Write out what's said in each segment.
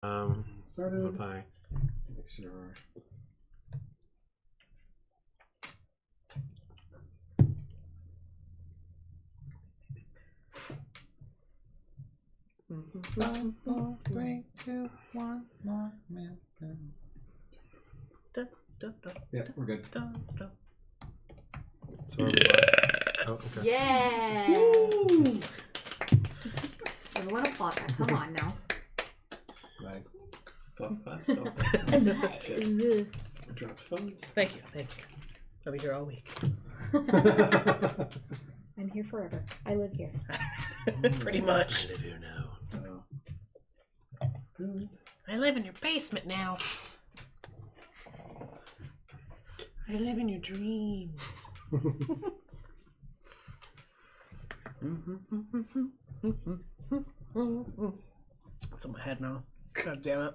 Started. Bye. Make sure. Break to one more man. Yeah, we're good. So where are we at? Oh, okay. Yeah! Everyone applaud that. Come on now. Nice. Clap, stop. Nice. Dropped phones. Thank you. I'll be here all week. I'm here forever. I live here. Pretty much. I live here now. So, that's good. I live in your basement now. I live in your dreams. It's in my head now. God damn it.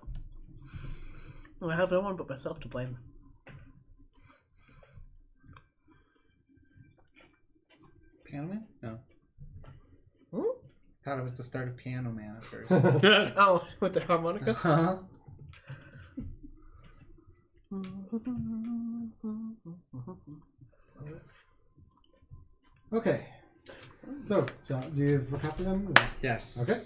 I have no one but myself to blame. Piano Man? No. Hmm? Thought it was the start of Piano Man at first. Oh, with the harmonica? Huh? Okay. So, do you have a copy of them? Yes. Okay.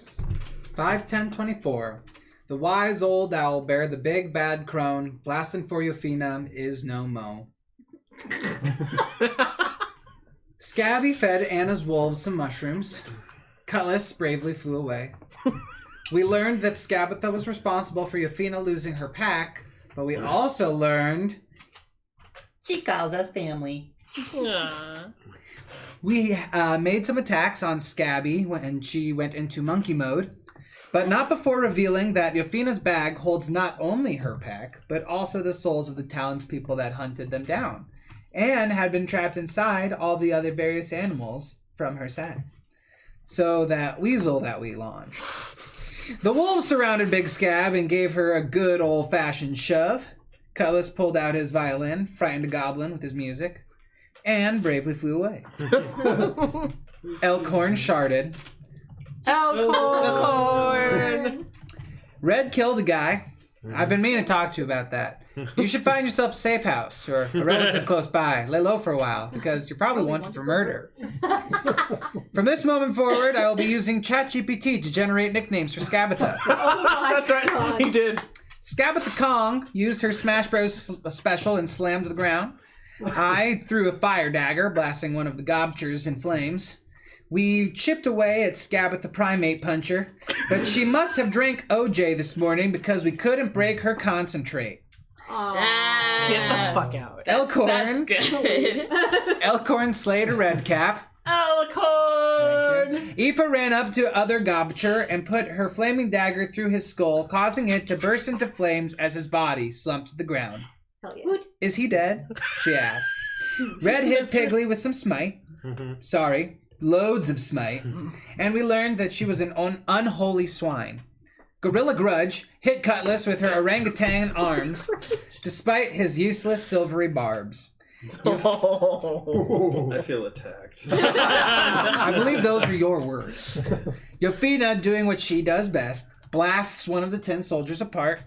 5-10-24. The wise old owl bear, the big bad crone, blasting for Yofina is no mo. Scabby fed Anna's wolves some mushrooms. Cutlass bravely flew away. We learned that Skabatha was responsible for Yofina losing her pack, but we also learned she calls us family. Aww. We made some attacks on Scabby when she went into monkey mode, but not before revealing that Yofina's bag holds not only her pack, but also the souls of the townspeople that hunted them down, and had been trapped inside all the other various animals from her sack. So that weasel that we launched. The wolves surrounded Big Scab and gave her a good old-fashioned shove. Cutlass pulled out his violin, frightened a goblin with his music, and bravely flew away. Elkhorn sharded. Elkhorn! Red killed a guy. I've been meaning to talk to you about that. You should find yourself a safe house or a relative close by. Lay low for a while, because you're probably wanted for murder. From this moment forward, I will be using ChatGPT to generate nicknames for Skabatha. Oh my That's right, God. he did. Skabatha Kong used her Smash Bros. Special and slammed to the ground. I threw a fire dagger, blasting one of the gobchers in flames. We chipped away at Skabatha the Primate Puncher, but she must have drank OJ this morning because we couldn't break her concentrate. Aw. Get the fuck out. Elkhorn, That's good. Elkhorn slayed a redcap. Elkhorn! Aoife ran up to other Gobcher and put her flaming dagger through his skull, causing it to burst into flames as his body slumped to the ground. Hell yeah. Is he dead? She asked. Red hit Piggly with some smite. Sorry, loads of smite. And we learned that she was an unholy swine. Gorilla Grudge hit Cutlass with her orangutan arms, despite his useless silvery barbs. Oh. I feel attacked. I believe those were your words. Yofina, doing what she does best, blasts one of the 10 soldiers apart.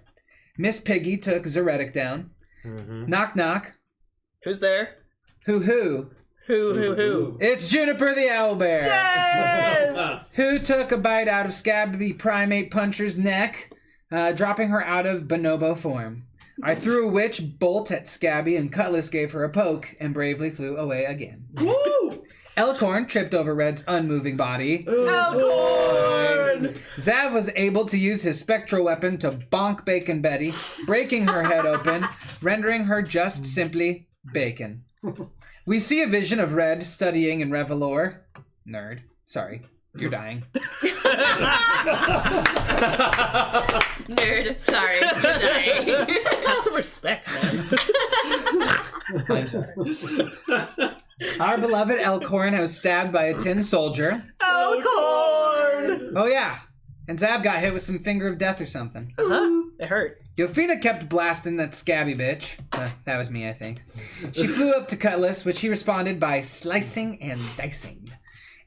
Miss Piggy took Zeretic down. Knock knock. Who's there? Who? Who? It's Juniper the Owlbear. Yes! Who took a bite out of Scabby Primate Puncher's neck, dropping her out of bonobo form. I threw a witch bolt at Scabby and Cutlass gave her a poke and bravely flew away again. Woo! Elkhorn tripped over Red's unmoving body. Elkhorn! Zav was able to use his spectral weapon to bonk Bacon Betty, breaking her head open, rendering her just simply bacon. We see a vision of Red studying in Revelore. Nerd. Sorry. You're dying. Nerd. Sorry. You're dying. Have some respect, man. I'm sorry. Our beloved Elkhorn was stabbed by a tin soldier. Elkhorn! Oh yeah. And Zav got hit with some finger of death or something. Uh-huh. It hurt. Yofina kept blasting that Scabby bitch. That was me, I think. She flew up to Cutlass, which he responded by slicing and dicing.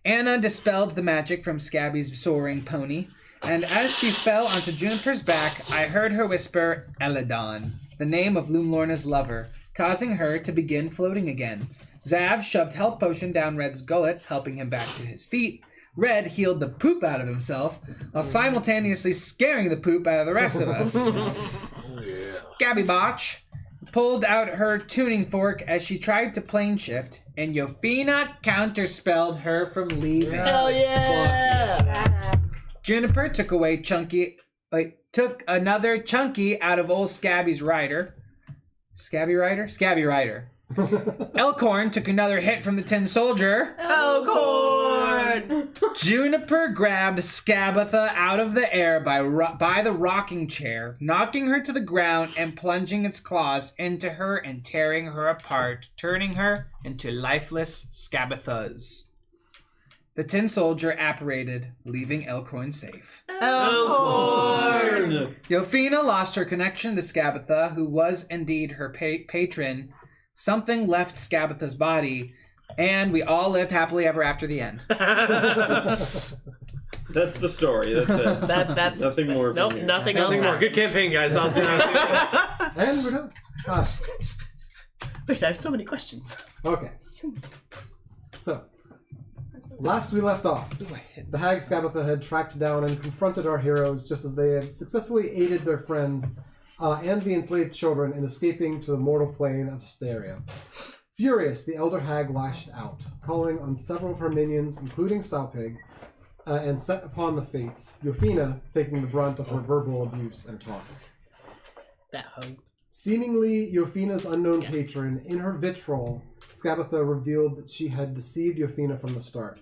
Anna dispelled the magic from Scabby's soaring pony. And as she fell onto Juniper's back, I heard her whisper, Eladon, the name of Loomlorna's lover, causing her to begin floating again. Zav shoved health potion down Red's gullet, helping him back to his feet. Red healed the poop out of himself, while simultaneously scaring the poop out of the rest of us. Scabby Botch pulled out her tuning fork as she tried to plane shift, and Yofina counterspelled her from leaving. Hell yeah! Juniper took another chunky out of old Scabby's rider. Scabby rider. Elkhorn took another hit from the tin soldier. Elkhorn! Juniper grabbed Skabatha out of the air by the rocking chair, knocking her to the ground and plunging its claws into her and tearing her apart, turning her into lifeless Skabathas. The tin soldier apparated, leaving Elkhorn safe. Elkhorn! Yofina lost her connection to Skabatha, who was indeed her patron. Something left Skabatha's body, and we all lived happily ever after the end. That's the story. That's it. That's Nothing more. Nope, from here. nothing else. Nothing more. Good campaign, guys. I'll see you. And we're done. Wait, I have so many questions. Okay. So, last we left off, the hag Skabatha had tracked down and confronted our heroes just as they had successfully aided their friends and the enslaved children in escaping to the mortal plane of Hysteria. Furious, the elder hag lashed out, calling on several of her minions, including Sowpig, and set upon the fates, Yofina taking the brunt of her verbal abuse and taunts. That hoe. Seemingly Yofina's unknown patron, in her vitriol, Skabatha revealed that she had deceived Yofina from the start.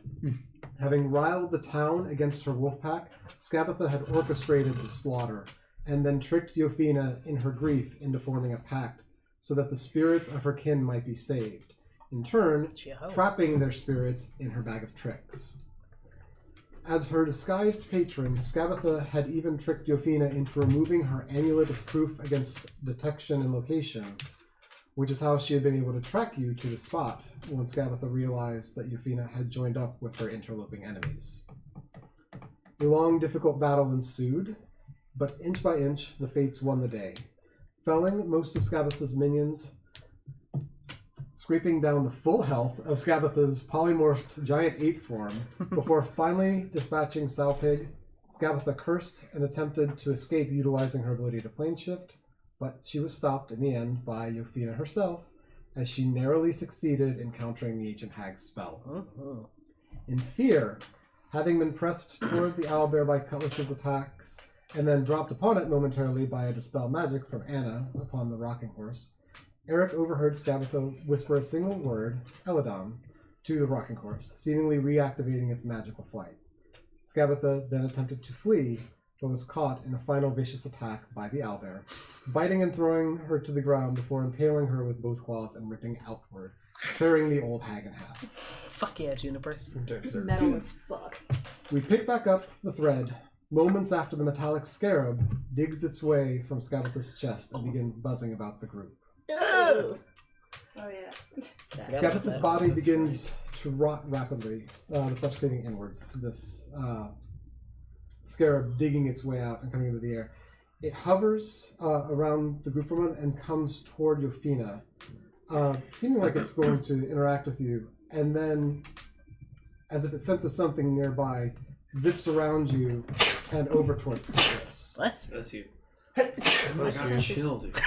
Having riled the town against her wolf pack, Skabatha had orchestrated the slaughter, and then tricked Yofina in her grief into forming a pact so that the spirits of her kin might be saved, in turn trapping their spirits in her bag of tricks. As her disguised patron, Skabatha had even tricked Yofina into removing her amulet of proof against detection and location, which is how she had been able to track you to the spot when Skabatha realized that Yofina had joined up with her interloping enemies. A long, difficult battle ensued, but inch by inch, the Fates won the day, felling most of Skabatha's minions, scraping down the full health of Skabatha's polymorphed giant ape form, before finally dispatching Sowpig. Skabatha cursed and attempted to escape utilizing her ability to plane shift, but she was stopped in the end by Yofina herself, as she narrowly succeeded in countering the ancient hag's spell. In fear, having been pressed toward the owlbear by Cutlass's attacks, and then dropped upon it momentarily by a dispel magic from Anna upon the rocking horse, Eric overheard Skabatha whisper a single word, Eladon, to the rocking horse, seemingly reactivating its magical flight. Skabatha then attempted to flee, but was caught in a final vicious attack by the owlbear, biting and throwing her to the ground before impaling her with both claws and ripping outward, tearing the old hag in half. Fuck yeah, Juniper. Metal as fuck. We pick back up the thread moments after the metallic scarab digs its way from Skabatha's chest and begins buzzing about the group. Oh yeah. Skabatha's body begins to rot rapidly, the flesh caving inwards, this scarab digging its way out and coming into the air. It hovers around the group for a moment and comes toward Yofina, seeming like it's going to interact with you, and then, as if it senses something nearby, zips around you and over toward Chris. Bless. Bless you. Bless you. Chill, dude.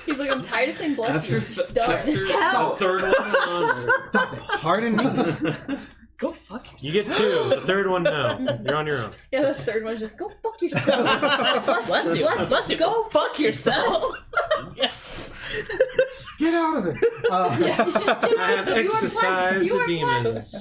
He's like, I'm tired of saying bless you. After Done. the third one on. Stop it! Pardon me? Go fuck yourself. You get 2. The third one, no. You're on your own. Yeah, the third one's just go fuck yourself. Bless you. Bless you. Go fuck yourself. Yes. Get out of it! I have exorcised the demons.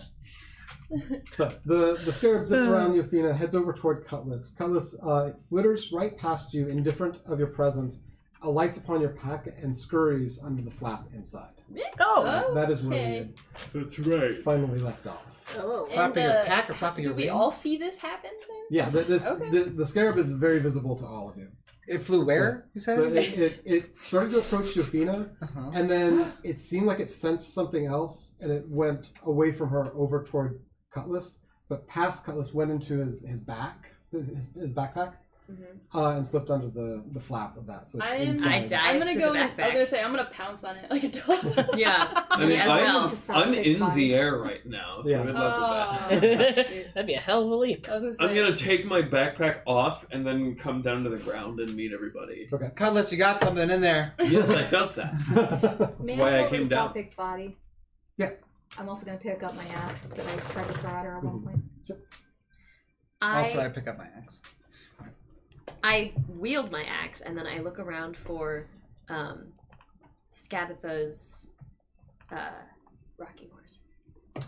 So the scarab zips around Yofina, heads over toward Cutlass. Cutlass it flitters right past you, indifferent of your presence, alights upon your pack, and scurries under the flap inside. Oh. That is where we Okay. had That's right. finally left off. Oh, Flapping your pack or flapping do your we wing? all see this happen then? Yeah, Okay. the scarab is very visible to all of you. It flew where, you said? So it started to approach Yofina, Uh-huh. and then it seemed like it sensed something else, and it went away from her over toward Cutlass, but past Cutlass went into his backpack, Mm-hmm. and slipped under the flap of that. So it's inside. I dive I'm gonna to go. the I was backpack. gonna say I'm gonna pounce on it like a dog. Yeah, I mean, me as well. I'm in the air right now, so Yeah. good luck with that. That'd be a hell of a leap. I was gonna say. I'm gonna take my backpack off and then come down to the ground and meet everybody. Cutlass, you got something in there. Yes, I felt that. May why I go came over down. Salpig's body. Yeah. I'm also going to pick up my axe that I tried to throw at her at one point. Also, I pick up my axe. I wield my axe and then I look around for Skabatha's rocking horse.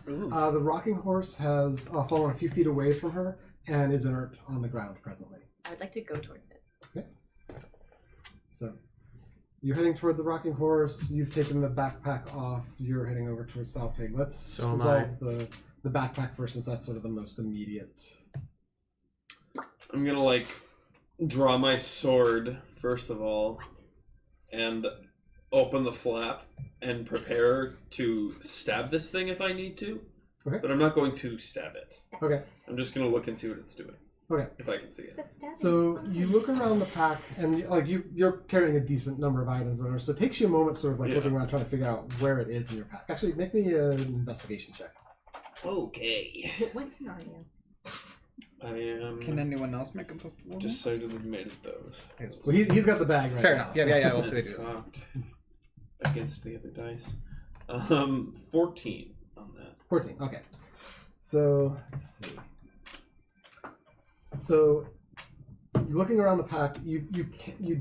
The rocking horse has fallen a few feet away from her and is inert on the ground presently. I would like to go towards it. Okay. So you're heading toward the rocking horse. You've taken the backpack off. You're heading over towards Salpig. Let's So am resolve the backpack first, since that's sort of the most immediate. I'm gonna draw my sword first of all, and open the flap and prepare to stab this thing if I need to. Okay. But I'm not going to stab it. Okay. I'm just gonna look and see what it's doing. Okay. If I can see it. That's stabbing. So you look around the pack, and you're carrying a decent number of items, whatever. So it takes you a moment, sort of looking around, trying to figure out where it is in your pack. Actually, make me an investigation check. Okay. What went to Narnia? I am Can anyone else make a plus one? decidedly made of those. Well, he's got the bag right Fair now. enough. Yeah, so- yeah, yeah. We'll see. It's cocked against the other dice. 14 on that. 14. Okay. So let's see. So you're looking around the pack. You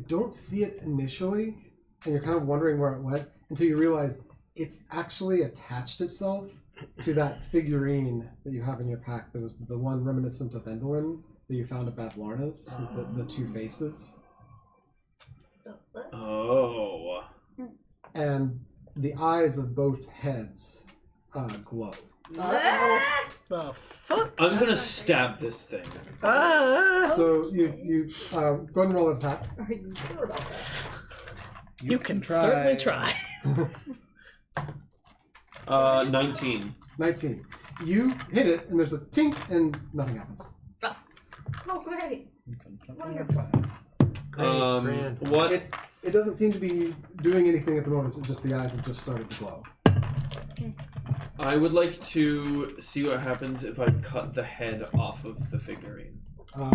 don't see it initially, and you're kind of wondering where it went until you realize it's actually attached itself to that figurine that you have in your pack. There was the one reminiscent of Endelin that you found at Bavlarna's with the two faces, Oh. and the eyes of both heads glow. The fuck? I'm gonna stab this thing. So you go ahead and roll an attack. Are you sure about that? You can certainly try. 19. 19. You hit it, and there's a tink, and nothing happens. Oh, great. Grand. What? It doesn't seem to be doing anything at the moment. It's just the eyes have just started to glow. I would like to see what happens if I cut the head off of the figurine.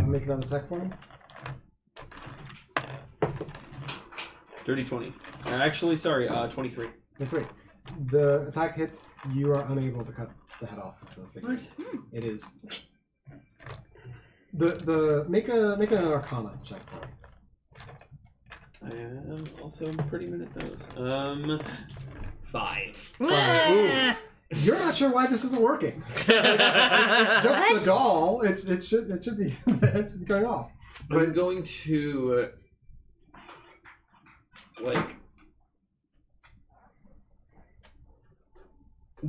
Make another attack for me. Dirty 20. Actually, sorry, 23. 23. The attack hits. You are unable to cut the head off of the figurine. It is. Make an Arcana check for me. I am also pretty good at those. 5. You're not sure why this isn't working. It's just a doll. It should be going off. I'm But going to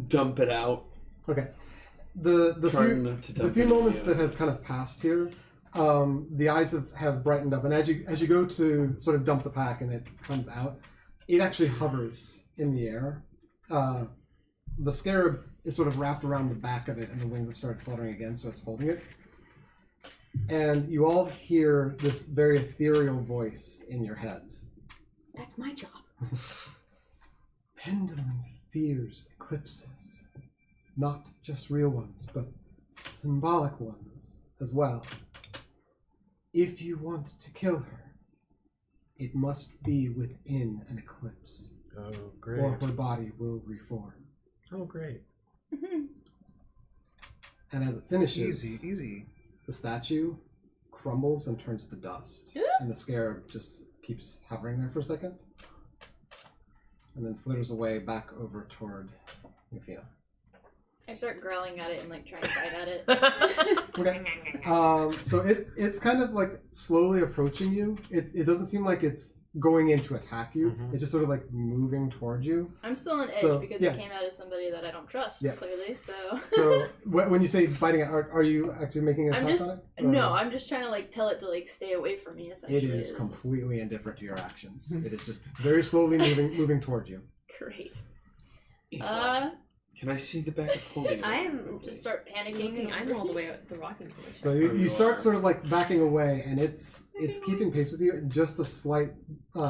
dump it out. okay. The Trying to dump few it, moments yeah. that have kind of passed here, the eyes have brightened up, and as you go to sort of dump the pack and it comes out, it actually hovers in the air. The Scarab is sort of wrapped around the back of it, and the wings have started fluttering again, so it's holding it. And you all hear this very ethereal voice in your heads. That's my job. Pendulum fears eclipses. Not just real ones, but symbolic ones as well. If you want to kill her, it must be within an eclipse, Oh, or great. her body will reform. Oh, great. And as it finishes, Easy. the statue crumbles and turns to dust, and the Scarab just keeps hovering there for a second, and then flitters away back over toward Yufina. I start growling at it and trying to bite at it. Okay. So it's kind of slowly approaching you. It doesn't seem like it's going in to attack you. Mhm. It's just sort of moving towards you. I'm still on edge So, because yeah. it came out as somebody that I don't trust, Yeah. clearly, so... So when you say biting it, are you actually making an I'm attack just... on it? Or- No, I'm just trying to tell it to stay away from me, essentially. It is completely indifferent to your actions. It is just very slowly moving towards you. Great. Can I see the back of holding? I am just start panicking. I'm all the way at the rocking horse. So you start sort of like backing away, and it's keeping pace with you, just a slight,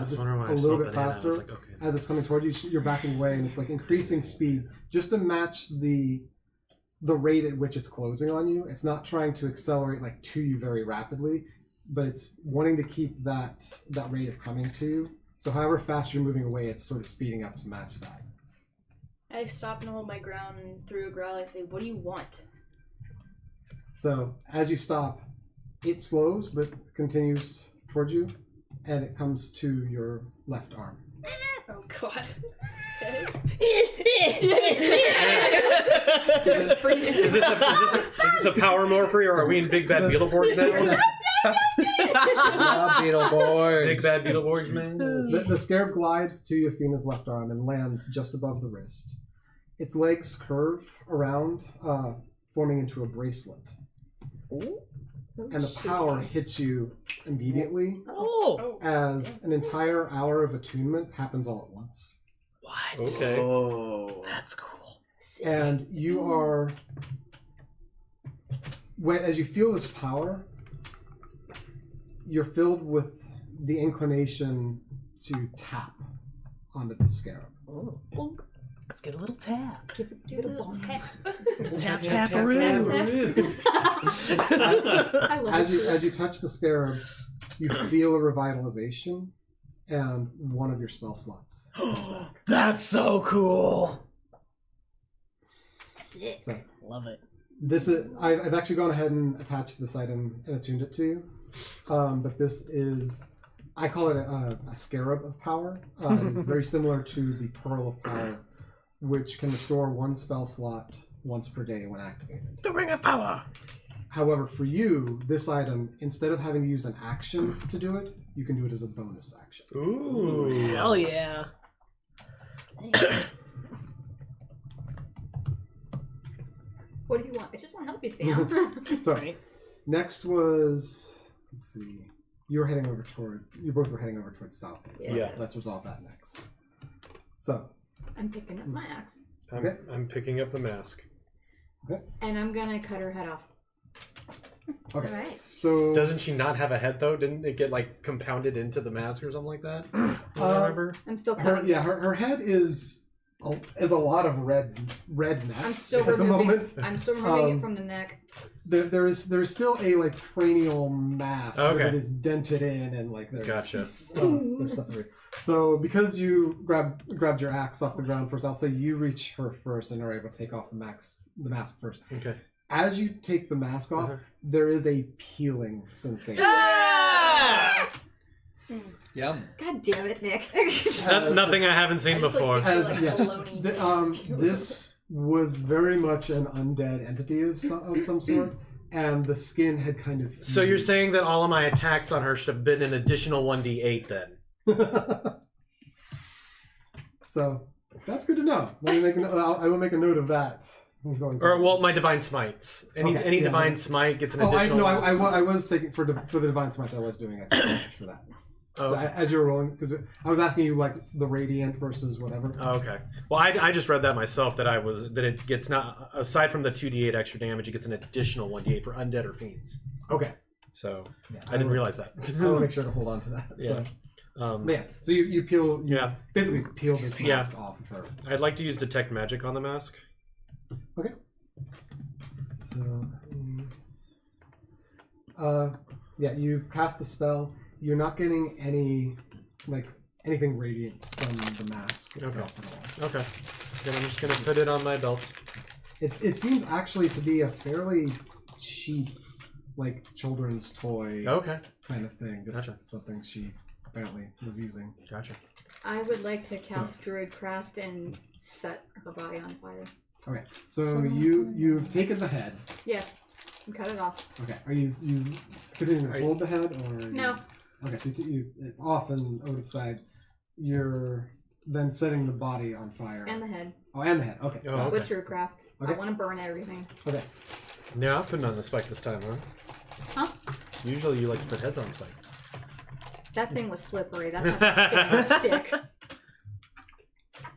just a little bit faster. Like, okay. As it's coming toward you, you're backing away, and it's like increasing speed just to match the rate at which it's closing on you. It's not trying to accelerate like to you very rapidly, but it's wanting to keep that rate of coming to you. So however fast you're moving away, it's sort of speeding up to match that. I stop and hold my ground, and through a growl I say, "What do you want?" So as you stop, it slows but continues towards you, and it comes to your left arm. Oh God. Okay. Is this a power morphery, or are we in Big Bad Beetleborgs now? Beetleborgs. Big Bad Beetleborgs, man. The Scarab glides to Yafina's left arm and lands just above the wrist. Its legs curve around, forming into a bracelet. And the power hits you immediately as an entire hour of attunement happens all at once. What? Okay. Oh. That's cool. And you are... as you feel this power, you're filled with the inclination to tap onto the Scarab. Oh. Let's get a little tap. Give it a ball. Tap. Tap, Tap, taparoo. I love it. As you touch the Scarab, you feel a revitalization and one of your spell slots. That's so cool. Sick. So Love it. this is I've actually gone ahead and attached this item and attuned it to you. But this is, I call it a Scarab of Power. It's very similar to the Pearl of Power, which can restore one spell slot once per day when activated. The Ring of Power. However, for you, this item, instead of having to use an action to do it, you can do it as a bonus action. Ooh. Hell yeah. What do you want? I just want to help you, fam. So, Right. next was, let's see, you both were heading over towards south. So Yes. let's resolve that next. So, I'm picking up my axe. I'm picking up the mask. And I'm going to cut her head off. okay. Alright. So, Doesn't she not have a head though? Didn't it get like compounded into the mask or something like that? I remember. I'm still her cutting. her head is a lot of red mess I'm still at the removing. moment. I'm still removing it from the neck. There is still a like cranial mass, but Okay. it is dented in and like there's Gotcha. there's stuff everywhere. So because you grabbed your axe off the ground first, I'll say you reach her first and are able to take off the mask first. Okay. As you take the mask off, there is a peeling sensation. Yum. God damn it, Nick. Nothing I haven't seen I just, before. like, picture, As- like, yeah. bologna. This was very much an undead entity of some sort, and the skin had kind of So you're fused. saying that all of my attacks on her should have been an additional 1d8 then? So that's good to know. I will make a note of that. Going Or forward. well, my divine smites. Any Okay, yeah. divine smite gets an Oh, additional. I was taking for the divine smites. I was doing extra damage for that. Oh, So as you were rolling, because I was asking you like the radiant versus whatever. oh, okay. Well, I just read that myself that it gets not aside from the 2d8 extra damage, it gets an additional 1d8 for undead or fiends. Okay. So Yeah, I didn't realize that. I will make sure to hold on to that. Yeah. So, but yeah. So you basically peel this Yeah. mask off of her. I'd like to use detect magic on the mask. Okay. So, yeah, you cast the spell. You're not getting anything radiant from the mask itself at all. Okay. Then I'm just gonna put it on my belt. It seems actually to be a fairly cheap, like children's toy Okay. kind of thing. Just Gotcha. something she apparently was using. Gotcha. I would like to cast Druidcraft and set her body on fire. Okay, so you've taken the head. Yes. And cut it off. Okay, are you continuing to hold the head or? No. Okay, so it's off and over to the side. You're then setting the body on fire. And the head. Oh, and the head. Okay. Oh, got it. okay. With Druidcraft. Okay. I want to burn everything. Okay. Yeah, I'm putting on the spike this time, huh? Huh? Usually you like to put heads on spikes. That thing was slippery. That's not a stick.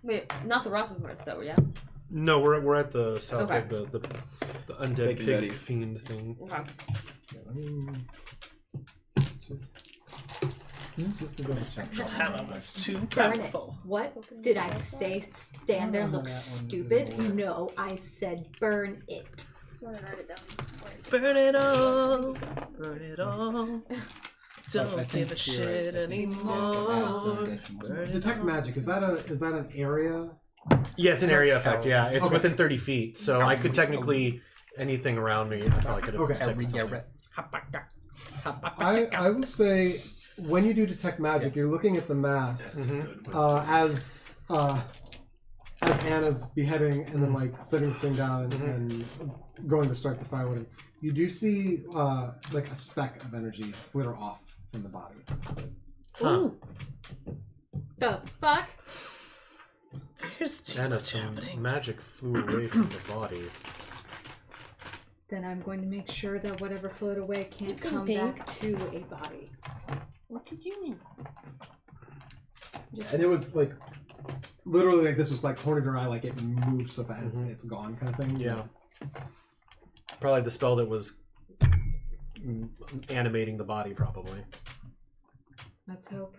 Wait, not the rocking horse though, yeah? No, we're at the south, Okay. like the undead Making ready. pig fiend thing. Okay. Just to double check. Spectral hammer was too Darn it. powerful. What did I say? Stand there and look stupid? No, I said burn it. Sorry, I wrote it down. Burn it all. Burn it all. I Don't think give a you're right. shit I think anymore. additional. Burn it Detect all. magic. Is that an area? Yeah, it's an area effect. Yeah, it's Okay. within 30 feet, so I could technically anything around me. I probably could have. Okay. detected something. I will say when you do detect magic, you're looking at the mass as Anna's beheading and then like setting this thing down and going to start the firewood. You do see like a speck of energy flitter off from the body. Huh. The fuck? There's too Anna, much some happening. magic flew away from the body. Then I'm going to make sure that whatever float away can't can come think. back to a body. What did you mean? And it was like literally like this was like corner to your eye, like it moves so fast it's gone kind of thing. Yeah. Probably the spell that was animating the body, probably. Let's hope.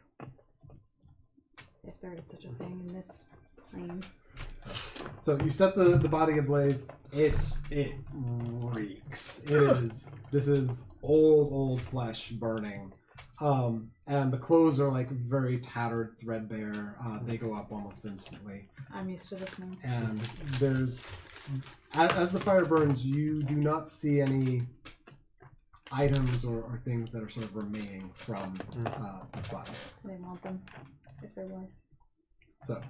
If there is such a thing in this plane. So you set the body ablaze. It reeks. This is old flesh burning. And the clothes are like very tattered, threadbare. They go up almost instantly. I'm used to this now. And there's as the fire burns, you do not see any items or things that are sort of remaining from this body. I didn't want them, if there was. So,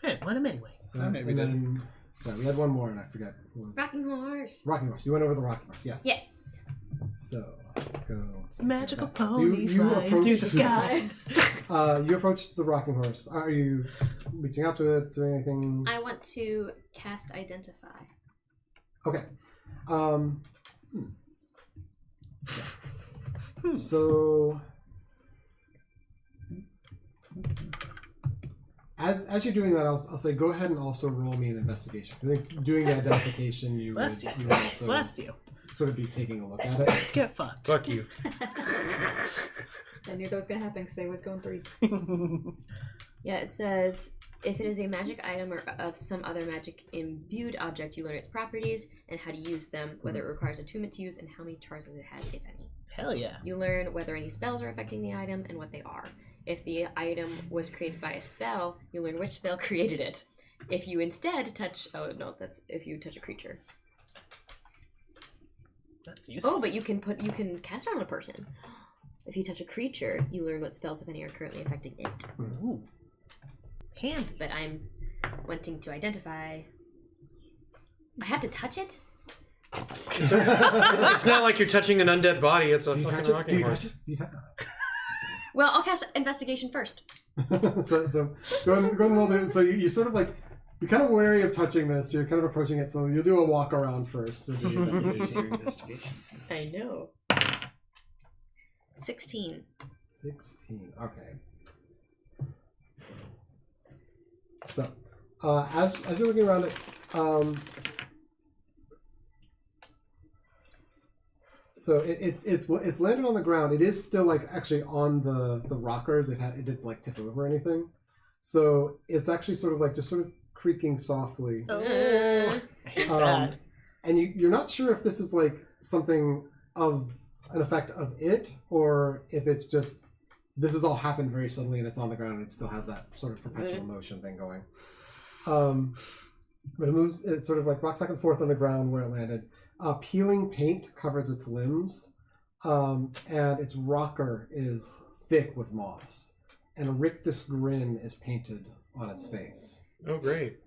Hey, want him anyway. Maybe and then sorry, we had one more and I forget what was Rocking horse. Rocking horse. You went over the rocking horse, yes. Yes. So let's go. It's a magical So pony you flying approach through the sky. You approach the rocking horse. Are you reaching out to it, doing anything? I want to cast Identify. Okay. So as you're doing that, I'll say go ahead and also roll me an investigation. I think doing the identification, you Bless would, you. you would also Bless you. sort of be taking a look at it. Get fucked. Fuck you. I knew that was going to happen because they was going threes. Yeah, it says if it is a magic item or of some other magic imbued object, you learn its properties and how to use them, whether it requires attunement to use, and how many charges it has, if any. Hell yeah. You learn whether any spells are affecting the item and what they are. If the item was created by a spell, you learn which spell created it. If you instead touch... Oh, no, that's if you touch a creature. That's useful. Oh, but you can cast it on a person. If you touch a creature, you learn what spells, if any, are currently affecting it. Ooh. Handy. But I'm wanting to identify... I have to touch it? It's not like you're touching an undead body. It's a Do you touch fucking it? Do rocking you touch horse. it? Do you touch Well, I'll cast investigation first. so go and roll the. So you sort of like you're kind of wary of touching this. You're kind of approaching it, so you'll do a walk around first. So do your investigation. I know. 16. 16. Okay. So, as you're looking around it, so it's landed on the ground. It is still like actually on the rockers. It didn't like tip over or anything. So it's actually sort of like just sort of creaking softly. Oh. I hate that. And you're not sure if this is like something of an effect of it, or if it's just this has all happened very suddenly and it's on the ground and it still has that sort of perpetual motion thing going. But it moves. It sort of like rocks back and forth on the ground where it landed. Peeling paint covers its limbs, and its rocker is thick with moss. And a rictus grin is painted on its face. Oh, great.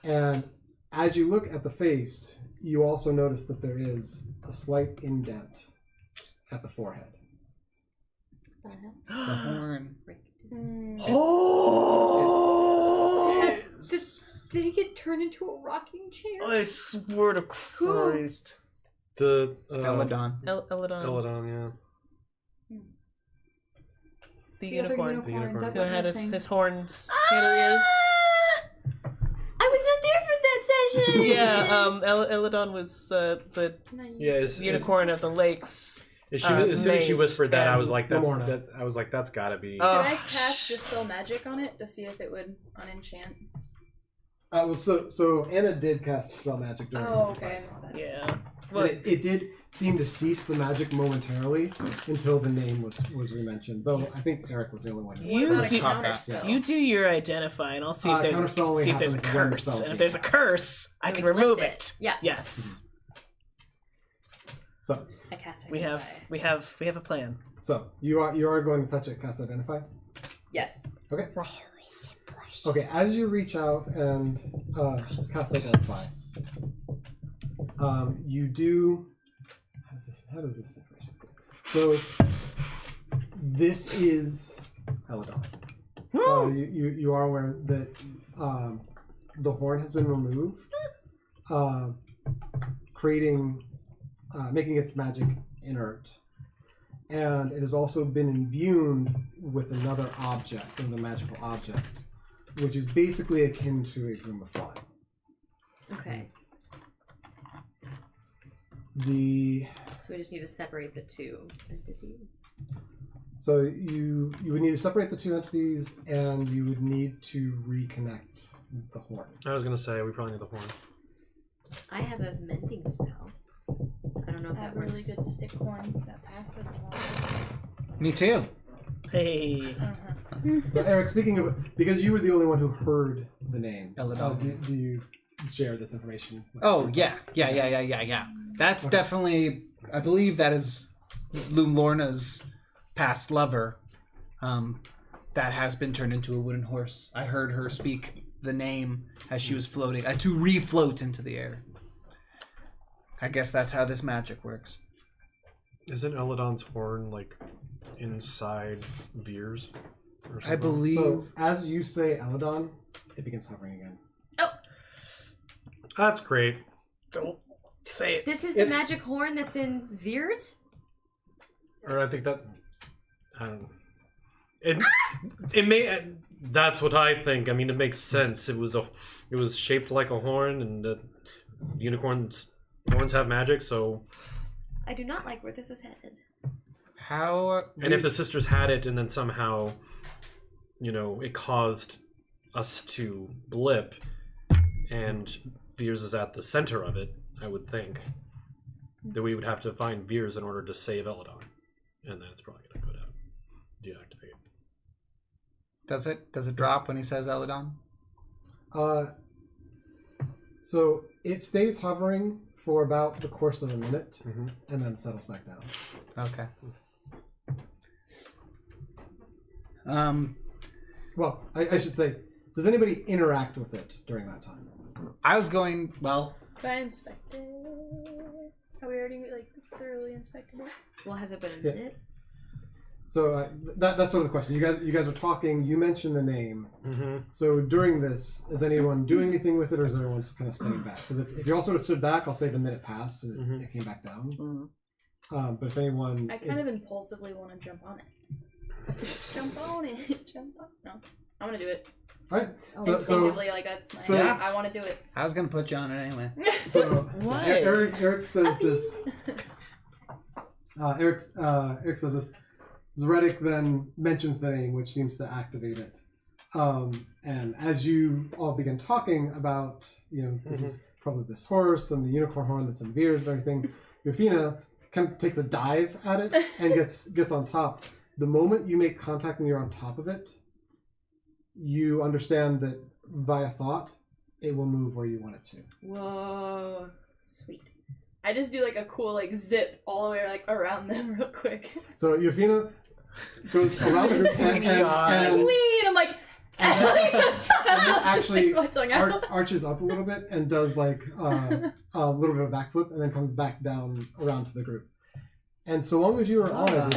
And as you look at the face, you also notice that there is a slight indent at the forehead. It's a horn. Oh! Did he get turned into a rocking chair? I swear to Christ. The Eladon. Eladon. Eladon, yeah. The The other unicorn. unicorn. that Who went had missing. his horns. Here he is. I was not there for that. Yeah, Eladon was the unicorn of the lakes. As soon as she whispered that, I was and like, that's gotta be. Could I cast Dispel Magic on it to see if it would unenchant? So Anna did cast spell magic during Oh, okay, I missed that. Yeah. Well, it did seem to cease the magic momentarily until the name was re-mentioned. Though I think Eric was the only one. You What about a do- counterspell? You do your identify, and I'll see if counterspell only there's a happens when the curse. spell's And if being there's a cast. curse, I We can lift remove it. it. Yeah. Yes. So I cast We have a plan. so you are going to touch it, cast identify. Yes. Okay. Okay, as you reach out and cast identify, you do. How does this situation? So this is Eladon. You are aware that the horn has been removed, making its magic inert, and it has also been imbued with another object, another magical object, which is basically akin to a Room of Flying. Okay. So we just need to separate the two entities. So you would need to separate the two entities, and you would need to reconnect the horn. I was gonna say we probably need the horn. I have a mending spell. I don't know if I that have a really works. good stick horn that passes along. Me too. Hey. So Eric, speaking of, because you were the only one who heard the name, Eladon. do you share this information? Oh yeah. That's definitely. I believe that is Loomlorna's past lover. That has been turned into a wooden horse. I heard her speak the name as she was floating to refloat into the air. I guess that's how this magic works. Isn't Eladon's horn like inside Veer's? or I something? believe. So as you say Eladon, it begins hovering again. That's great. Don't say it. This is the magic horn that's in Veer's? Or I think that I don't know. It may. That's what I think. I mean, it makes sense. It was shaped like a horn, and unicorns' horns have magic. So, I do not like where this is headed. How? and if the sisters had it, and then somehow, it caused us to blip, and Veers is at the center of it, I would think that we would have to find Veers in order to save Eladon, and that's probably going to go down. Deactivate. Does it drop when he says Eladon? So it stays hovering for about the course of a minute, and then settles back down. Okay. Well, I should say, does anybody interact with it during that time? I was going. Well, Could I inspect it? Have we already thoroughly inspected it? Well, has it been a Yeah. minute? So that's sort of the question. You guys are talking. You mentioned the name. So during this, is anyone doing anything with it, or is everyone kind of staying back? Because if you all sort of stood back, I'll say the minute passed and it came back down. But if anyone, I kind of impulsively want to jump on it. Jump on it. Jump on. No, I'm gonna do it. all right. Instinctively, that's my. so- Yeah. I want to do it. I was gonna put you on it anyway. So What? Eric says this. Eric says this. Zeredic then mentions the name, which seems to activate it. And as you all begin talking about, this is probably this horse and the unicorn horn that's in Veers and everything, Yofina kind of takes a dive at it and gets on top. The moment you make contact and you're on top of it, you understand that via thought, it will move where you want it to. Whoa, sweet. I just do a cool zip all the way around them real quick. So Yofina goes around the group and Wee, and I'm like. and then actually Stick my tongue out. arches up a little bit and does a little bit of a backflip and then comes back down around to the group. And so long as you are on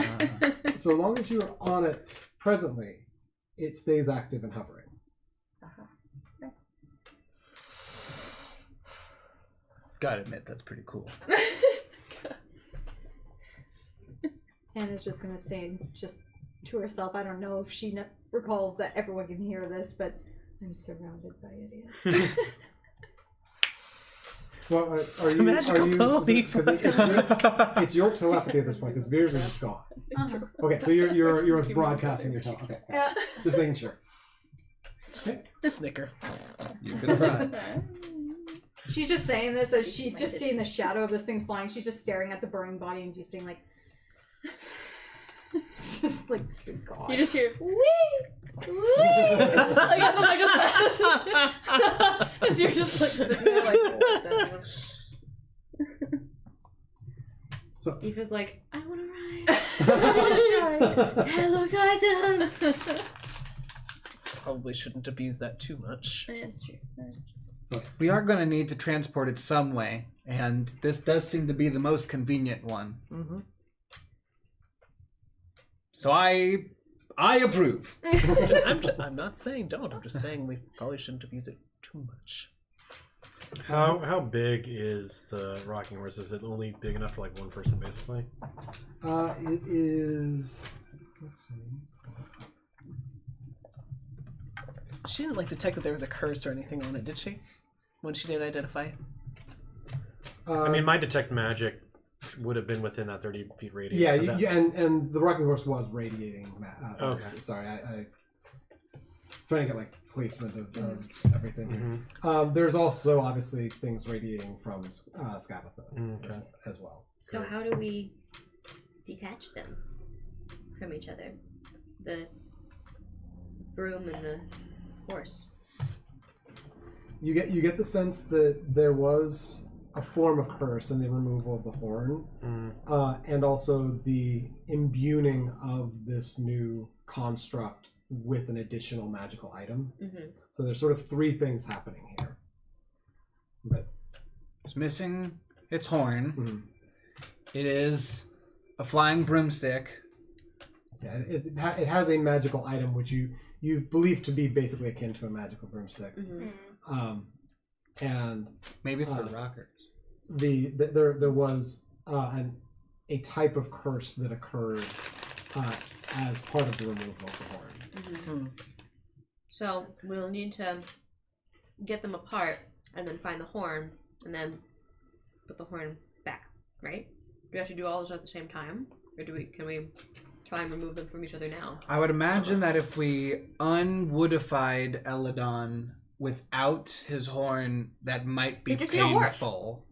it, presently, it stays active and hovering. Gotta admit, that's pretty cool. Anna's just gonna say, just to herself, I don't know if she recalls that everyone can hear this, but I'm surrounded by idiots. Well, It's a magical pony. Because it's your telepathy at this point, because Veers is gone. Okay, so you're broadcasting your telepathy. Okay, Yeah. just making sure. Snicker. You could try. She's just saying this as she's just seeing the shadow of this thing's flying. She's just staring at the burning body and just being like, it's just like, good God. You just hear wee, wee. Like that's something just as you're just like sitting there like, what the hell? So Aoife's like, I want to ride. I want to try. That looks awesome. Probably shouldn't abuse that too much. That's true. That's true. We are going to need to transport it some way, and this does seem to be the most convenient one. Mm-hmm. So I approve. I'm not saying don't. I'm just saying we probably shouldn't abuse it too much. How big is the rocking horse? Is it only big enough for like one person, basically? It is. Let's see. She didn't detect that there was a curse or anything on it, did she? When she did identify it? I mean, my detect magic would have been within that 30 feet radius. Yeah, so that- and the rocking horse was radiating. Okay. Sorry, I trying to get like placement of everything. Mhm. There's also obviously things radiating from Skabatha Okay. as well. So how do we detach them from each other? The broom and the horse. You get the sense that there was a form of curse in the removal of the horn, and also the imbuing of this new construct with an additional magical item. Mm-hmm. So there's sort of three things happening here. But It's missing its horn. Mhm. It is a flying broomstick. yeah, it has a magical item which you believe to be basically akin to a magical broomstick. Mm-hmm. And Maybe it's the rockers. there was a type of curse that occurred as part of the removal of the horn. Mm-hmm. So we'll need to get them apart and then find the horn and then put the horn back, right? Do we have to do all this at the same time? Or can we try and remove them from each other now? I would imagine that if we unwoodified Eladon without his horn, that might be It'd just be a horse. painful.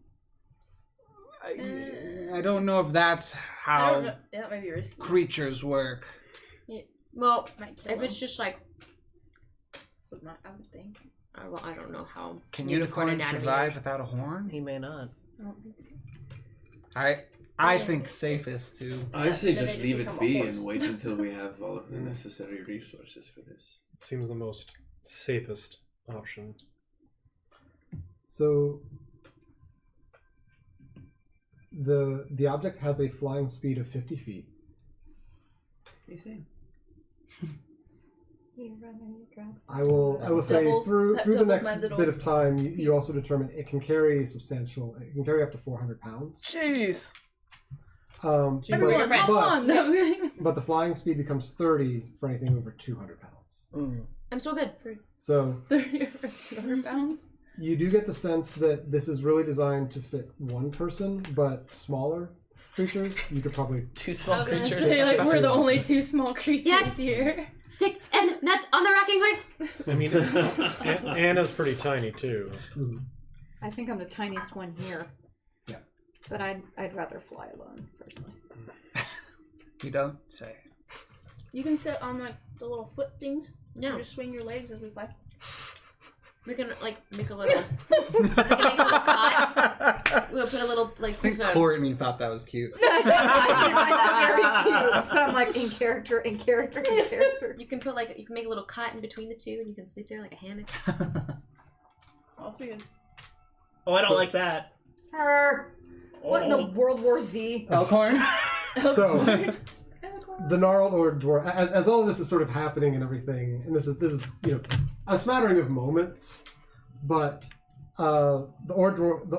I don't know if that's how Yeah, that might be risky. creatures work. Well, Might kill if them. it's just like, That's what I would think. well, I don't know how. Can unicorn unicorns anatomy survive works. without a horn? He may not. I don't think so. I think safest to. I say Then just they leave just it become a be horse. and wait until we have all of the necessary resources for this. Seems the most safest option. So the object has a flying speed of 50 feet. I will say doubles- through that the doubles next my little bit of time, you also determine it can carry up to 400 pounds. Jeez. Everyone, hop on! But the flying speed becomes 30 for anything over 200 pounds. I'm still good. So 30 or 200 pounds. you do get the sense that this is really designed to fit one person, but smaller creatures, you could probably... Two I small was gonna creatures. say, like, we're the only two small creatures Yes. here. Stick and nuts on the rocking horse. I mean, Anna's pretty tiny too. I think I'm the tiniest one here. Yeah. But I'd rather fly alone, personally. You don't say. You can sit on like the little foot things. No, Just swing your legs as we fly. we can like make a little. we can make a little cot. We'll put a little like. I think so- Courtney thought that was cute. I did find that very cute. But I'm like, in character. You can put like you can make a little cot in between the two, and you can sleep there like a hammock. Oh, so good. Oh, I don't like that. Sir. What in the World War Z? Elkhorn? So Elkhorn. the gnarled or dwarf, as all of this is sort of happening and everything, and this is a smattering of moments, but the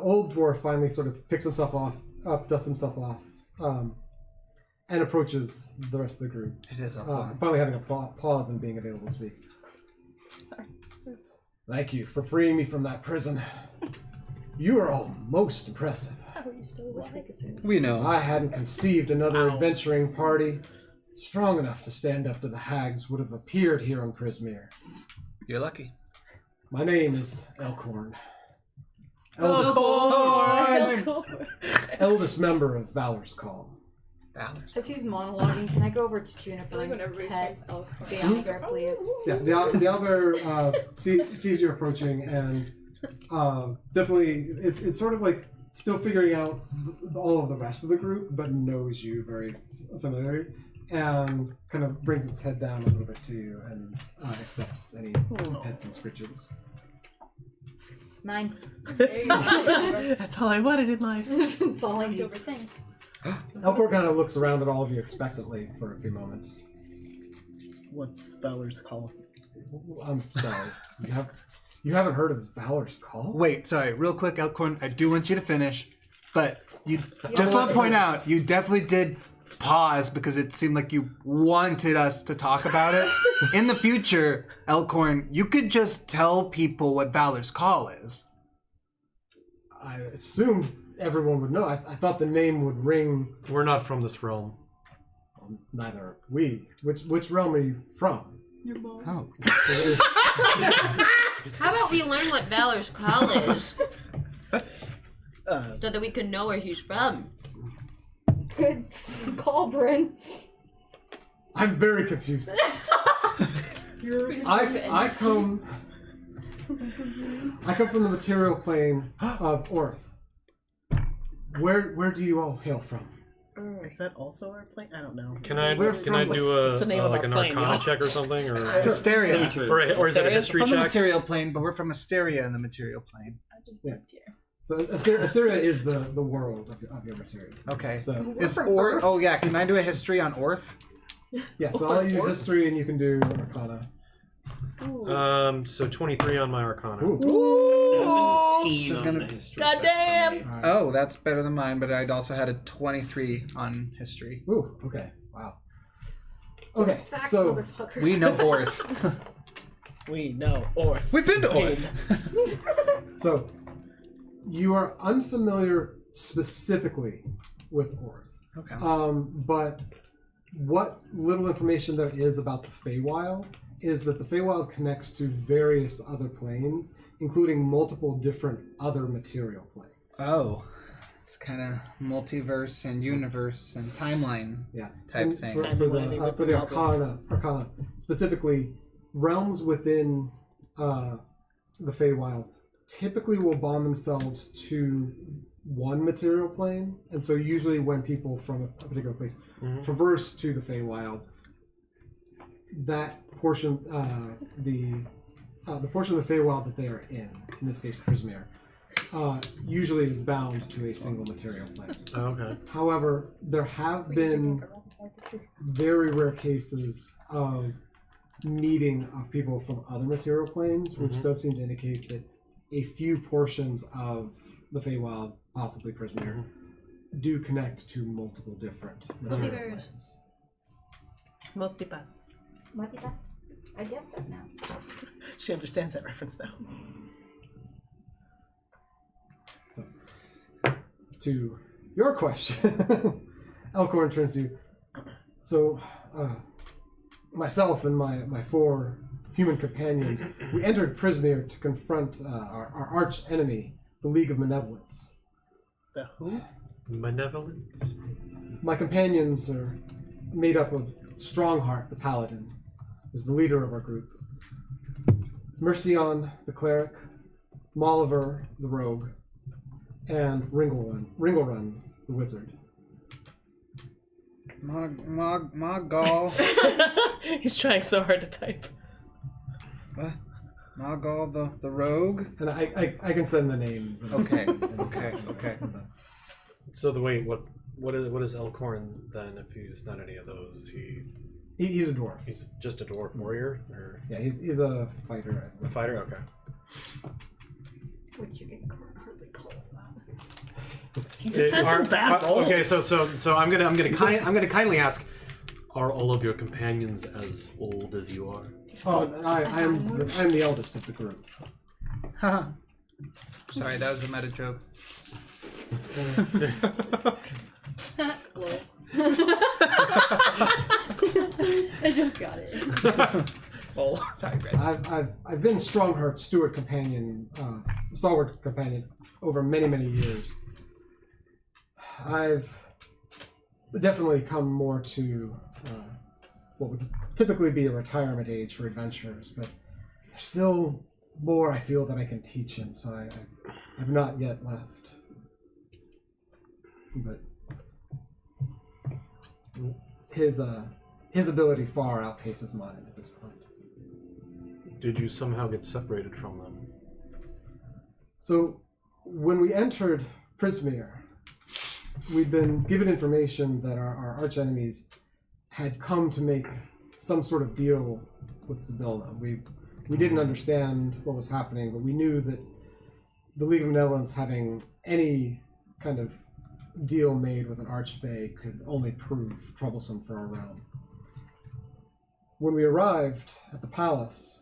old dwarf finally sort of picks himself up, dusts himself off, and approaches the rest of the group. It is Elkhorn. Finally having a pause and being available to speak. Sorry. Just... Thank you for freeing me from that prison. You are all most impressive. How are you still alive? We know. I hadn't conceived another adventuring party strong enough to stand up to the hags would have appeared here on Prismere. You're lucky. My name is Elkhorn. Eldest member of Valor's Call. Valor's. As he's monologuing, can I go over to Juniper Like when and everybody's pet name's Elkhorn. the owlbear, please? Yeah, the owlbear sees you approaching and definitely it's sort of like still figuring out all of the rest of the group, but knows you very familiar, and kind of brings its head down a little bit to you and accepts any pets and scritches. 9. That's all I wanted in life. That's all I need. Favorite thing. Elkhorn kind of looks around at all of you expectantly for a few moments. What's Valor's Call? I'm sorry. You haven't heard of Valor's Call? Wait, sorry, real quick, Elkhorn. I do want you to finish, but you just want to point out you definitely did pause because it seemed like you wanted us to talk about it. In the future, Elkhorn, you could just tell people what Valor's Call is. I assumed everyone would know. I thought the name would ring. We're not from this realm. Neither are we. Which realm are you from? Your mom. Oh. How about we learn what Valor's Call is? So that we can know where he's from. Good call, Bryn. I'm very confused. I come from the material plane of Orth. Where do you all hail from? Is that also our plane? I don't know. Can I We're do from- what's the name of like our an plane, Arcana y'all? check or something, or Hysteria. or is it a Hysteria? history From the check? material plane, but we're from Asteria in the material plane. I just Yeah. moved here. So Assyria is the world of your material. Okay. So Is from Orth? Earth. Oh yeah, can I do a history on Orth? yeah, so I'll let you history and you can do Arcana. So 23 on my Arcana. Ooh. 17 This is on gonna- the history. Goddamn! check for me. Oh, that's better than mine, but I'd also had a 23 on history. Ooh, okay. Wow. Okay, Facts, so motherfucker. We know Orth. We know Orth. We've been to Orth. so you are unfamiliar specifically with Orth. Okay. But what little information there is about the Feywild is that the Feywild connects to various other planes, including multiple different other material planes. Oh, it's kind of multiverse and universe and timeline Yeah. type And thing. For the Arcana, specifically, realms within the Feywild typically will bond themselves to one material plane, and so usually when people from a particular place traverse to the Feywild, that portion, the portion of the Feywild that they are in this case Prismere, usually is bound to a single material plane. Oh, okay. However, there have been very rare cases of meeting of people from other material planes, which does seem to indicate that a few portions of the Feywild, possibly Prismere, do connect to multiple different material Multiverse. planes. Multipass. I get that now. She understands that reference now. So, to your question, Elkhorn turns to you. So, myself and my 4 human companions, we entered Prismere to confront our arch enemy, the League of Malevolence. The who? Malevolence. My companions are made up of Strongheart, the paladin, who's the leader of our group, Mercion, the cleric, Molliver, the rogue, and Ringlrun, the wizard. Mogol. He's trying so hard to type. Mogol the rogue. And I can send the names. Okay. Okay. So what is Elkhorn then? If he's not any of those, He's a dwarf. he's just a dwarf warrior or Yeah, he's a fighter. a fighter. Okay. Which you can hardly call that. He just had some bad rolls. Okay, so I'm gonna kindly ask: are all of your companions as old as you are? Oh, I'm the eldest of the group. Sorry, that was a meta joke. Lol. I just got it. Oh, sorry, Red. I've been Strongheart's stalwart companion over many years. I've definitely come more to what would typically be a retirement age for adventurers, but there's still more I feel that I can teach him, so I've not yet left. But his ability far outpaces mine at this point. Did you somehow get separated from them? So, when we entered Prismere, we'd been given information that our archenemies had come to make some sort of deal with Zybilna. We didn't understand what was happening, but we knew that the League of Benevolence having any kind of deal made with an archfey could only prove troublesome for our realm. When we arrived at the palace,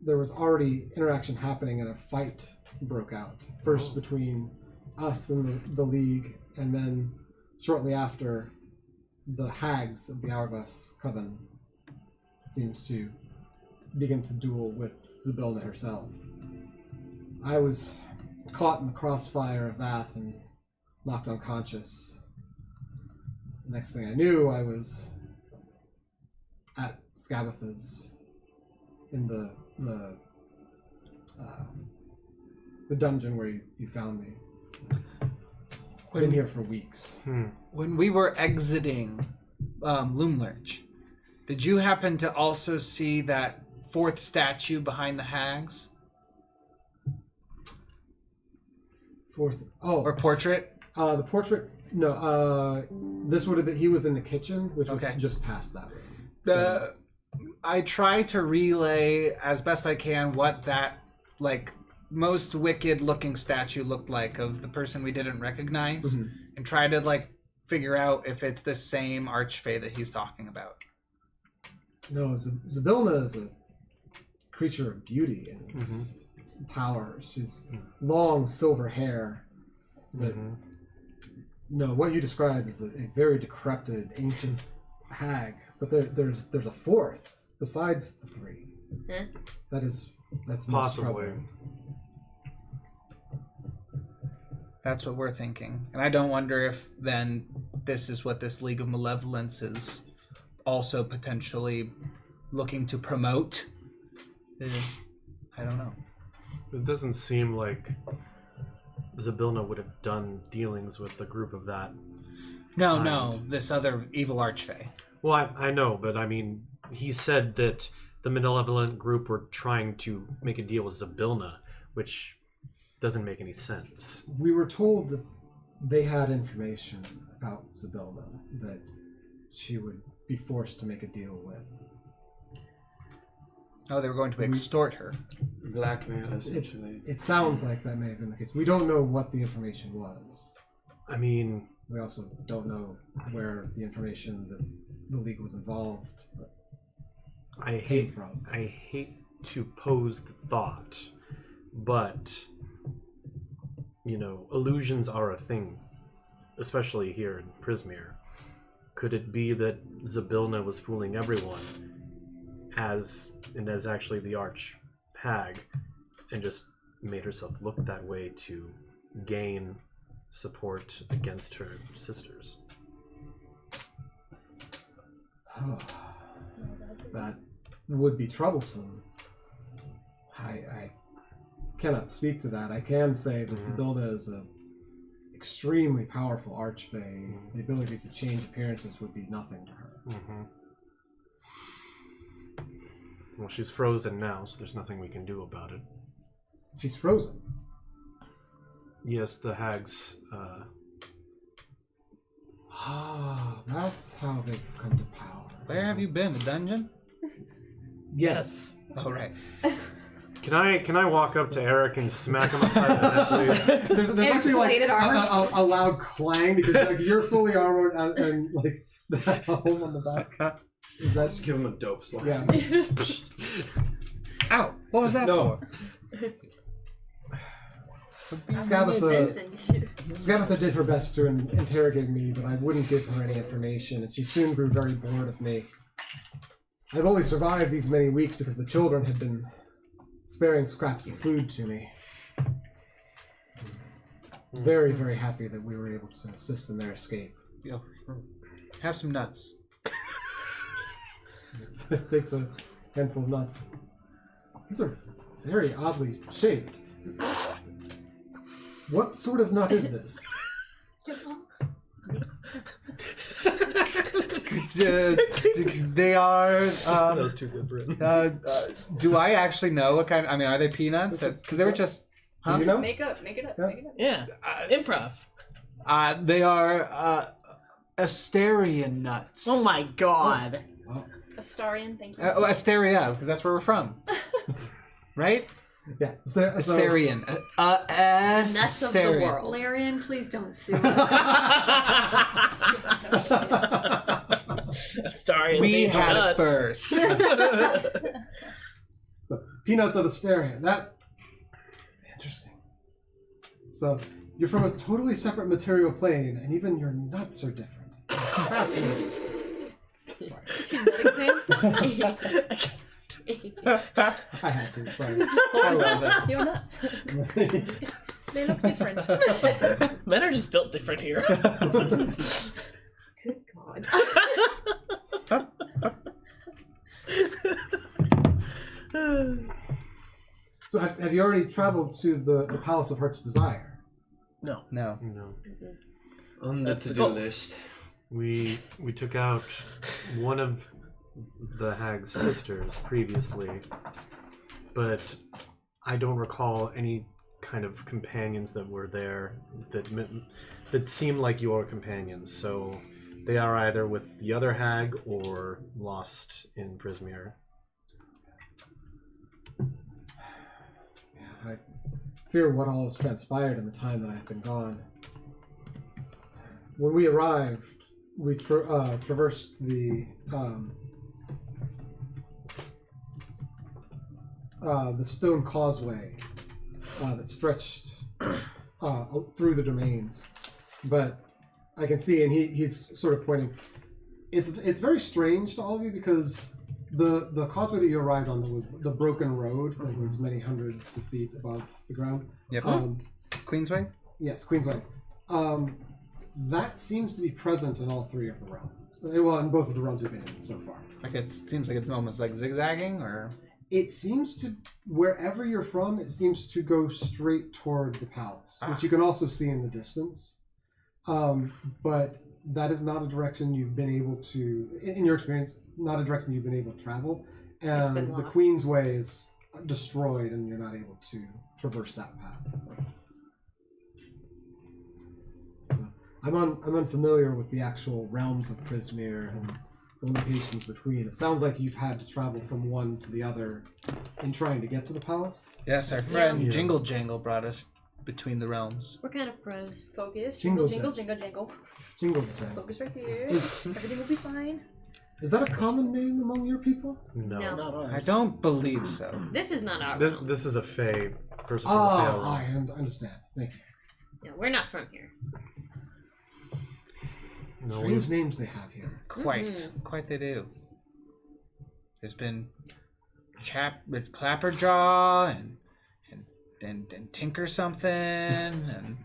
there was already interaction happening and a fight broke out. First between us and the League, and then shortly after, the hags of the Hourglass Coven seemed to begin to duel with Zybilna herself. I was caught in the crossfire of that and knocked unconscious. Next thing I knew, I was at Skabatha's in the dungeon where you found me. I've been here for weeks. When we were exiting Loomlurch, did you happen to also see that fourth statue behind the hags? Or portrait? The portrait, no. This would have been, he was in the kitchen, which was Okay. just past that way. I try to relay as best I can what that, like, most wicked looking statue looked like of the person we didn't recognize, and try to, like, figure out if it's the same archfey that he's talking about. No, Zybilna is a creature of beauty and power. She's long silver hair. But no, what you described is a very decrepit, ancient hag. But there's a fourth besides the three. Huh? That's most Possibly. troubling. That's what we're thinking. And I don't wonder if then this is what this League of Malevolence is also potentially looking to promote. I don't know. It doesn't seem like Zybilna would have done dealings with a group of that. No, this other evil archfey. Well, I know, but I mean, he said that the malevolent group were trying to make a deal with Zybilna, which doesn't make any sense. We were told that they had information about Zybilna that she would be forced to make a deal with. Oh, they were going to extort her. Blackmail, essentially. It sounds like that may have been the case. We don't know what the information was. I mean, We also don't know where the information that the League was involved came from. I hate to pose the thought, but, you know, illusions are a thing, especially here in Prismere. Could it be that Zybilna was fooling everyone as actually the Arch Hag, and just made herself look that way to gain support against her sisters? That would be troublesome. I cannot speak to that. I can say that Zybilna is a extremely powerful archfey. The ability to change appearances would be nothing to her. Well, she's frozen now, so there's nothing we can do about it. She's frozen. Yes, the hags. That's how they've come to power. Where have you been? The dungeon? Yes. Oh, right. Can I walk up to Eric and smack him upside the head, please? There's actually like Inflated armor. a loud clang because like you're fully armored and like the helm on the back. Is that Just give him a dope slap. yeah? Ow! What was that No. for? Skabatha, Sensing you. Skabatha did her best to interrogate me, but I wouldn't give her any information, and she soon grew very bored of me. I've only survived these many weeks because the children had been sparing scraps of food to me. Very, very happy that we were able to assist in their escape. Yo, have some nuts. It takes a handful of nuts. These are very oddly shaped. What sort of nut is this? They are. That was too good, Bryn. Do I actually know what kind? I mean, are they peanuts? Because they were just. Do you know? Make it up. Yeah. Make it up. Yeah. Improv. They are Asterian nuts. Oh my god. Astarian, thank you. Asteria, because that's where we're from, right? Yeah. So, Asterian. Nuts of the Asterian. world. Larian, please don't sue us. Sorry. We had it first. so peanuts of Asteria. That interesting. So you're from a totally separate material plane, and even your nuts are different. It's fascinating. Sorry. Exams? I had to. Sorry. I love it. You're nuts. They look different. Men are just built different here. Good God. So have you already traveled to the Palace of Heart's Desire? No. No. On the That's the to-do goal. list. We took out one of the hag's sisters previously, but I don't recall any kind of companions that were there that seemed like your companions. So they are either with the other hag or lost in Prismere. I fear what all has transpired in the time that I've been gone. When we arrived, we traversed the stone causeway that stretched through the domains. But I can see, and he's sort of pointing. It's very strange to all of you because the causeway that you arrived on was the broken road that was many hundreds of feet above the ground. Yep. Queensway? Yes, Queensway. That seems to be present in all three of the realms. Well, in both of the realms you've been in so far. Like it seems like it's almost like zigzagging, or It seems to, wherever you're from, it seems to go straight toward the palace, which you can also see in the distance. But that is not a direction you've been able to, in your experience, not a direction you've been able to travel. And the locked. Queensway is destroyed, and you're not able to traverse that path. So I'm unfamiliar with the actual realms of Prismere and the limitations between. It sounds like you've had to travel from one to the other in trying to get to the palace. yes, our friend Yeah. Jingle Jangle brought us between the realms. We're kind of pros. Focus. Jingle Jingle, jingle, jingle. Jingle Jangle. Focus right here. Everything will be fine. Is that a common name among your people? No. No. Not ours. I don't believe so. This is not our This, realm. this is a Fey person from the Fey realm. I understand. Thank you. No, we're not from here. No, Strange names they have here. Quite they do. There's been Clapperjaw and Tinker something and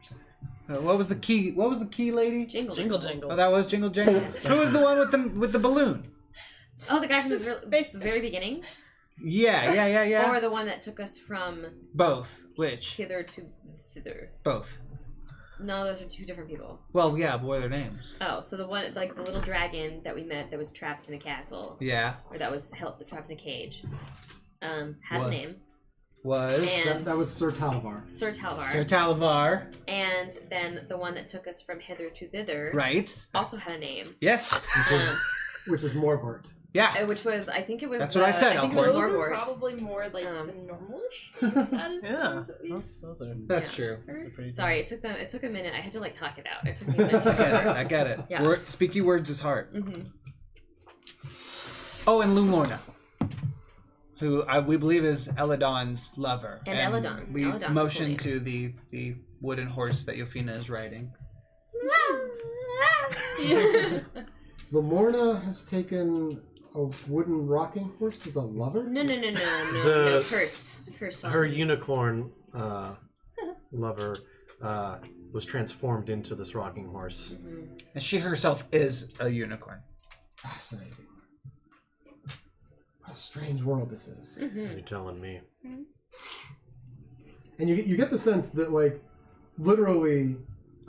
what was the key? What was the key lady? Jingle. Jingle jingle. Oh, that was Jingle Jangle. Who was the one with the balloon? Oh, the guy from the very beginning? Yeah. Or the one that took us from Both. Which? hither to thither. Both. No, those are two different people. Well, yeah, but what are their names? Oh, so the one, like the little dragon that we met that was trapped in a castle, Yeah. or that was trapped in a cage, had a Was. name. Was And That was Sir Talvar. Sir Talvar. Sir Talavar. And then the one that took us from hither to thither Right. also had a name. Yes. Which was Morbort. Yeah. Which was, I think it was... That's what I said, I think it was Elkhorn. Those are Morgort. probably more like the normal-ish side of Yeah. things, at least. Those are. That's true. Those are pretty Sorry, it took a minute. I had to like talk it out. It took me a minute to I get it. remember. I get it. Yeah. Speaky words is hard. Mm-hmm. Oh, and Lumorna. who we believe is Eladon's lover. And Eladon. We Eladon's motion the to the wooden horse that Yofina is riding. Lamorna has taken a wooden rocking horse as a lover? No, The- first son. Her unicorn lover was transformed into this rocking horse. And she herself is a unicorn. Fascinating. What a strange world this is. You're telling me. And you get the sense that, like, literally,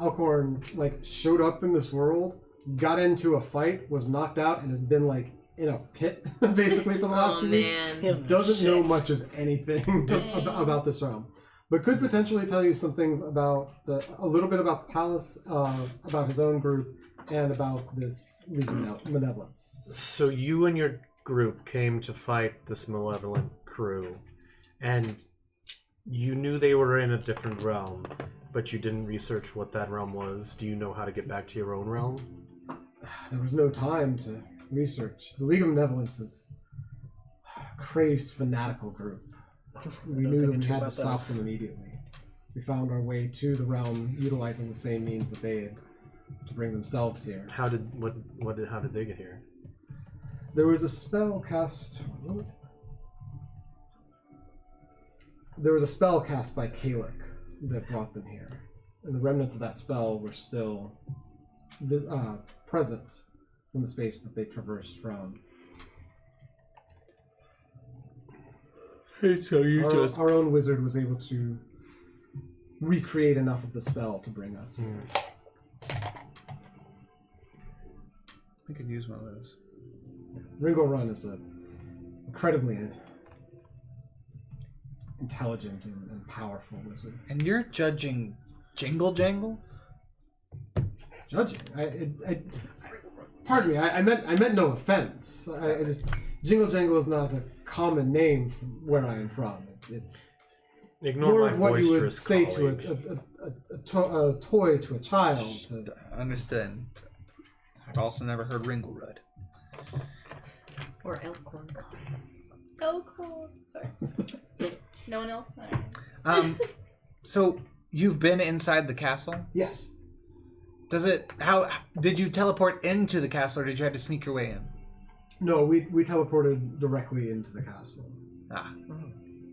Elkhorn, like, showed up in this world, got into a fight, was knocked out, and has been, like, in a pit, basically, for the last few weeks. man. Doesn't know much of anything about this realm. But could potentially tell you some things about a little bit about the palace, about his own group, and about this League of Malevolence. So you and your group came to fight this malevolent crew, and you knew they were in a different realm, but you didn't research what that realm was. Do you know how to get back to your own realm? There was no time to research. The League of Malevolence is a crazed, fanatical group. We knew we had to stop them immediately. We found our way to the realm utilizing the same means that they had to bring themselves here. How did they get here? There was a spell cast. There was a spell cast by Kalik that brought them here, and the remnants of that spell were still present from the space that they traversed from. So Our own wizard was able to recreate enough of the spell to bring us here. We could use one of those. Ringo Run is an incredibly intelligent and powerful wizard. And you're judging Jingle Jangle? Judging? Pardon me. I meant no offense. I just Jingle Jangle is not a common name where I am from. It's Ignore more my of what you would boisterous say colleague. to a toy to a child. Understood. I've also never heard Ringlerud. Or Elkhorn. Elkhorn. Sorry. No one else? All right. So you've been inside the castle? Yes. How did you teleport into the castle, or did you have to sneak your way in? No, we teleported directly into the castle.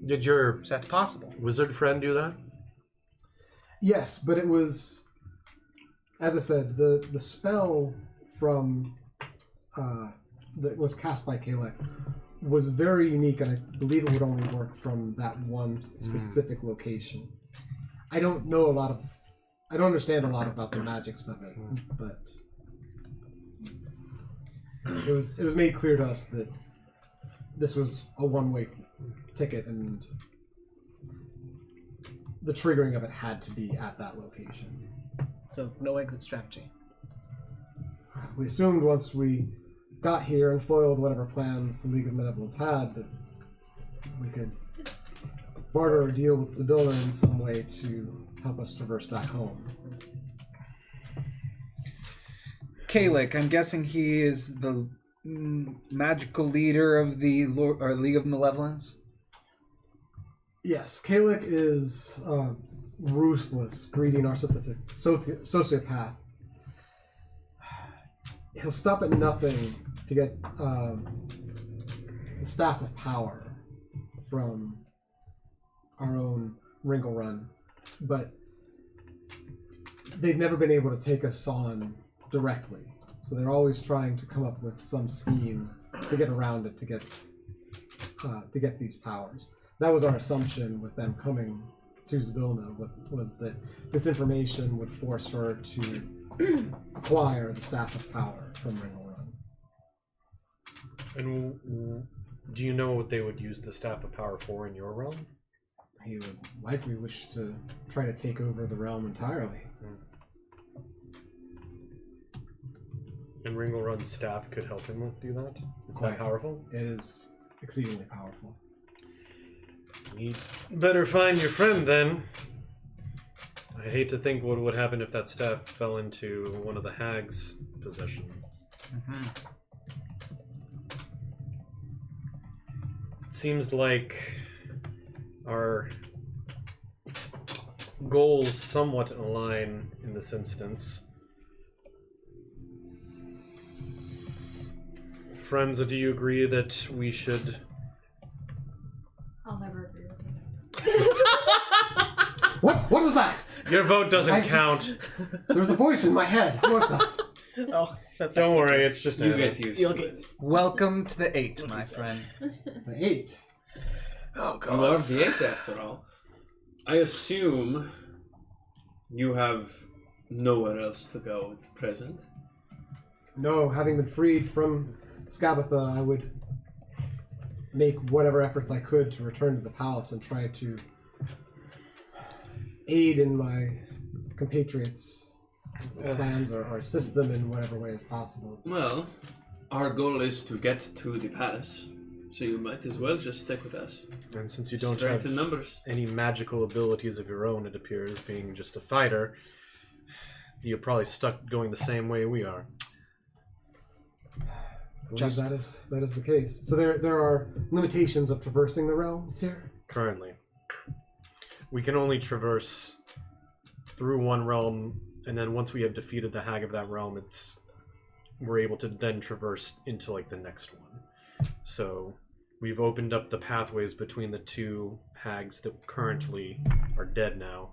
Did your So that's possible. wizard friend do that? Yes, but it was, as I said, the spell from that was cast by Kalek was very unique, and I believe it would only work from that one specific location. I don't understand a lot about the magics of it, but it was made clear to us that this was a one-way ticket, and the triggering of it had to be at that location. So no exit strategy. We assumed once we got here and foiled whatever plans the League of Malevolence had that we could barter or deal with Sibylla in some way to help us traverse back home. Kalik, I'm guessing he is the magical leader of the League of Malevolence? Yes, Kalik is a ruthless, greedy, narcissistic sociopath. He'll stop at nothing to get the staff of power from our own Ringle Run, but they've never been able to take us on directly. So they're always trying to come up with some scheme to get around it, to get these powers. That was our assumption with them coming to Zybilna, was that this information would force her to acquire the Staff of Power from Ringle Run. And do you know what they would use the Staff of Power for in your realm? He would likely wish to try to take over the realm entirely. And Ringle Run's staff could help him do that? It's Quite. that powerful? It is exceedingly powerful. You better find your friend then. I hate to think what would happen if that staff fell into one of the hag's possessions. seems like our goals somewhat align in this instance. Friends, do you agree that we should... I'll never agree with you. What was that? Your vote doesn't count. There was a voice in my head. What was that? Oh, that's Don't worry, it's just You a... get used You'll to get- it. Welcome to the 8, my friend. The 8. Oh, God. You are the 8th after all. I assume you have nowhere else to go at present. No, having been freed from Skabatha, I would make whatever efforts I could to return to the palace and try to aid in my compatriots' plans or assist them in whatever way is possible. Well, our goal is to get to the palace, so you might as well just stick with us. And since you don't Strength have in numbers. any magical abilities of your own, it appears, being just a fighter, you're probably stuck going the same way we are. Just that is the case. So there are limitations of traversing the realms here. Currently. We can only traverse through one realm, and then once we have defeated the hag of that realm, we're able to then traverse into like the next one. So we've opened up the pathways between the two hags that currently are dead now.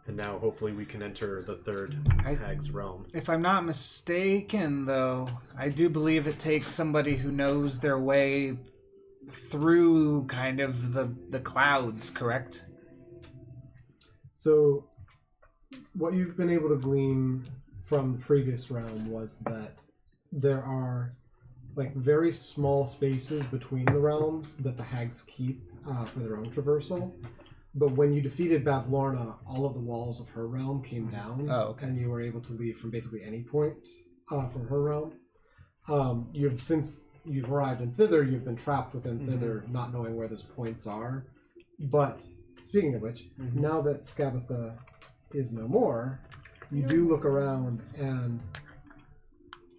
And now hopefully we can enter the third hag's realm. If I'm not mistaken, though, I do believe it takes somebody who knows their way through kind of the clouds, correct? So what you've been able to glean from the previous realm was that there are like very small spaces between the realms that the hags keep for their own traversal. But when you defeated Bavlorna, all of the walls of her realm came down, and you were able to leave from basically any point from her realm. Since you've arrived in Thither, you've been trapped within Thither, not knowing where those points are. But speaking of which, now that Skabatha is no more, you do look around, and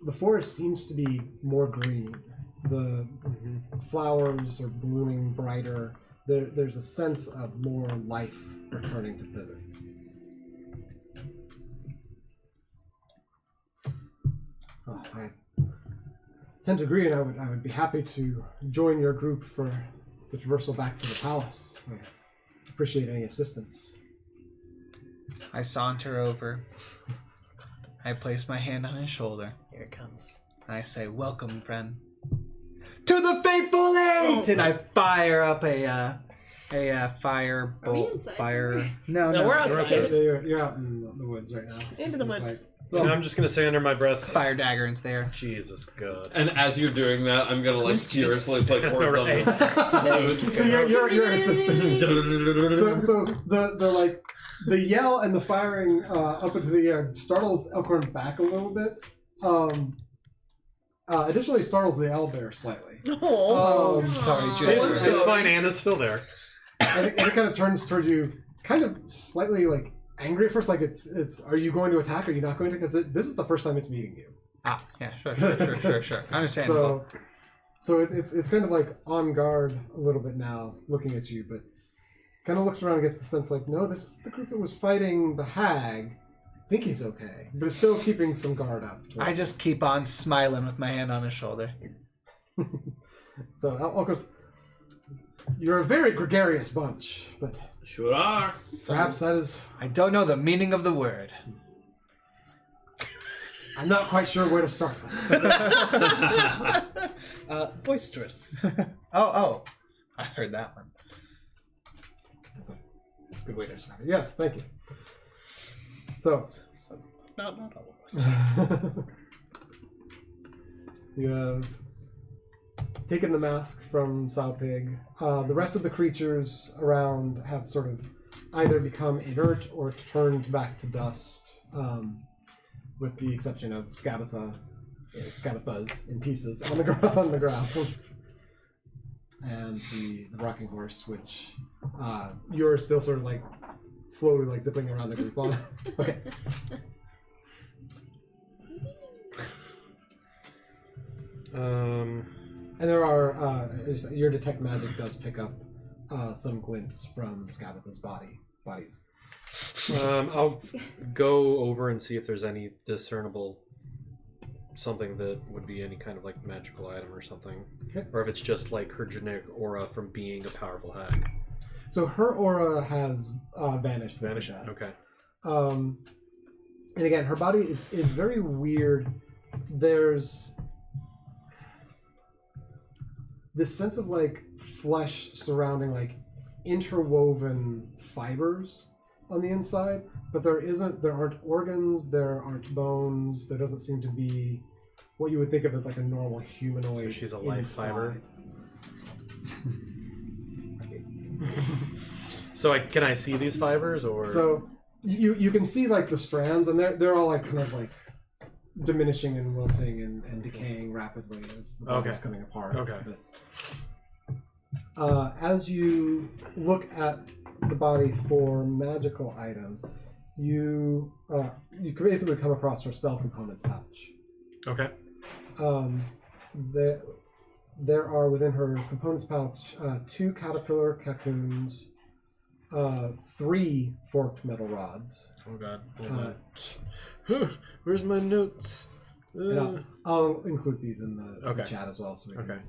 the forest seems to be more green. The flowers are blooming brighter. There's a sense of more life returning to Thither. I tend to agree, and I would be happy to join your group for the traversal back to the palace. I appreciate any assistance. I saunter over. I place my hand on his shoulder. Here it comes. I say, "Welcome, friend, to the Faithful Eight!" And I fire up a fire Are we bolt. inside Fire. No, No, we're outside. You're out in the woods right now. Into the woods. And I'm just going to say under my breath, Fire dagger into there. Jesus God. And as you're doing that, I'm gonna like furiously play chords on Right. this. So you're assisting. So the yell and the firing up into the air startles Elkhorn back a little bit. Additionally, startles the owlbear slightly. Oh. Sorry, Aw. Jay. It's fine, Anna's still there. And it kind of turns towards you, kind of slightly like angry at first. Like it's are you going to attack? Or are you not going to? Because this is the first time it's meeting you. Yeah, sure. Understandable. So it's kind of like on guard a little bit now, looking at you, but kind of looks around and gets the sense like, no, this is the group that was fighting the hag. I think he's okay, but it's still keeping some guard up. I just keep on smiling with my hand on his shoulder. So, of course, you're a very gregarious bunch, but Sure are. perhaps that is... I don't know the meaning of the word. I'm not quite sure where to start with. Boisterous. Oh, I heard that one. That's a good way to describe it. Yes, thank you. So, Not all of us. you have taken the mask from Sowpig. The rest of the creatures around have sort of either become inert or turned back to dust, with the exception of Skabatha's in pieces on the ground. And the rocking horse, which you're still sort of like slowly like zipping around the group. Okay. And there are your detect magic does pick up some glints from Skabatha's bodies. I'll go over and see if there's any discernible something that would be any kind of like magical item or something, or if it's just like her generic aura from being a powerful hag. So her aura has vanished. Vanished. Okay. And again, her body is very weird. There's this sense of like flesh surrounding like interwoven fibers on the inside, but there aren't organs, there aren't bones, there doesn't seem to be what you would think of as like a normal humanoid. So she's a life fiber. So can I see these fibers, or so you can see like the strands, and they're all like kind of like diminishing and wilting and decaying rapidly as the body's coming apart. Okay. But, as you look at the body for magical items, you basically come across her spell components pouch. Okay. There are within her components pouch 2 caterpillar cocoons, 3 forked metal rods. Oh god. Where's my notes? And I'll include these in the chat as well. So we can,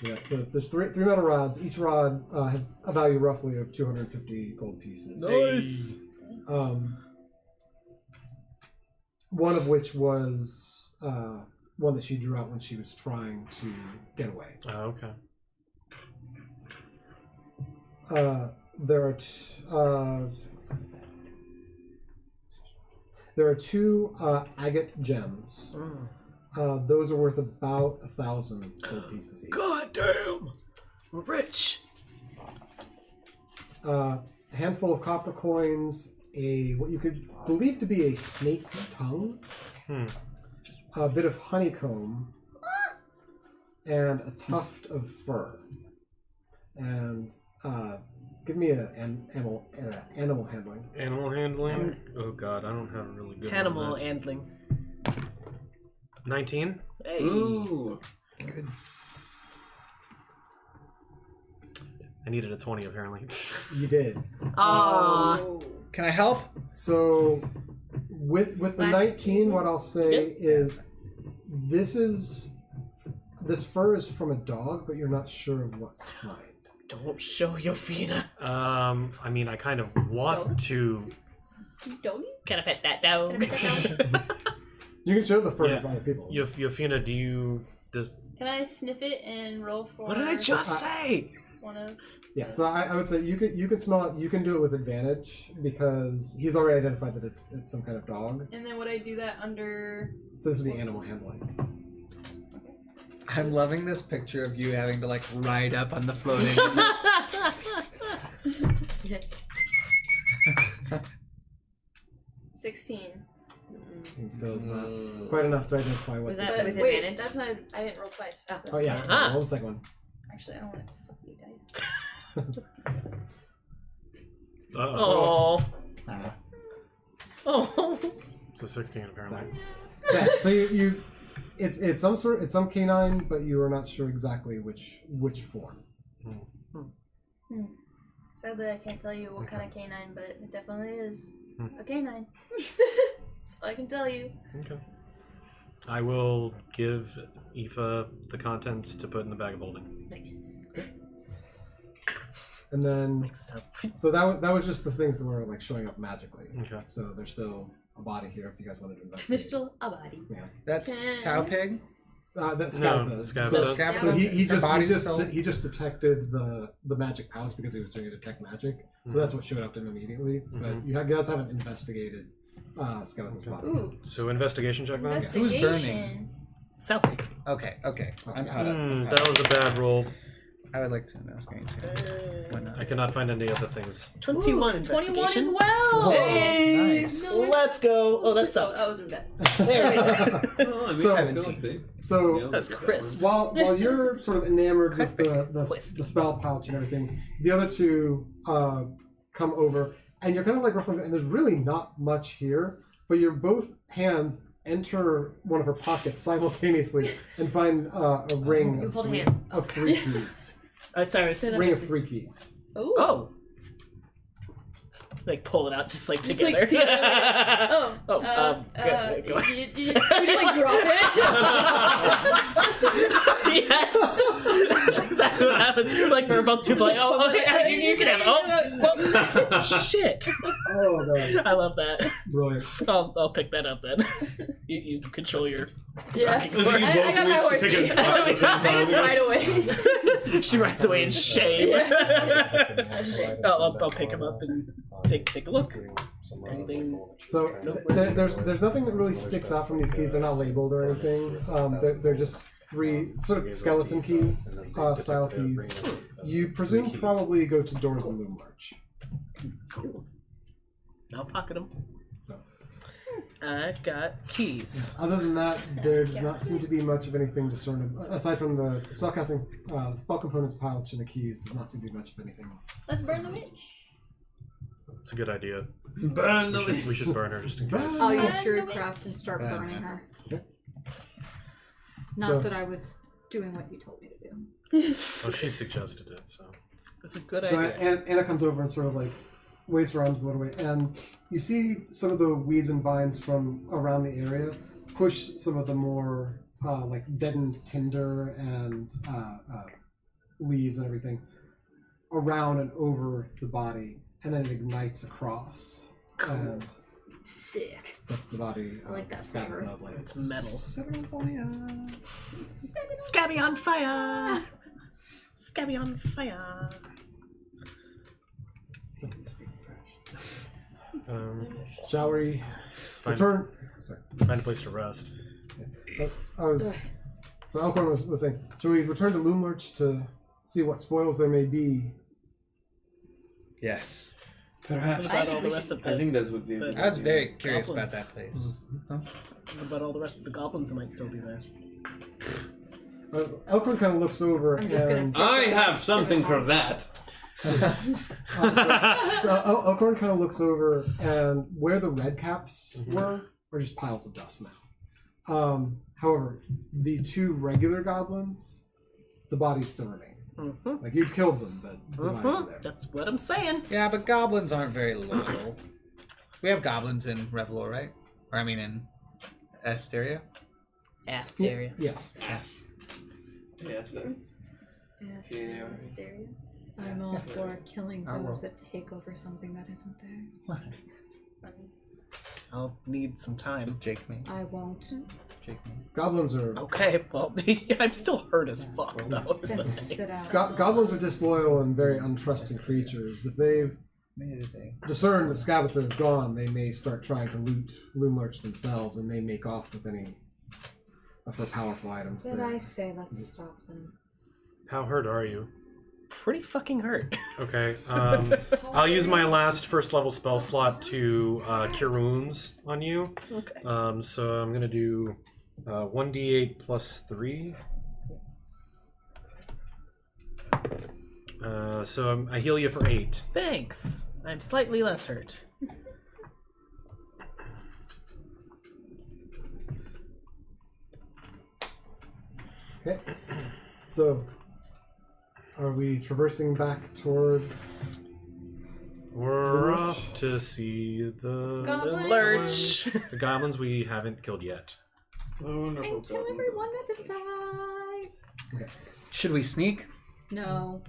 yeah, so there's three metal rods. Each rod has a value roughly of 250 gold pieces. Nice. One of which was one that she drew out when she was trying to get away. Oh, okay. There are 2 agate gems. Those are worth about 1,000 gold pieces each. God damn! We're rich! A handful of copper coins, what you could believe to be a snake's tongue, a bit of honeycomb, and a tuft of fur. And give me an animal handling. Animal handling? Oh god, I don't have a really good Animal one. handling. 19? Hey. Ooh. Good. I needed a 20 apparently. You did. Can I help? So, with the 19, what I'll say is, this fur is from a dog, but you're not sure of what kind. Don't show Yofina. I mean, I kind of want to. Doggy? Can I pet that dog? You can show the fur to other people. Yofina, do you... Can I sniff it and roll for... What did I just say? One of... Yeah, so I would say you could smell it. You can do it with advantage because he's already identified that it's some kind of dog. And then would I do that under... So this would be animal handling. I'm loving this picture of you having to like ride up on the floating. 16. And still is not quite enough to identify what Was this that is. with Wait, advantage? that's not... I didn't roll twice. Oh yeah, Ah. roll the second one. Actually, I don't want to fuck you guys. Oh. Nice. Oh. So 16 apparently. Yeah, so you it's some canine, but you are not sure exactly which form. Sadly, I can't tell you what kind of canine, but it definitely is a canine. That's all I can tell you. Okay. I will give Aoife the contents to put in the bag of holding. Nice. And then so that was just the things that were like showing up magically. Okay. So there's still a body here if you guys wanted to investigate. There's still a body. Yeah. That's sow pig. That's No, Skabatha. Skabatha. So he Her body's just still- he just detected the magic pouch because he was doing a detect magic. So that's what showed up to him immediately. But you guys haven't investigated Skabatha's body. Ooh, So investigation check then? Who's burning? investigation. Southwick. Okay. I'm caught up. That was a bad roll. I would like to investigate too. Why not? I cannot find any other things. 21 Ooh, investigation. 21 as well! Hey! Nice. Let's go. Oh, that sucks. That wasn't bad. There we go. Well, I mean, So- I feel like they So nailed That's it with crisp. one. while you're sort of enamored with the Crispy. spell pouch and everything, the other two come over, and you're kind of like ruffling, and there's really not much here, but your both hands enter one of her pockets simultaneously and find a ring You of hold three, hands. of 3 keys. Sorry, say that. Ring of again, 3 please. keys. Ooh. Oh. Like pull it out just like Just, together. like, together, like, Go ahead. you just, like, drop it? Yes! That's exactly what happened. Like, we're about to play. Oh, okay, you can have it. Oh, shit. Oh, no. I love that. Brilliant. I'll pick that up then. You control your... Yeah. I think you both I got my reach to pick horsey. it up at the same I just time. ride away. She rides away in shame. Yes. I'll pick him up and take a look. Anything? So there's nothing that really sticks out from these keys. They're not labeled or anything. They're just 3 sort of skeleton key style keys. You presume probably go to doors in Loomlurch. Cool. I'll pocket them. So. I've got keys. Other than that, there does not seem to be much of anything discernible. Aside from the spellcasting, the spell components pouch and the keys, does not seem to be much of anything. Let's burn the witch. It's a good idea. Burn the We should burn her just in case. I'll use Druidcraft and start burning her. Not So- that I was doing what you told me to do. Well, she suggested it, so. That's a good So idea. Anna comes over and sort of like waves her arms a little bit, and you see some of the weeds and vines from around the area push some of the more like deadened tinder and leaves and everything around and over the body, and then it ignites across and Sick. sets the body I like that flavor. Skabatha ablaze. It's metal. Set it on fire. Scabby on fire! Scabby on fire! Shall we Fine. return? Sorry. Find a place to rest. So Elkhorn was saying, shall we return to Loomlurch to see what spoils there may be? Yes. Perhaps. What about all the rest of the... I think that would be. the- I was very curious about Goblins. that place. What about all the rest of the goblins that might still be there? Elkhorn kind of looks over I'm just and I have something for that. so Elkhorn kind of looks over, and where the red caps were are just piles of dust now. However, the 2 regular goblins, the bodies still remain. Mm-hmm. Like, you killed them, but the bodies are there. That's what I'm saying. Yeah, but goblins aren't very loyal. We have goblins in Revelor, right? Or I mean in Asteria? Asteria. Yes. Yes. Yes, yes. Yeah. Hysteria. I'm all for killing I will. those that take over something that isn't theirs. I'll need some time. Jake me. I won't. Jake me. Goblins are Okay, well, I'm still hurt as fuck, though. Is Then the thing. sit out. goblins are disloyal and very untrusting creatures. If they've discerned that Skabatha is gone, they may start trying to loot Loomlurch themselves and may make off with any of her powerful items. Then there. I say let's stop them. How hurt are you? Pretty fucking hurt. Okay. I'll use my last first level spell slot to cure wounds on you. Okay. So I'm gonna do 1d8 plus 3. So I heal you for 8. Thanks. I'm slightly less hurt. Okay. So, are we traversing back toward? We're Lurch? off to see the Goblin. Lurch. The goblins we haven't killed yet. Wonderful. And kill everyone that's inside. Should we sneak? No.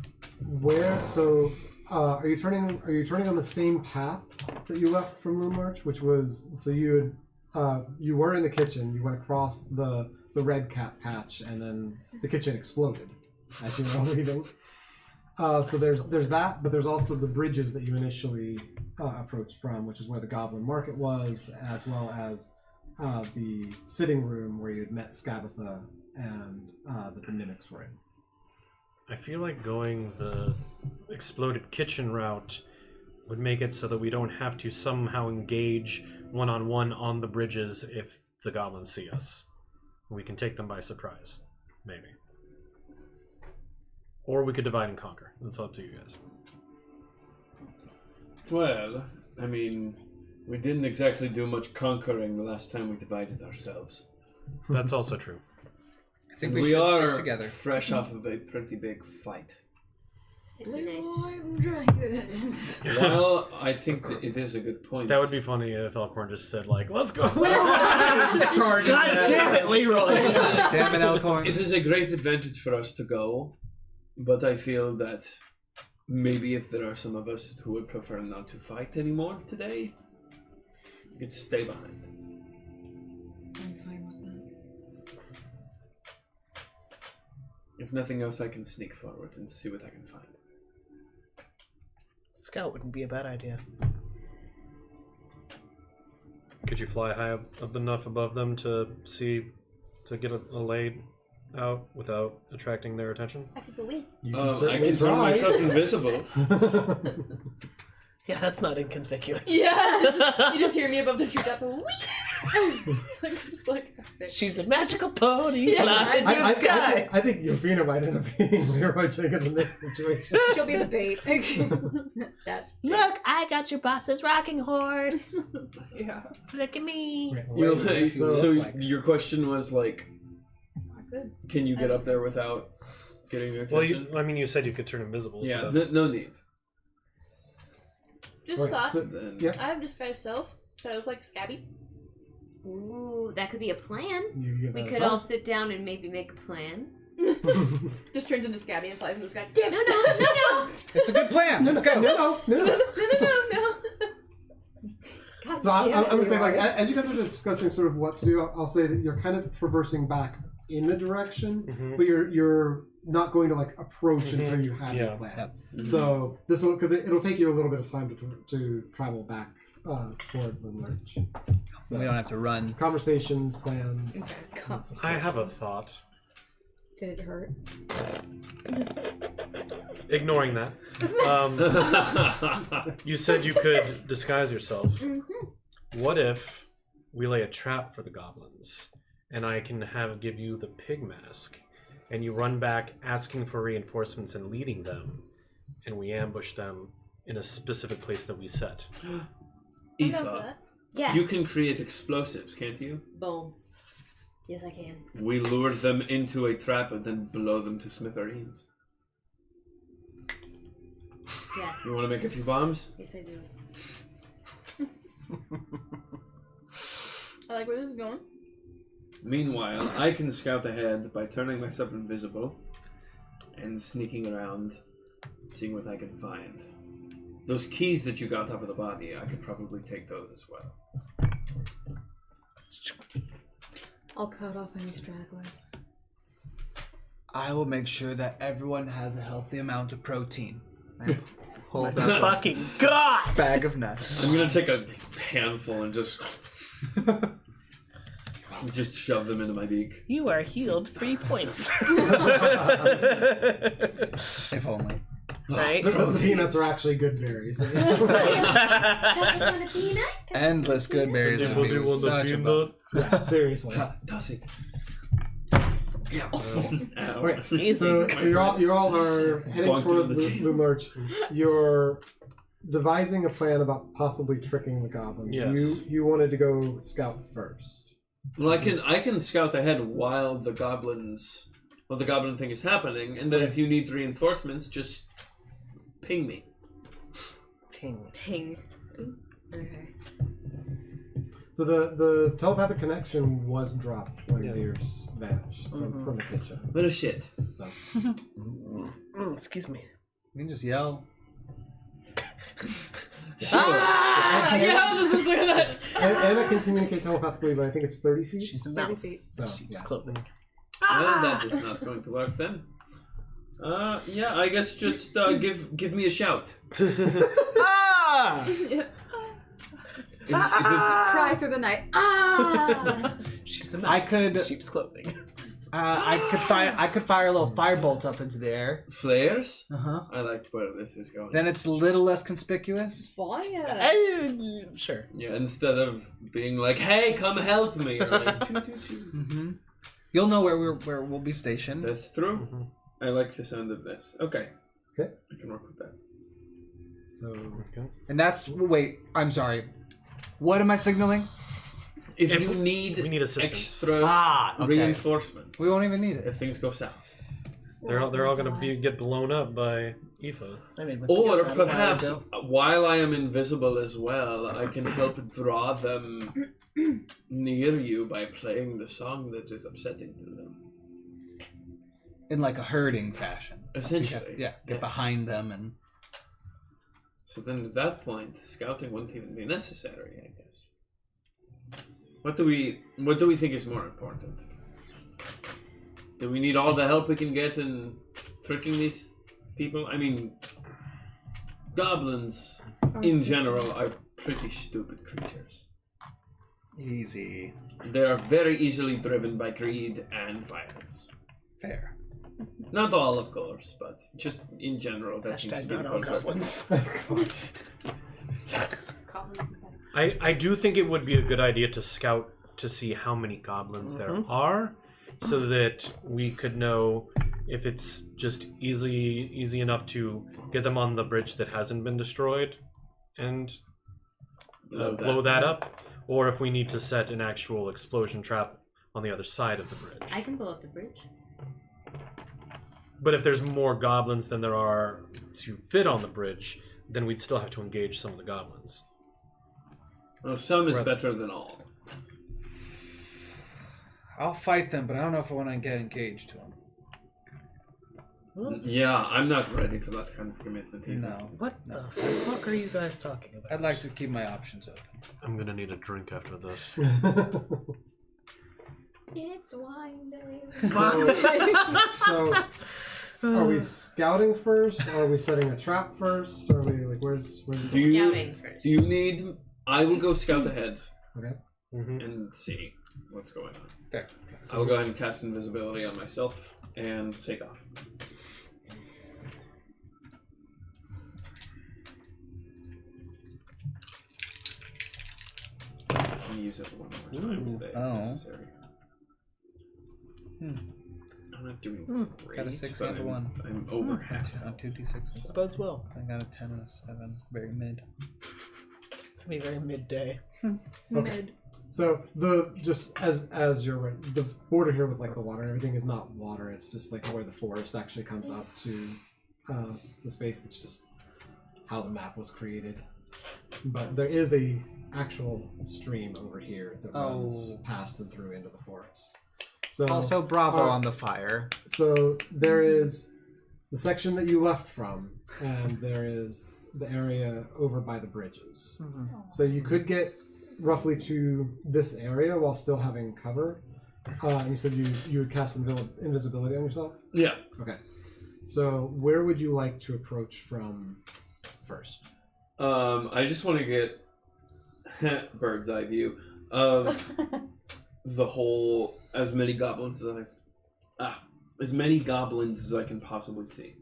Where? So, are you turning? Are you turning on the same path that you left from Loomlurch, which was so you had you were in the kitchen. You went across the red cap patch, and then the kitchen exploded as you were leaving. So there's that, but there's also the bridges that you initially approached from, which is where the Goblin Market was, as well as the sitting room where you had met Skabatha and that the mimics were in. I feel like going the exploded kitchen route would make it so that we don't have to somehow engage one-on-one on the bridges if the goblins see us. We can take them by surprise, maybe. Or we could divide and conquer. That's up to you guys. Well, I mean, We didn't exactly do much conquering the last time we divided ourselves. That's also true. I think we should are stick together. fresh off of a pretty big fight. It'd be nice. Dragons. Well, I think that it is a good point. That would be funny if Elkhorn just said, like, let's go. Charge God damn it, Leroy! Damn it, Elkhorn. It is a great advantage for us to go, but I feel that maybe if there are some of us who would prefer not to fight anymore today, you could stay behind. I'm fine with that. If nothing else, I can sneak forward and see what I can find. Scout wouldn't be a bad idea. Could you fly high up enough above them to get a lay out without attracting their attention? I could go in. You I certainly can turn try. myself invisible. Yeah, that's not inconspicuous. Yeah. You just hear me above the treetops. Wee! Just like. She's a magical pony Yeah. flying through the sky. I think Yofina might end up being Leroy Jenkins in this situation. She'll be the bait. That's. Look, I got your boss's rocking horse. Yeah. Look at me. So your question was like, Good. can you get up there without getting their Well, attention? you said you could turn invisible. Yeah, So no need. Just a Right, thought. so- Then yeah. I have disguised self. Could I look like Scabby? Ooh, that could be a plan. You give We that a could try. all sit down and maybe make a plan. Just turns into Scabby and flies in the sky. No, no, no, no. It's a good plan. Let's go. No. No. God So I'm damn it, going to say, like, Leroy. as you guys are discussing sort of what to do, I'll say that you're kind of traversing back in the direction, but you're not going to like approach until you have your plan. Yep. So this will, because it'll take you a little bit of time to travel back toward Loomlurch. So We don't have to run. conversations, plans. Okay. I have a thought. Did it hurt? Ignoring that, you said you could disguise yourself. What if we lay a trap for the goblins, and I can give you the pig mask, and you run back asking for reinforcements and leading them, and we ambush them in a specific place that we set. I'm down for Aoife, that. Yes. you can create explosives, can't you? Boom. Yes, I can. We lure them into a trap and then blow them to smithereens. Yes. You want to make a few bombs? Yes, I do. I like where this is going. Meanwhile, I can scout ahead by turning myself invisible and sneaking around, seeing what I can find. Those keys that you got out of the body, I could probably take those as well. I'll cut off any stragglers. I will make sure that everyone has a healthy amount of protein. And hold My up fucking God! a bag of nuts. I'm gonna take a handful and just shove them into my beak. You are healed 3 points. If only. Right? The peanuts are actually good berries. Endless good berries would Anybody be want a such a peanut? Yeah, seriously. Toss it. Yeah. Ow. Okay, Easy. so you all are heading Bonked toward on the the table. Loomlurch. You're devising a plan about possibly tricking the goblins. Yes. You wanted to go scout first. Well, I can scout ahead while the goblin thing is happening, and then if you need reinforcements, just ping me. King. Ping. Okay. So the telepathic connection was dropped when Veers vanished from the kitchen. What a shit. So Excuse me. You can just yell. Ah! Yeah, I was just looking at that. Anna can communicate telepathically, but I think it's 30 feet. She's a 30 mouse. feet. So, She's yeah. clothing. Well, that is not going to work then. Yeah, I guess just give me a shout. Ah! Yeah. Is it? Cry through the night. Ah! She's a mouse. I could- Sheep's clothing. I could fire a little firebolt up into the air. Flares? Uh-huh. I like where this is going. Then it's a little less conspicuous. Fire. Sure. Yeah, instead of being like, "Hey, come help me," you're like, "Choo, choo, choo." Mm-hmm. You'll know where we'll be stationed. That's true. I like the sound of this. Okay. Okay. I can work with that. So And that's wait, I'm sorry. What am I signaling? If If you we need assistance. extra Okay. reinforcements, We won't even need it. if things go south. They're all gonna get blown up by Aoife. I mean, Or perhaps, while I am invisible as well, I can help draw them near you by playing the song that is upsetting to them. In like a herding fashion. Essentially. Yeah, get behind them and... So then at that point, scouting wouldn't even be necessary, I guess. What do we think is more important? Do we need all the help we can get in tricking these people? I mean, goblins in general are pretty stupid creatures. Easy. They are very easily driven by greed and violence. Fair. Not all, of course, but just in general, that seems to Hashtag be not the all culture. goblins. I do think it would be a good idea to scout to see how many goblins there are, so that we could know if it's just easy enough to get them on the bridge that hasn't been destroyed and blow that up, or if we need to set an actual explosion trap on the other side of the bridge. I can blow up the bridge. But if there's more goblins than there are to fit on the bridge, then we'd still have to engage some of the goblins. Well, some is better than all. I'll fight them, but I don't know if I want to get engaged to them. Yeah, I'm not ready for that kind of commitment either. No. What the fuck are you guys talking about? I'd like to keep my options open. I'm gonna need a drink after this. It's wine day. So, are we scouting first? Or are we setting a trap first? Or are we like, where's Scouting first. Do you need? I will go scout ahead Okay. and see what's going on. Fair. I will go ahead and cast invisibility on myself and take off. Let me use it one more time today if necessary. I'm not doing great, Got a 6 but and a 1. I'm over half. On 2d6s. This bodes well. I got a 10 and a 7. Very mid. It's gonna be very midday. Okay. So just as you're right, the border here with like the water and everything is not water. It's just like where the forest actually comes up to the space. It's just how the map was created. But there is a actual stream over here that runs past and through into the forest. So Also, bravo on the fire. So there is the section that you left from, and there is the area over by the bridges. So you could get roughly to this area while still having cover. And you said you would cast invisibility on yourself? Yeah. Okay. So where would you like to approach from first? I just want to get bird's eye view of the whole, as many goblins as I can possibly see.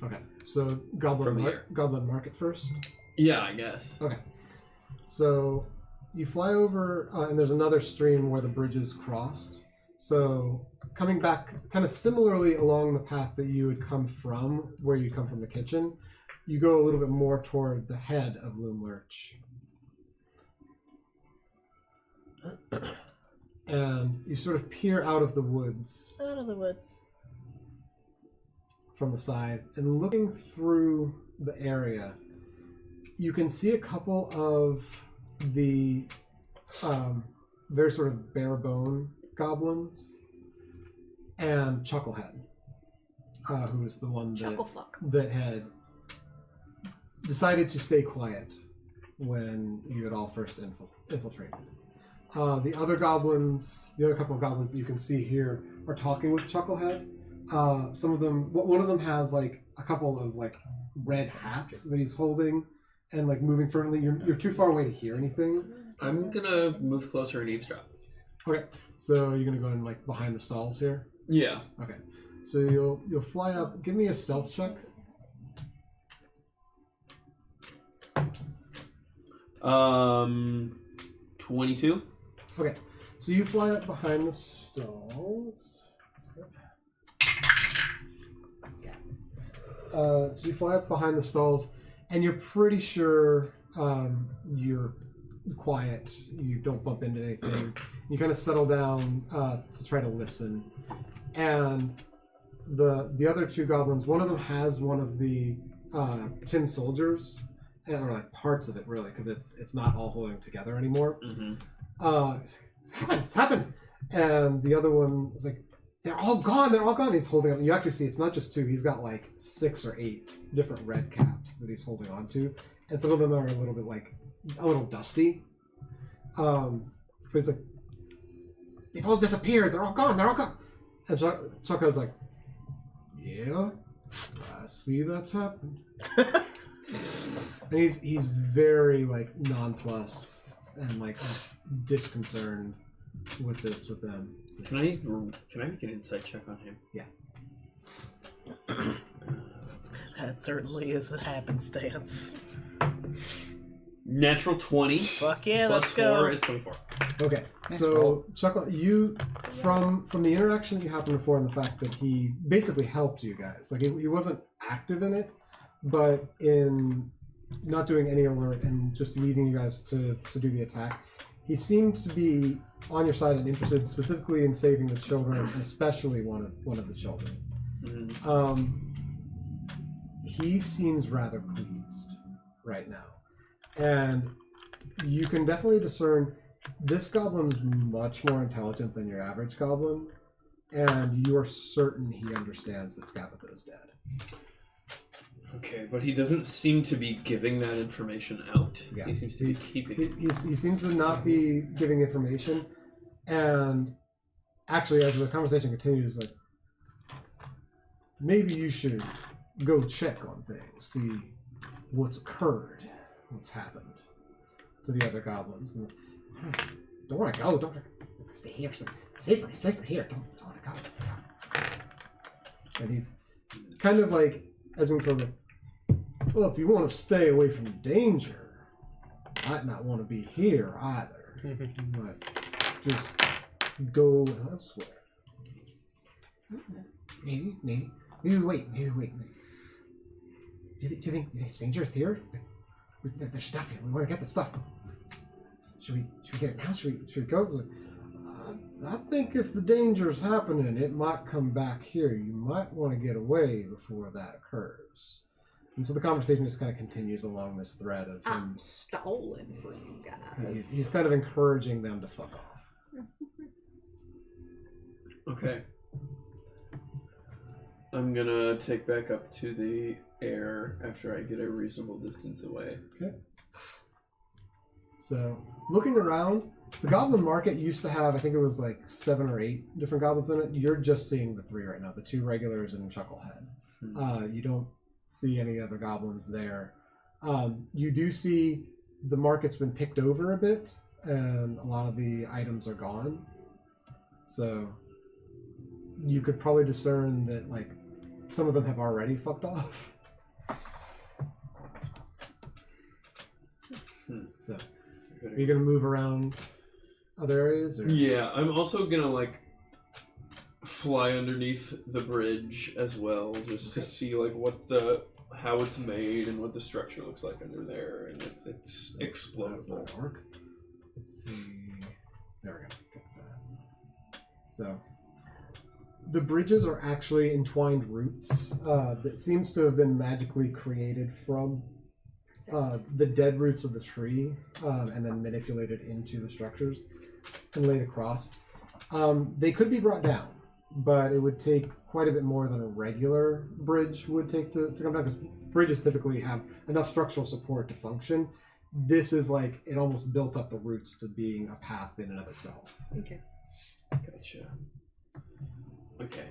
Okay. So Goblin Market first? Yeah, I guess. Okay. So you fly over, and there's another stream where the bridges crossed. So coming back kind of similarly along the path that you would come from, where you come from the kitchen, you go a little bit more toward the head of Loomlurch. And you sort of peer out of the woods. Out of the woods. From the side, and looking through the area, you can see a couple of the very sort of bare bone goblins and Chucklehead, who was the one that had decided to stay quiet when you had all first infiltrated. The other couple of goblins that you can see here are talking with Chucklehead. Some of them, one of them has like a couple of like red hats that he's holding and like moving furtively. You're too far away to hear anything. I'm gonna move closer and eavesdrop. Okay, so you're gonna go in like behind the stalls here. Yeah. Okay, so you'll fly up. Give me a stealth check. 22. Okay, so you fly up behind the stalls. So you fly up behind the stalls, and you're pretty sure you're quiet. You don't bump into anything. You kind of settle down to try to listen. And the other two goblins, one of them has one of the tin soldiers, or like parts of it really, because it's not all holding together anymore. It's happened. And the other one is like, they're all gone. He's holding up. You actually see it's not just two. He's got like 6 or 8 different red caps that he's holding on to. And some of them are a little bit like, a little dusty. But it's like, they've all disappeared. They're all gone. And Chaka's like, yeah, I see that's happened. And he's very like nonplussed and like disconcerted with them. So, can I make an insight check on him? Yeah. That certainly is a happenstance. Natural 20. Fuck yeah, plus let's go. 4 is 24. Okay, so Chuckle, you from the interaction that you happened before and the fact that he basically helped you guys, like he wasn't active in it, but in not doing any alert and just leaving you guys to do the attack, he seemed to be on your side and interested specifically in saving the children, and especially one of the children. He seems rather pleased right now. And you can definitely discern this goblin's much more intelligent than your average goblin, and you are certain he understands that Skabatha is dead. Okay, but he doesn't seem to be giving that information out. Yeah. He seems to be keeping it. He seems to not be giving information, and actually, as the conversation continues, like, maybe you should go check on things, see what's occurred. What's happened to the other goblins? And, don't want to go. Don't want to stay here. Safer here. Don't want to go. And he's kind of like edging toward the. Well, if you want to stay away from danger, I might not want to be here either. You might just go elsewhere. Maybe wait. Do you think it's dangerous here? There's stuff here. We want to get the stuff. Should we get it now? Should we go? I think if the danger's happening, it might come back here. You might want to get away before that occurs. And so the conversation just kind of continues along this thread of him. I'm stalling for you guys. He's kind of encouraging them to fuck off. Okay. I'm gonna take back up to the air after I get a reasonable distance away. Okay. So, looking around, the Goblin Market used to have, I think it was like 7 or 8 different goblins in it. You're just seeing the 3 right now, the 2 regulars and Chucklehead. You don't see any other goblins there. You do see the market's been picked over a bit, and a lot of the items are gone. So, you could probably discern that, like, some of them have already fucked off. So, are you going to move around other areas? Or? Yeah, I'm also going to, like, fly underneath the bridge as well, just to see, like, how it's made and what the structure looks like under there, and if it's explodable. Let's see. There we go. Got that. So, the bridges are actually entwined roots that seems to have been magically created from the dead roots of the tree and then manipulated into the structures and laid across. They could be brought down, but it would take quite a bit more than a regular bridge would take to come down, because bridges typically have enough structural support to function. This is like, it almost built up the roots to being a path in and of itself. Okay. Gotcha. Okay.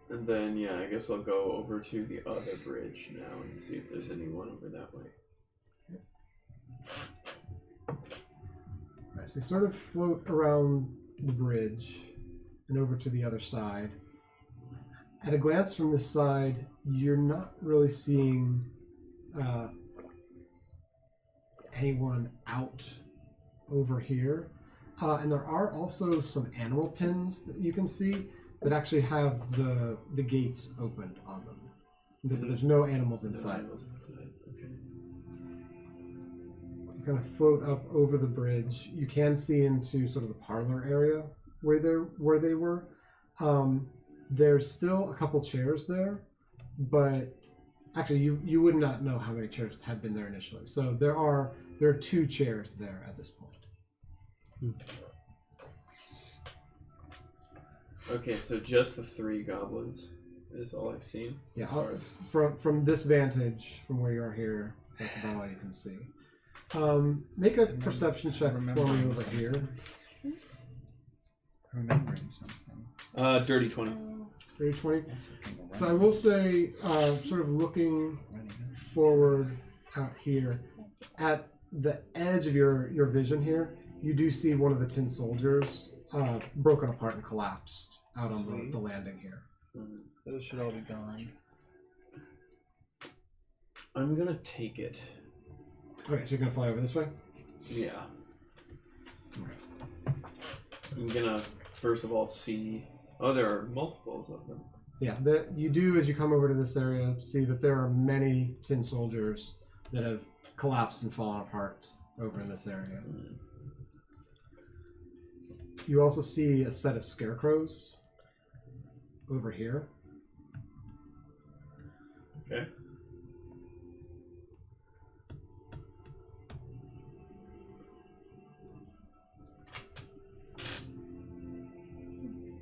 And then, yeah, I guess I'll go over to the other bridge now and see if there's anyone over that way. Alright, so you sort of float around the bridge and over to the other side. At a glance from this side, you're not really seeing anyone out over here. And there are also some animal pins that you can see that actually have the gates opened on them. There's no animals inside. Okay. You kind of float up over the bridge, you can see into sort of the parlor area where they were. There's still a couple chairs there, but actually you would not know how many chairs had been there initially. So there are 2 chairs there at this point. Okay, so just the 3 goblins is all I've seen. Yeah, as far as... from this vantage, from where you are here, that's about all you can see. Make a perception check for me over here. Remembering something. Dirty 20. Dirty 20. So I will say, sort of looking forward out here, at the edge of your vision here, you do see one of the tin soldiers broken apart and collapsed out on the landing here. Those should all be gone. I'm gonna take it. Okay, so you're gonna fly over this way? Yeah. I'm gonna first of all see. Oh, there are multiples of them. So yeah, you do, as you come over to this area, see that there are many tin soldiers that have collapsed and fallen apart over in this area. You also see a set of scarecrows over here. Okay.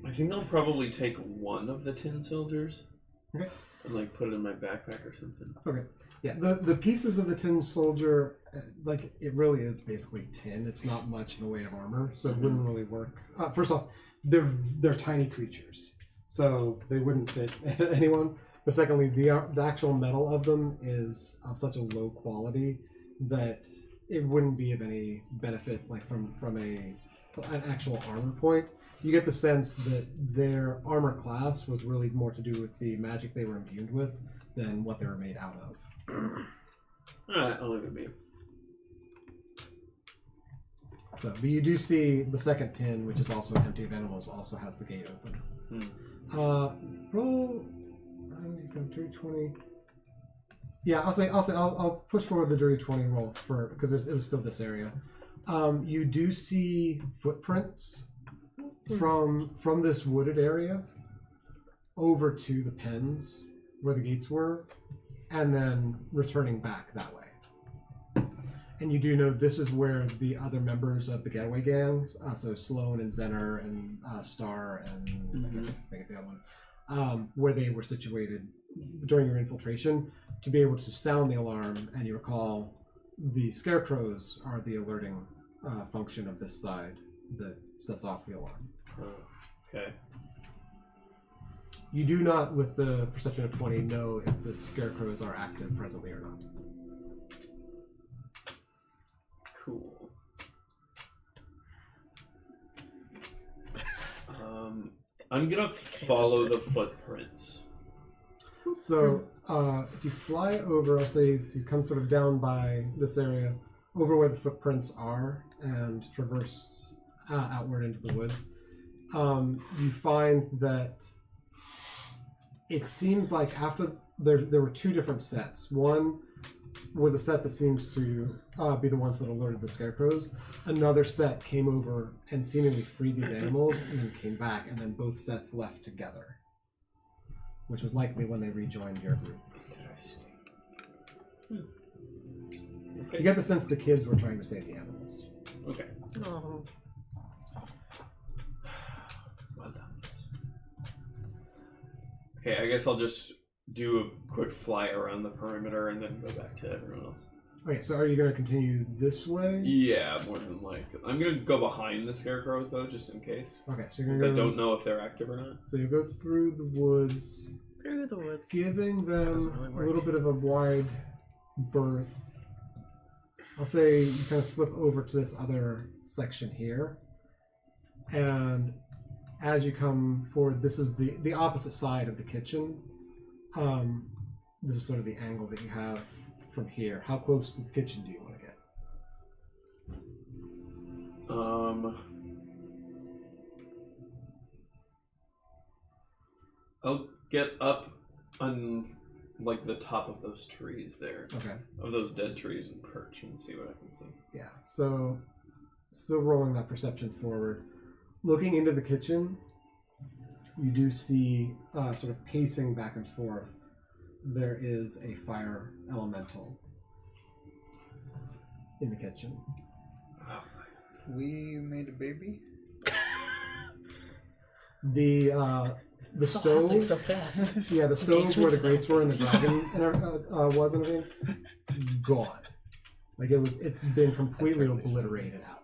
I think I'll probably take one of the tin soldiers. Okay. And like put it in my backpack or something. Okay. Yeah, the pieces of the tin soldier, like it really is basically tin. It's not much in the way of armor, so it wouldn't really work. First off, they're tiny creatures, so they wouldn't fit anyone. But secondly, the actual metal of them is of such a low quality that it wouldn't be of any benefit, like from an actual armor point. You get the sense that their armor class was really more to do with the magic they were imbued with than what they were made out of. Alright, I'll leave it be. So, but you do see the second pin, which is also empty of animals, also has the gate open. Roll. Dirty 20. Yeah, I'll push forward the dirty 20 roll for because it was still this area. You do see footprints from this wooded area over to the pens where the gates were, and then returning back that way. And you do know this is where the other members of the getaway gangs, so Sloan and Zener and Star and I can't think of the other one, where they were situated during your infiltration to be able to sound the alarm. And you recall the scarecrows are the alerting function of this side that sets off the alarm. Okay. You do not, with the perception of 20, know if the scarecrows are active presently or not. Cool. I'm gonna follow the footprints. So, if you fly over, I'll say if you come sort of down by this area, over where the footprints are, and traverse outward into the woods, you find that it seems like after there were 2 different sets. One was a set that seems to be the ones that alerted the scarecrows. Another set came over and seemingly freed these animals and then came back, and then both sets left together, which was likely when they rejoined your group. Interesting. You get the sense the kids were trying to save the animals. Okay. Oh. Well done. Okay, I guess I'll just do a quick fly around the perimeter and then go back to everyone else. Okay, so are you going to continue this way? Yeah, more than likely. I'm going to go behind the scarecrows, though, just in case. Okay, so you're Since going to I don't know if they're active or not. So you go through the woods, Through the woods. giving them Doesn't really a work. little bit of a wide berth. I'll say you kind of slip over to this other section here, and as you come forward, this is the opposite side of the kitchen. This is sort of the angle that you have from here. How close to the kitchen do you want to get? I'll get up on like the top of those trees there, Okay. of those dead trees, and perch and see what I can see. Yeah. So, still rolling that perception forward. Looking into the kitchen, you do see sort of pacing back and forth. There is a fire elemental in the kitchen. We made a baby. The stove. So fast. Yeah, the stove where the grates were and the dragon was and everything, gone. Like it's been completely obliterated out.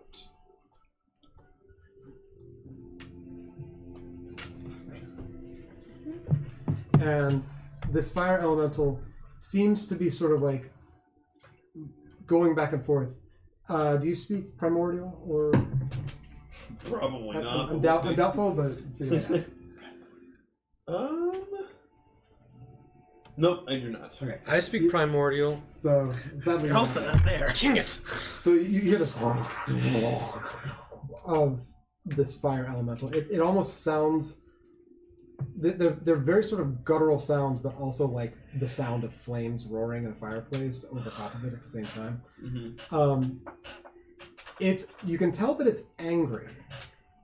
And this fire elemental seems to be sort of like going back and forth. Do you speak primordial or? Probably not. I'm doubtful, but yes. Nope, I do not. Okay. I speak primordial. So sadly, You're also not there. Dang it! so you hear this of this fire elemental. It almost sounds. They're very sort of guttural sounds, but also like the sound of flames roaring in a fireplace over top of it at the same time. Mm-hmm. You can tell that it's angry,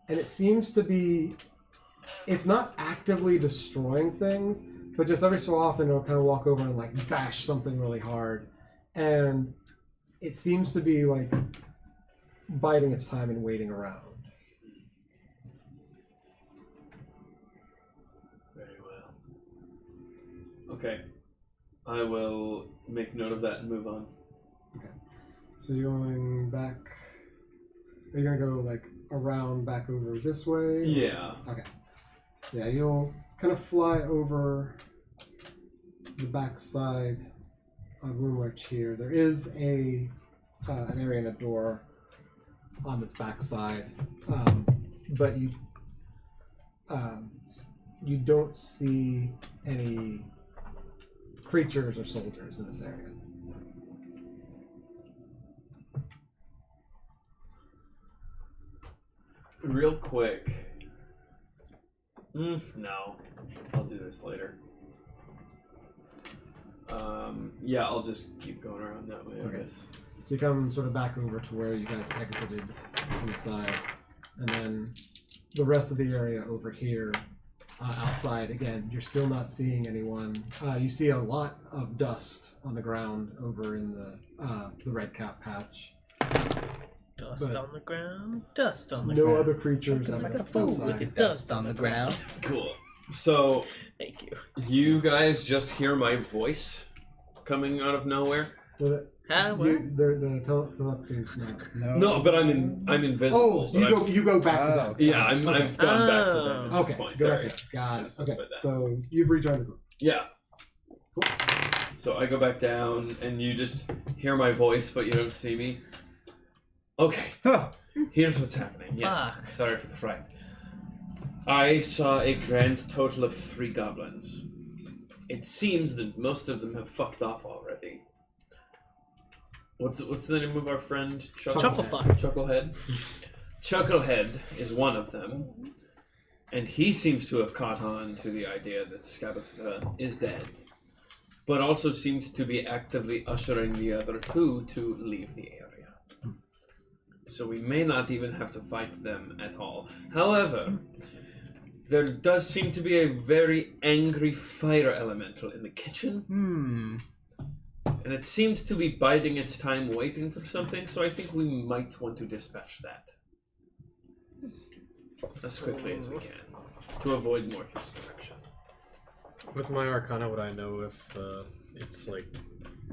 and it seems to be. It's not actively destroying things, but just every so often it'll kind of walk over and like bash something really hard, and it seems to be like biding its time and waiting around. Very well. Okay. I will make note of that and move on. Okay. So you're going back. Are you gonna go like around back over this way? Yeah. Okay. So yeah, you'll kind of fly over the back side of Loomlurch here. There is an area and a door on this back side, but you don't see any creatures or soldiers in this area. Real quick. No. I'll do this later. Yeah, I'll just keep going around that way, I guess. So you come sort of back over to where you guys exited from the side, and then the rest of the area over here, outside, again, you're still not seeing anyone. You see a lot of dust on the ground over in the red cap patch. Dust on the ground. Dust on the No ground. other creatures Like a outside. fool with your dust on the ground. Cool. So, Thank you. you guys just hear my voice coming out of nowhere? Well, the telepathy is not. No, but I'm invisible. Oh, you go back to them. Yeah, I've gone back to them at Okay, this point. go Sorry. back there. Got it. I Okay, was supposed to so you've rejoined the group. Yeah. Cool. So I go back down, and you just hear my voice, but you don't see me. Okay. Here's what's happening. Yes. Fuck. Sorry for the fright. I saw a grand total of 3 goblins. It seems that most of them have fucked off already. What's the name of our friend? Chucklefuck. Chucklehead. Chucklehead is one of them, and he seems to have caught on to the idea that Skabatha is dead, but also seems to be actively ushering the other 2 to leave the area. So we may not even have to fight them at all. However, there does seem to be a very angry fire elemental in the kitchen. And it seems to be biding its time waiting for something, so I think we might want to dispatch that as quickly as we can to avoid more destruction. With my Arcana, would I know if it's like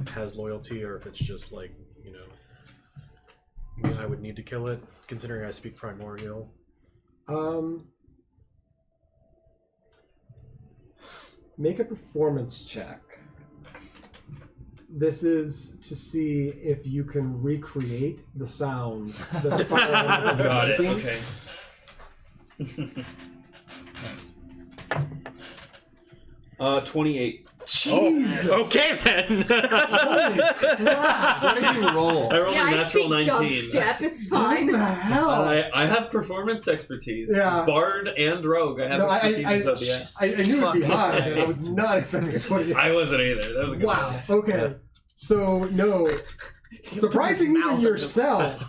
has loyalty or if it's just like, I would need to kill it, considering I speak primordial? Make a performance check. This is to see if you can recreate the sounds that the fire elemental Got it, making. okay. Nice. 28. Jesus. Okay then. What did you roll? I rolled Yeah, a I natural speak 19. dubstep. It's What fine. the hell? I have performance expertise. Yeah. Bard and rogue. I have No, expertise in Zodiac. I knew it'd be Fucking high, but I nice. was not expecting a 20. I wasn't either. That was a good Wow. one. Okay. So, no. Surprising even mouth yourself,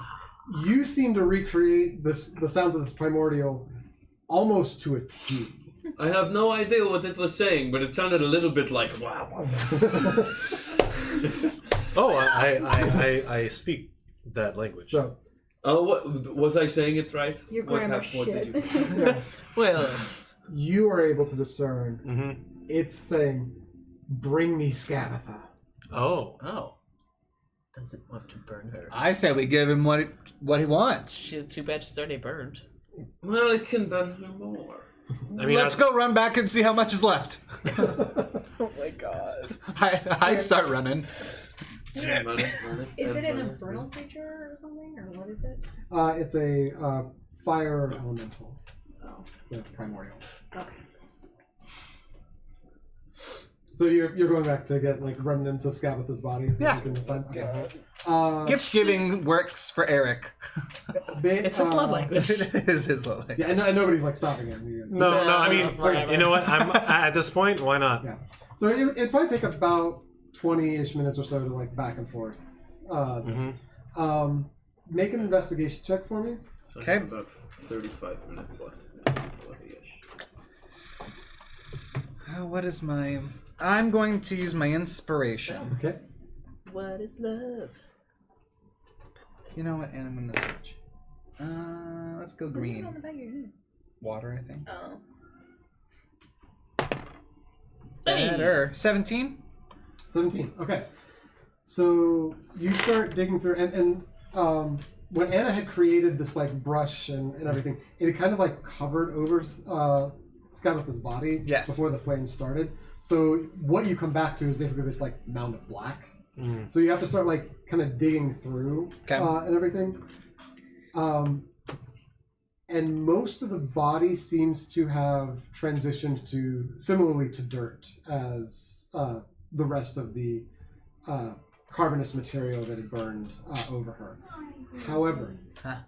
you seem to recreate the sounds of this primordial almost to a T. I have no idea what it was saying, but it sounded a little bit like wow. Oh, I speak that language. So, What was I saying it right? Your What grammar what did you? yeah, Well, you are able to discern Mm-hmm. it's saying, "Bring me Skabatha." Oh. oh. Doesn't want to burn her. I say we give him what he wants. Shit, too bad she's already burned. Well, it can burn her more. I mean, Let's go run back and see how much is left. Oh my god. I start running. Yeah, run it. Is it an Run infernal creature or something, or what is it? It's a fire elemental. Oh, It's a primordial. okay. So you're going back to get like remnants of Skabatha's body? that Yeah. you can find? Okay. Gift giving works for Eric. It's his love language. It is his love language. Yeah, and nobody's like stopping him. He is. No, I mean, Whatever. you know what? I'm at this point. Why not? Yeah. So it'd probably take about 20-ish minutes or so to like back and forth. This. Make an investigation check for me. So I Okay. have about 35 minutes left. 40-ish. What is my... I'm going to use my inspiration. Okay. What is love? You know what? And I'm going to switch. Let's go green. On the back of your head. Water, I think. Oh. Better. 17? 17. Okay. So you start digging through, and when Anna had created this like brush and everything, it had kind of like covered over Skabatha's body Yes. before the flames started. So what you come back to is basically this like mound of black. So you have to start like kind of digging through Okay. and everything. And most of the body seems to have transitioned to similarly to dirt as the rest of the carbonous material that had burned over her. However,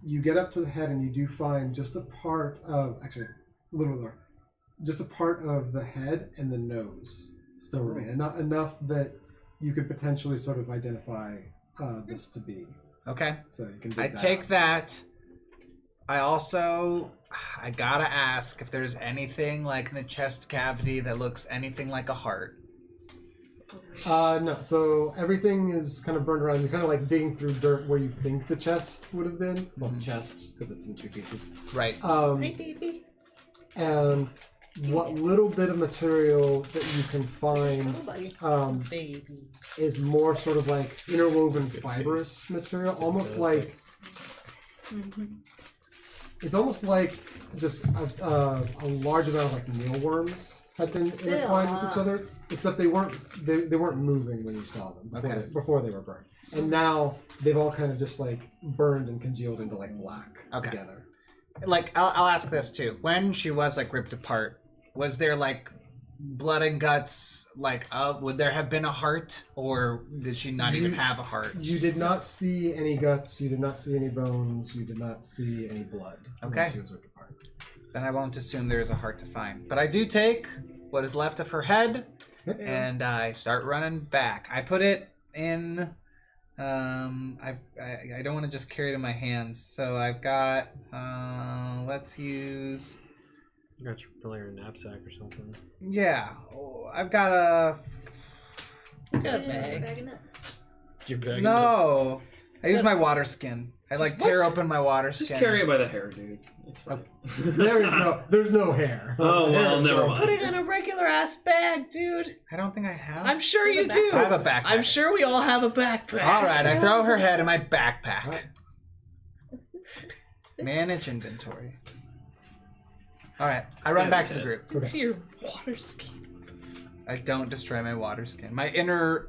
you get up to the head and you do find just a part of, actually a little lower, just a part of the head and the nose still remain. And not enough that you could potentially sort of identify this to be. Okay. So you can dig I that take out. that. I gotta ask if there's anything like in the chest cavity that looks anything like a heart. No, so everything is kind of burned around. You're kind of like digging through dirt where you think the chest would have been. Well, chests, because it's in two pieces. Right. And what little bit of material that you can find Baby. is more sort of like interwoven fibrous material, almost like it's almost like just a large amount of like mealworms had been intertwined with each other, except they weren't moving when you saw them before they were burned, and now they've all kind of just like burned and congealed into like black together. Like, I'll ask this too. When she was like ripped apart, was there like blood and guts? Like, would there have been a heart, or did she not even have a heart? You did not see any guts. You did not see any bones. You did not see any blood. Okay. When she was ripped apart. Then I won't assume there is a heart to find. But I do take what is left of her head, Yep. and I start running back. I put it in. I don't want to just carry it in my hands, so I've got. Let's use. You got your familiar knapsack or something. Yeah, I've got a. Got a bag. Your bag. No, I use my water skin. I like tear open my water skin. Just carry it by the hair, dude. It's fine. There's no hair. Oh, well, never Put mind. it in a regular ass bag, dude. I don't think I have. I'm sure you do. I have a backpack. I'm sure we all have a backpack. All right, I throw her head in my backpack. Manage inventory. All right, I run back to the group. Into your water skin. I don't destroy my water skin. My inner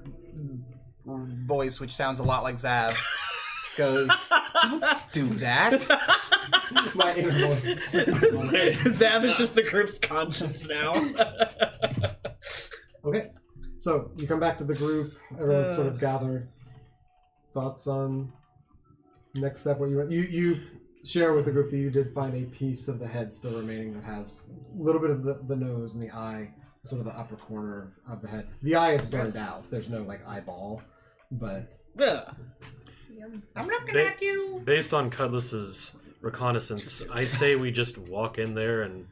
voice, which sounds a lot like Zav, goes, "Don't do that." My inner voice. Zav is just the group's conscience now. Okay. So you come back to the group. Everyone's sort of gathered. Thoughts on next step? What you share with the group that you did find a piece of the head still remaining that has a little bit of the nose and the eye, sort of the upper corner of the head. The eye is burned out. There's no like eyeball, but I'm looking at you. Based on Cutlass's reconnaissance, I say we just walk in there and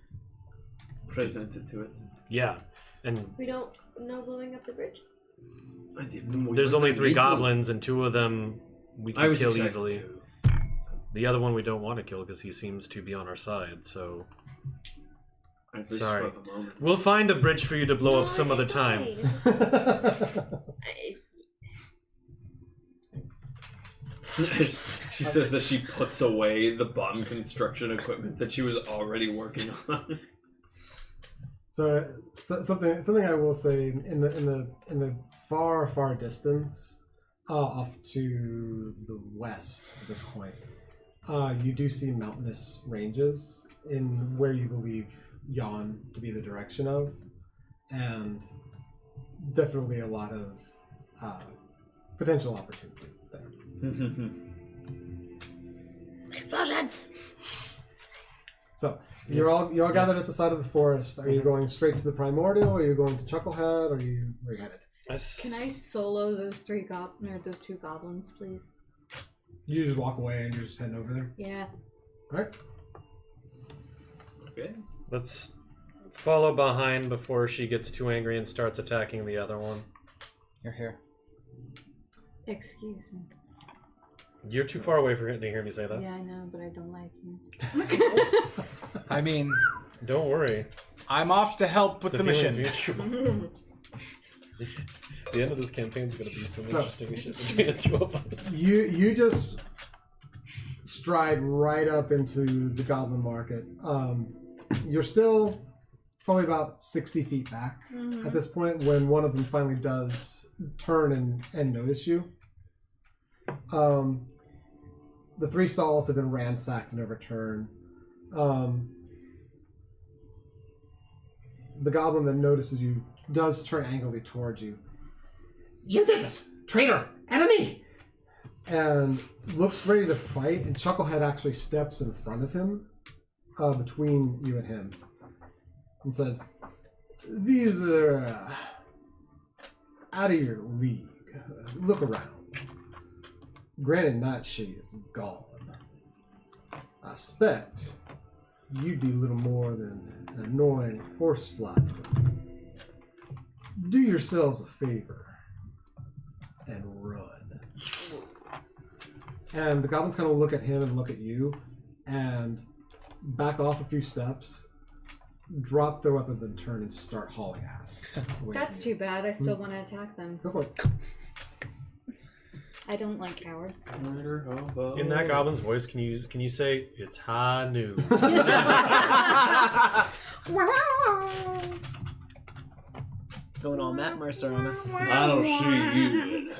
Present it to it. yeah, and We don't know blowing up the bridge? there's only 3 goblins, and 2 of them we I can was kill excited easily. too. The other one we don't want to kill because he seems to be on our side. So At least sorry, for the moment. we'll find a bridge for you to blow up some other time. She says that she puts away the bomb construction equipment that she was already working on. So something I will say in the far distance, off to the west at this point, you do see mountainous ranges in where you believe Yon to be the direction of, and definitely a lot of potential opportunity there. Explosions. So you're all gathered at the side of the forest. Are you going straight to the primordial? Or are you going to Chucklehead? Or are you where are you headed? Can I solo those 2 goblins, please? You just walk away and you're just heading over there. Yeah. All right. Okay. Let's follow behind before she gets too angry and starts attacking the other one. You're here. Excuse me. You're too far away for him to hear me say that. Yeah, I know, but I don't like you. I mean, Don't worry. I'm off to help with the feeling's mission. mutual. The end of this campaign is going to be some So- interesting shit between the 2 of us. You just stride right up into the goblin market. You're still probably about 60 feet back at this point when one of them finally does turn and notice you. The 3 stalls have been ransacked and overturned. The goblin that notices you does turn angrily towards you. You did this! Traitor! Enemy! And looks ready to fight, and Chucklehead actually steps in front of him, between you and him, and says, "These are out of your league. Look around. Granted, Nightshade is gone. I expect you'd be little more than an annoying horsefly. Do yourselves a favor and run." And the goblins kind of look at him and look at you and back off a few steps, drop their weapons and turn and start hauling ass. That's too bad. I still want to attack them. Go for it. I don't like cowards. In that goblin's voice, can you say it's high noon? Going all Matt Mercer on us. I'll see you.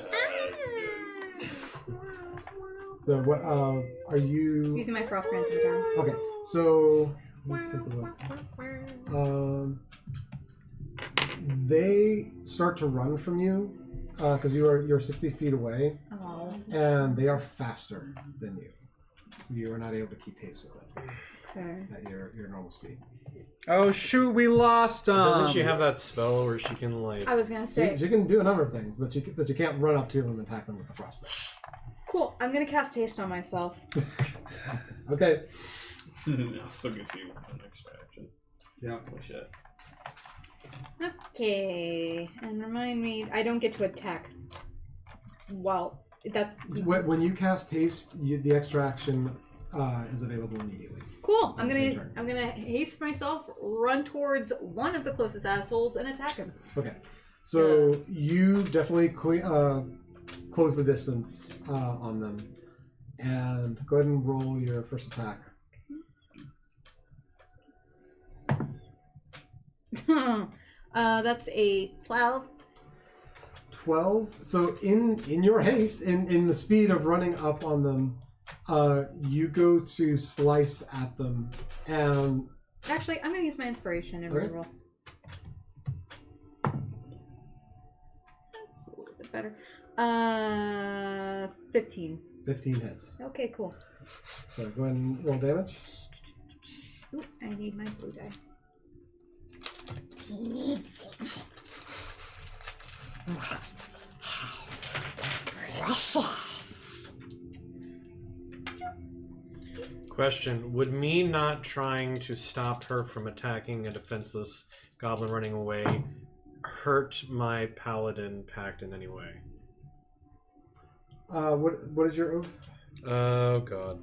So what are you Using my frost brand sometime. okay, so let's take a look. They start to run from you because you're 60 feet away, Oh. and they are faster than you. You are not able to keep pace with them Okay. at your normal speed. Oh shoot, we lost him. Doesn't she have that spell where she can like? I was gonna say. She can do a number of things, but you can't run up to them and attack them with the frostbite. Cool. I'm gonna cast haste on myself. Okay. I'll still give you an extra action. Yeah. Oh shit. Okay. And remind me, I don't get to attack. Well, that's When you cast haste, the extra action is available immediately. cool. I'm Same gonna turn. I'm gonna haste myself, run towards one of the closest assholes, and attack him. Okay. So you definitely close the distance on them, and go ahead and roll your first attack. That's a 12. 12. So in your haste, in the speed of running up on them, you go to slice at them, and Actually, I'm gonna use my inspiration and Okay. reroll. better. 15. 15 hits. Okay, cool. So go ahead and roll damage. Ooh, I need my blue die. He needs it. Must have precious. Question: would me not trying to stop her from attacking a defenseless goblin running away hurt my paladin pact in any way? What is your oath? Oh god.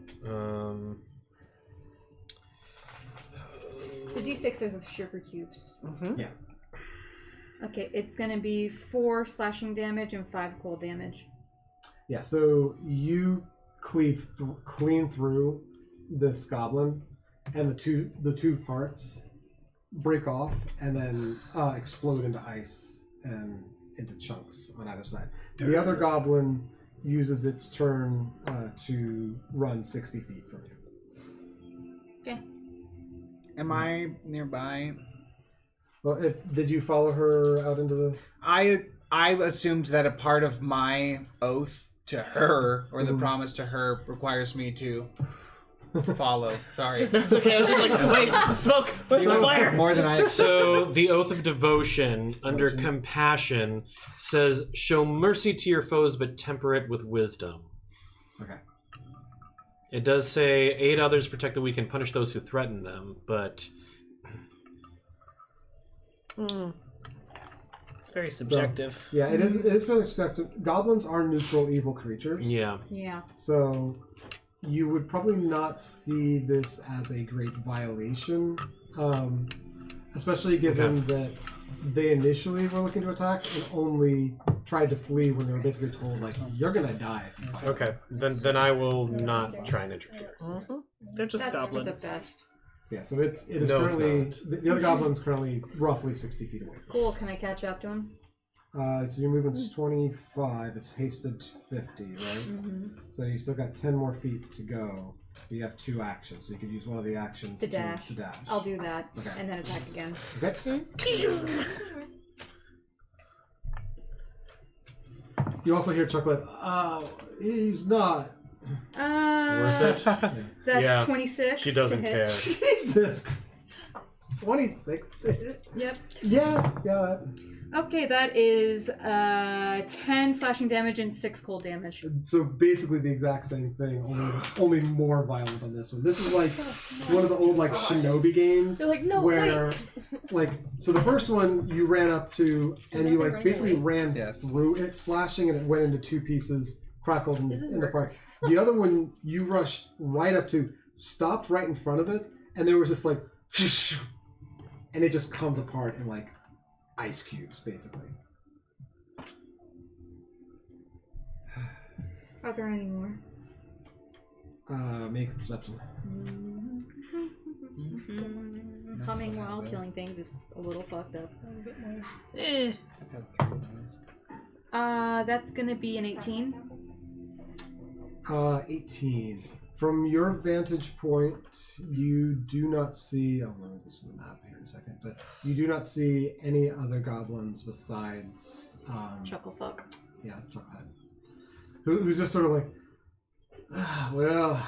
The D6 is of sugar cubes. Mm-hmm. Yeah. Okay, it's gonna be 4 slashing damage and 5 cold damage. Yeah. So you cleave clean through this goblin, and the two parts break off and then explode into ice and into chunks on either side. The other goblin uses its turn to run 60 feet from you. Okay. Am I nearby? Well, did you follow her out into the... I assumed that a part of my oath to her, or the promise to her, requires me to follow. Sorry. That's okay. I was just like, wait, the smoke. Where's the fire? More than I. So the oath of devotion under compassion says, "Show mercy to your foes, but temper it with wisdom." Okay. It does say, "Aid others, protect the weak, and punish those who threaten them," but It's very subjective. So, yeah, it is fairly subjective. Goblins are neutral evil creatures. yeah. Yeah. So you would probably not see this as a great violation, especially given that they initially were looking to attack and only tried to flee when they were basically told, like, you're gonna die if you fight. Okay, then I will not try and interfere. Mm-hmm. They're just That's goblins. the best. So yeah, so it is No, currently it's the other goblin's currently roughly 60 feet away. Cool, can I catch up to him? So your movement's 25. It's hasted to 50, right? Mm-hmm. So you still got 10 more feet to go. But you have 2 actions, so you could use one of the actions To dash. To dash. I'll do that, Okay. and then attack again. Okay. You also hear Chucklet. Oh, he's not. Worth it? That's Yeah, 26. She doesn't to hit. care. Jesus. 26. Yep. Yeah. That. Okay, that is 10 slashing damage and 6 cold damage. So basically the exact same thing, only more violent than this one. This is like one of the old like Shinobi games. You're like, no, where wait. like so the first one you ran up to and you like basically ran Yes. through it, slashing, and it went into 2 pieces, crackled This is into work. parts. The other one you rushed right up to, stopped right in front of it, and there was just like and it just comes apart in like ice cubes, basically. Are there any more? Make a perception. Humming while killing things is a little fucked up. Eh. That's gonna be an 18. 18. From your vantage point, you do not see... I'll look this in the map here in a second, but you do not see any other goblins besides... Chucklefuck. Yeah, Chuckhead. Who's just sort of like, well,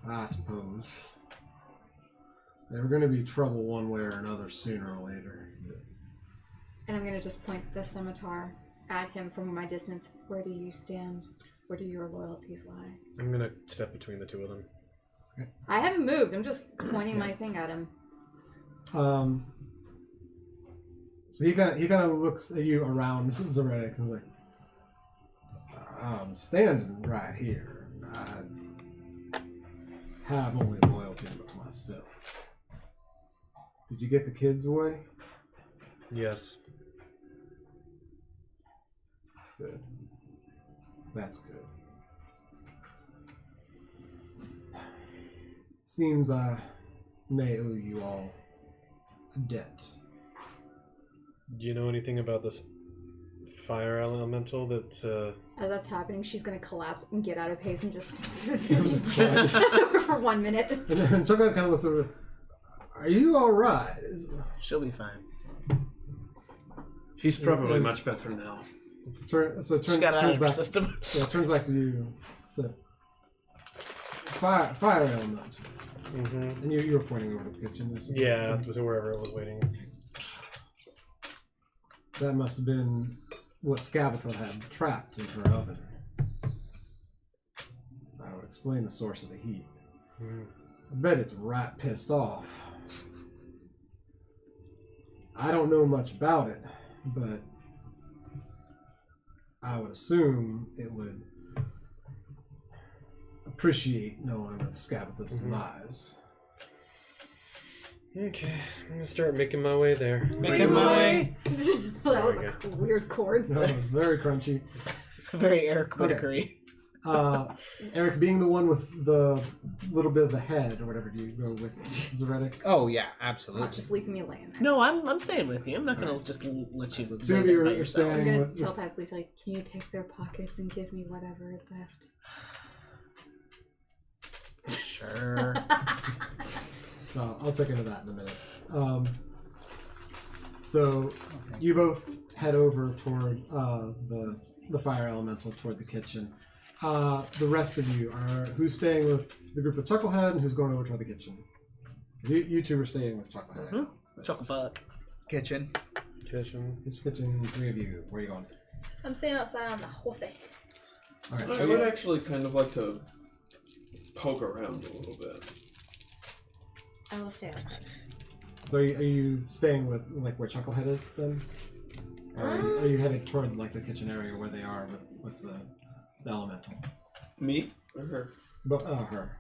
I suppose. They were going to be trouble one way or another sooner or later. And I'm gonna just point the scimitar at him from my distance. Where do you stand? Where do your loyalties lie? I'm gonna step between the two of them. I haven't moved. I'm just pointing my thing at him. So he kind of looks at you around Zoretic and is like, I'm standing right here. I have only loyalty to myself. Did you get the kids away? Yes. Good. That's good. Seems I may owe you all a debt. Do you know anything about this fire elemental that As that's happening, she's gonna collapse and get out of haste and just And for 1 minute. then Chocolate kind of looks over. Are you all right? She'll be fine. She's probably much better now. Turns Just got it out of your back. system. Yeah, turns back to you. So, fire element. Mm-hmm. And you were pointing over to the kitchen. Yeah, to wherever it was waiting. That must have been what Skabatha had trapped in her oven. I would explain the source of the heat. I bet it's rat pissed off. I don't know much about it, but I would assume it would appreciate knowing of Skabatha's demise. Okay, I'm gonna start making my way there. Making my way. Well, that was There a weird chord. No, it's very crunchy. Very Eric Whitakery. Eric, being the one with the little bit of the head, or whatever, do you go with Zoretic? Oh yeah, absolutely. Not just leaving me laying there. No, I'm staying with you. I'm not gonna just let you. So live two of it you by are yourself. I'm staying gonna with... telepathically say, can you pick their pockets and give me whatever is left? Sure. So I'll check into that in a minute. So you both head over toward the fire elemental, toward the kitchen. The rest of you are who's staying with the group with Chucklehead and who's going over toward the kitchen. You two are staying with Chucklehead. Mm-hmm. Chuckle fuck. Kitchen. Kitchen. It's kitchen. Three of you. Where are you going? I'm staying outside on the horse. All right. I would actually kind of like to poke around a little bit. I will stay outside. So are you staying with like where Chucklehead is then? Or are you headed toward like the kitchen area where they are with the elemental? Me or her? But her.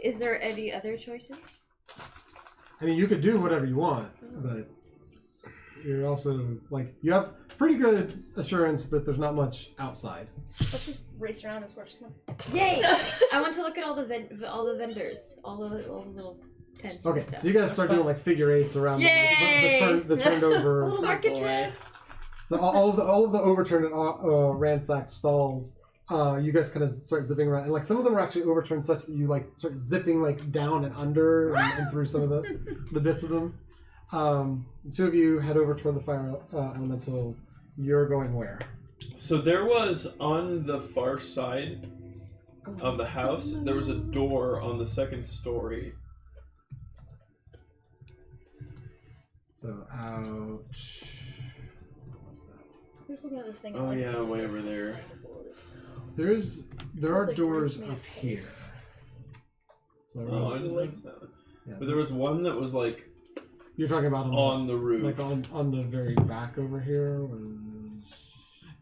Is there any other choices? I mean, you could do whatever you want, but you're also like you have pretty good assurance that there's not much outside. Let's just race around as horse. Come on. Yay! I want to look at all the vendors, all the little tents. Okay, and stuff. so you guys start doing like figure eights around the turned over. Little market boy. trip. So all of the overturned and ransacked stalls. You guys kind of start zipping around, and like some of them are actually overturned such that you like start zipping like down and under and through some of the bits of them. The two of you head over toward the fire elemental. You're going where? So there was on the far side of the house, there was a door on the second story. So ouch. What's that? I'm just looking at this thing. Oh yeah, way over there. There are like doors roofs made up of hay. here. So Oh, I didn't notice that. yeah. But there was one that was like You're talking about on the roof. like on the very back over here.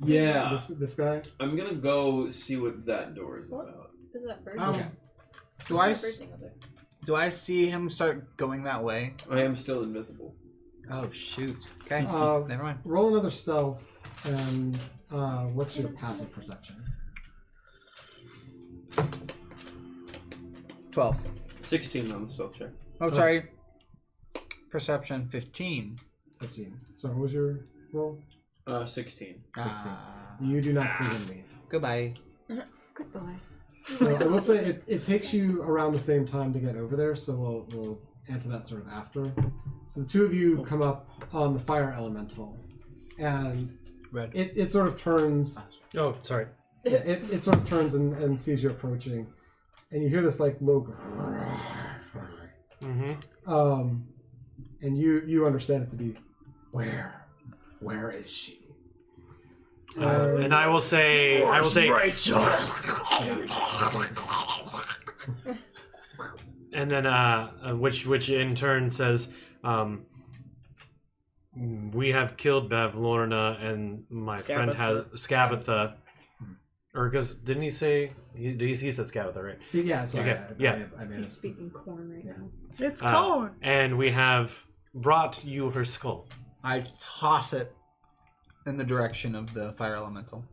Yeah. This guy. I'm gonna go see what that door is What? about. Is that bird? Oh. Okay. Do I That bird thing up there. do I see him start going that way? I am still invisible. Oh shoot. Okay. Never mind. Roll another stealth, and what's your passive perception? 12. 16 on the stealth check. Oh, sorry. Perception 15. 15. So what was your roll? 16. 16. Ah. You do not see him leave. Goodbye. Goodbye. So I will say it takes you around the same time to get over there, so we'll answer that sort of after. So the two of you come up on the fire elemental, and Red. it sort of turns. Oh, sorry. It sort of turns and sees you approaching, and you hear this like low. Mm-hmm. And you understand it to be, where is she? And I will say, Rachel. and then which in turn says, we have killed Bavlorna, and my friend has Skabatha. Or because didn't he say he said Skabatha, right? Yeah, sorry. Okay, I made He's it. speaking corn right now. It's corn. And we have brought you her skull. I toss it in the direction of the fire elemental.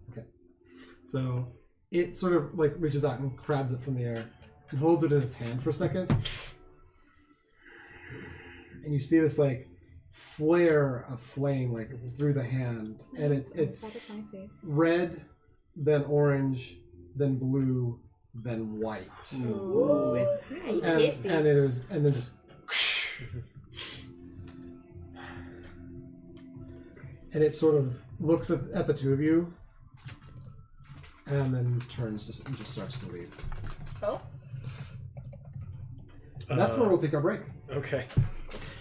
So it sort of like reaches out and grabs it from the air and holds it in its hand for a second. And you see this like flare of flame like through the hand, and it's Satisfying face. red, then orange, then blue, then white. Ooh, it's And it is, and then just and it sort of looks at the two of you, and then turns and just starts to leave. Oh. And that's where we'll take our break. Okay.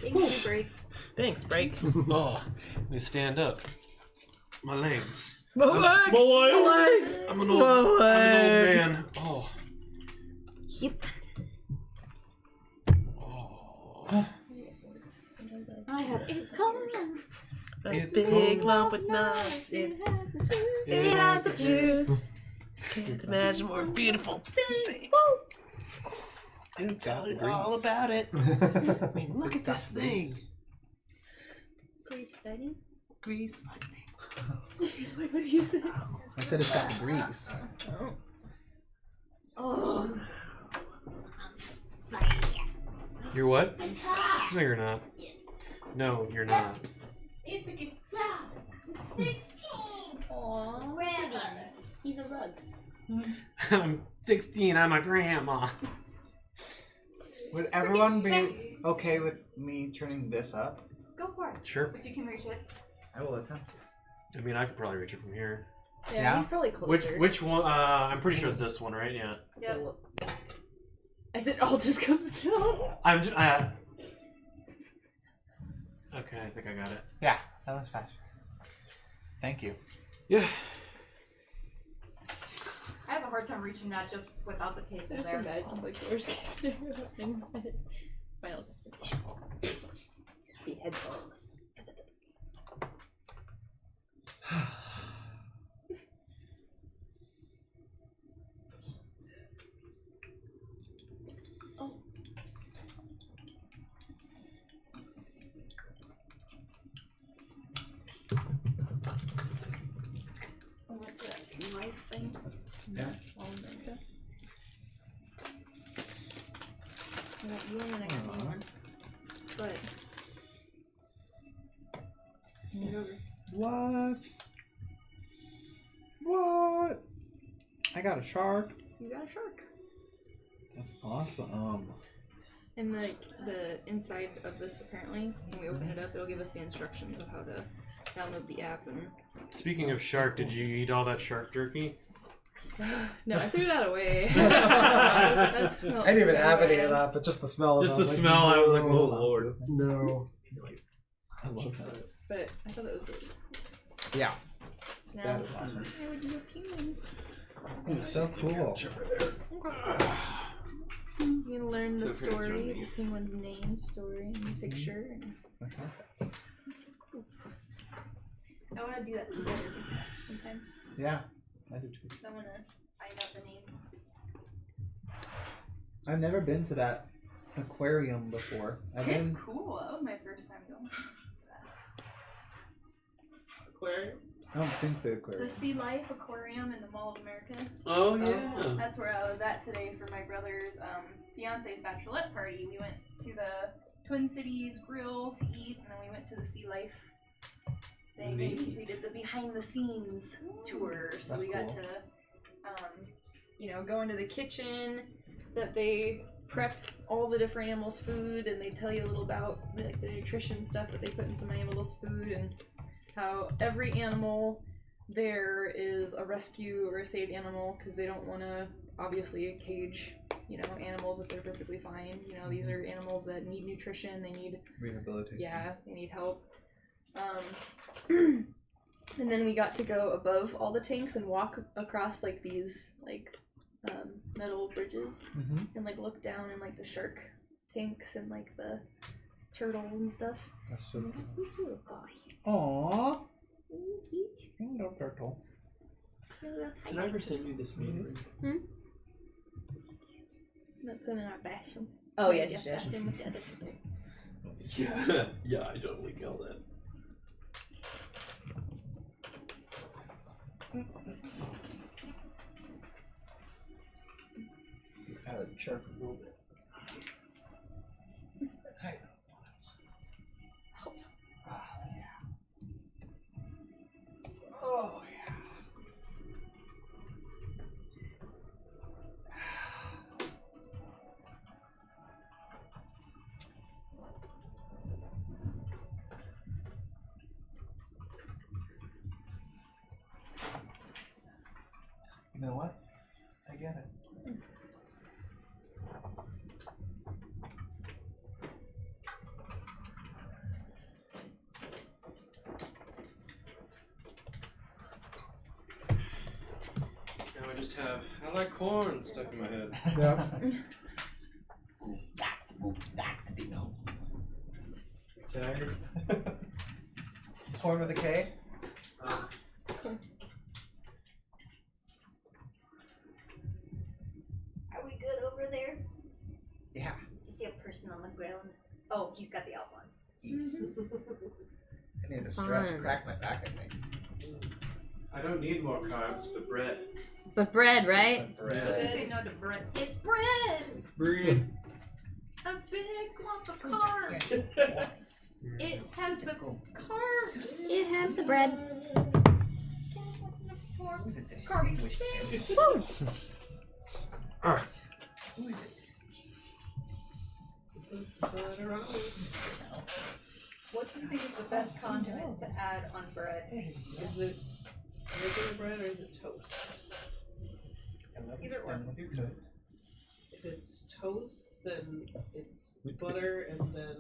Thanks, break. Thanks, break. Oh, let me stand up. My legs. My leg. I'm an old man. Oh. Yep. Oh. I have It's cold. A big lump with nuts. It has the juice. Can't imagine more beautiful thing. I'll tell you all about it. I mean, look at this thing. Grease fighting. Grease lightning. What did you say? I said it's got the grease. Oh. You're what? No, you're not. No, you're not. It's a good job. It's 16. Aww. Grandma. He's a rug. I'm 16. I'm a grandma. Would everyone be okay with me turning this up? Go for it. Sure. If you can reach it. I will attempt to. I mean, I could probably reach it from here. Yeah, he's probably closer. Which one? I'm pretty sure it's this one, right? Yeah. Yep. As it all just comes down. I'm. Okay, I think I got it. Yeah, that was faster. Thank you. Yeah. I have a hard time reaching that just without the tape in Just there. imagine like the worst case scenario in my Final Destination. The headphones. I went to that sea life thing. Yeah. I got you and then I got me one. But What? What? I got a shark. you got a shark. That's awesome. And the inside of this, apparently, when we open it up, it'll give us the instructions of how to download the app. And Speaking of shark, did you eat all that shark jerky? no, I threw that away. That smells I didn't even so have any bad. of that, but just the smell of it. Just I the was like, smell. I was like, no. oh lord. No. I love that. But I thought that was really cool. Yeah. So now That is awesome. I would do a penguin. It's so cool. You can learn the story, the penguin's name, story, and picture. And I want to do that together sometime. Yeah, I do too. So I want to find out the names. I've never been to that aquarium before. I've It's been. cool. That was my first time going. Aquarium. I don't think the The aquarium. Sea Life Aquarium in the Mall of America. Oh yeah. That's where I was at today for my brother's fiance's bachelorette party. We went to the Twin Cities Grill to eat, and then we went to the Sea Life thing. Neat. We did the behind the scenes tour, so That's we got cool. to, go into the kitchen that they prep all the different animals' food, and they tell you a little about like the nutrition stuff that they put in some animals' food, and how every animal there is a rescue or a saved animal because they don't want to obviously cage animals if they're perfectly fine. These are animals that need nutrition, they need Rehabilitation. they need help. And then we got to go above all the tanks and walk across like these metal bridges Mm-hmm. and like look down in like the shark tanks and like the turtles and stuff. That's so cool. This little guy. Aww. Cute. Hello, turtle. Did I ever send you this meme? Put them in our bathroom. Oh, yeah, Guest you did. bathroom with the other people. Yeah, yeah, I totally killed it. Out of the chair for a little bit. Hey. Oh yeah. Oh yeah. You know what? I get it. Now I just have I like corn stuck in my head. Yeah. Taggart. It's corn with a K. Are we good over there? Yeah. Did you see a person on the ground? Oh, he's got the elf on. I need to stretch, crack my back, I think. I don't need more carbs, but bread. But bread, right? Bread. Say no to bread. It's bread! Bread. A big lump of carbs! It has the carbs! It has the bread. Who's it Carby distinguished fish. in? Woo! Who is it What do you think is the best condiment to add on bread? Is it regular bread or is it toast? I love Either it. or. With your toast. If it's toast, then it's butter, and then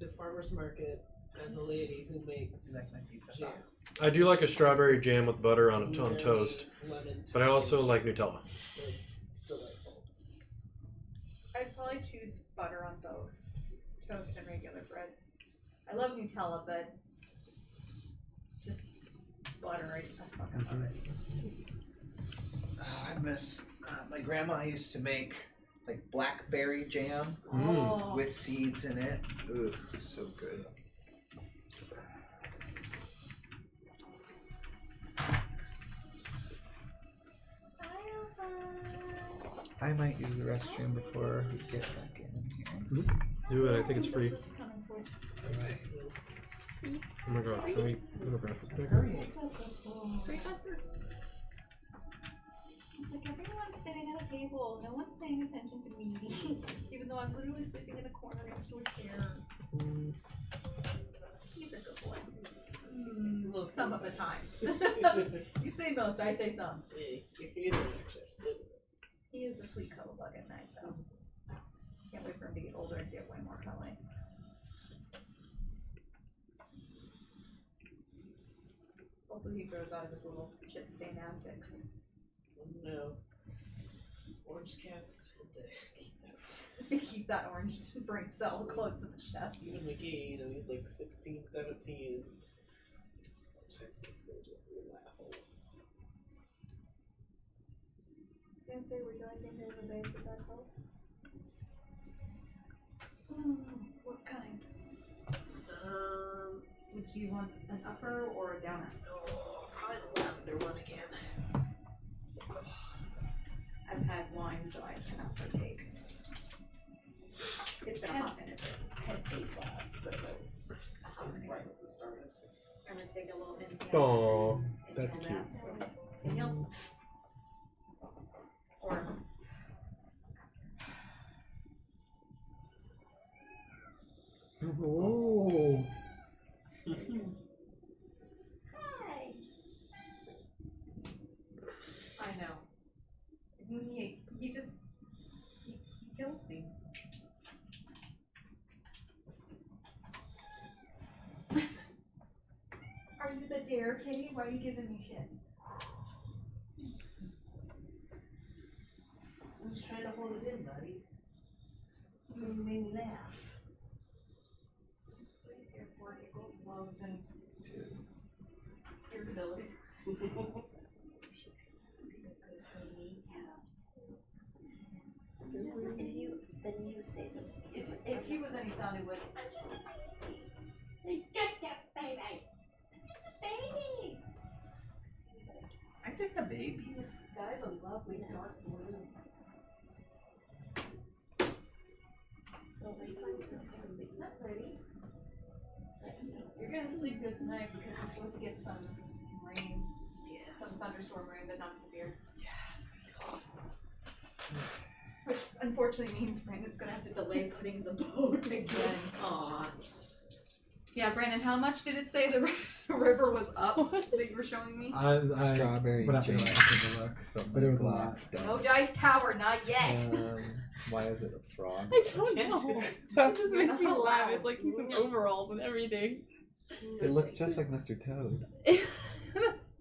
the farmer's market has a lady who makes You like my pizza jam. sauce? I do like a strawberry jam with butter on toast, Lemon but I also like Nutella. It's delightful. I'd probably choose butter on both. Toast and regular bread. I love Nutella, but just butter, I fucking love it. Oh, I miss. My grandma used to make like blackberry jam Oh. with seeds in it. Ooh, so good. I might use the restroom before we get back in here. Do it. I think it's free. Alright. Oh my god. Let me grab it. Pretty customer. It's like everyone's sitting at a table, no one's paying attention to me, even though I'm literally sleeping in a corner next to a chair. He's a good boy. Some of the time. You say most, I say some. He is a sweet cuddle bug at night, though. Can't wait for him to get older and get way more cuddly. Hopefully he grows out of his little shit-stained antics. No. Orange cats. Keep that orange brain cell close to the chest. Even McGee, you know, he's like 16, 17. Sometimes he's still just a little asshole. Fancy, would you like to hear the base of that help? What kind? Would you want an upper or a downer? Oh, probably the lavender one again. I've had wine, so I cannot partake. It's been a hot minute. I had 8 glass, but that's A hot minute. right when we started. I'm gonna take a little inhale. Aw, Inhale that's that, cute. so inhale. Or Oh. hi. I know. He just he kills me. Are you the dare kitty? Why are you giving me shit? I'm just trying to hold it in, buddy. You made me laugh. What is here for? Giggles, loves, and irritability. If you, then you say something. If he was any sound, it was, I'm just a baby. Get that baby. Baby. I think the baby. This guy's a lovely dog. So Not pretty. You're gonna sleep good tonight because we're supposed to get some rain, some thunderstorm rain, but not severe. Yes. Which unfortunately means Brandon's gonna have to delay putting the boat again. Aw. Yeah, Brandon, how much did it say the river was up that you were showing me? I Strawberry would have to go jam. back and take a look, but it was a lot. No dice tower, not yet. Why is it a frog? I don't know. That just makes me laugh. It's like he's in overalls and everything. It looks just like Mr. Toad.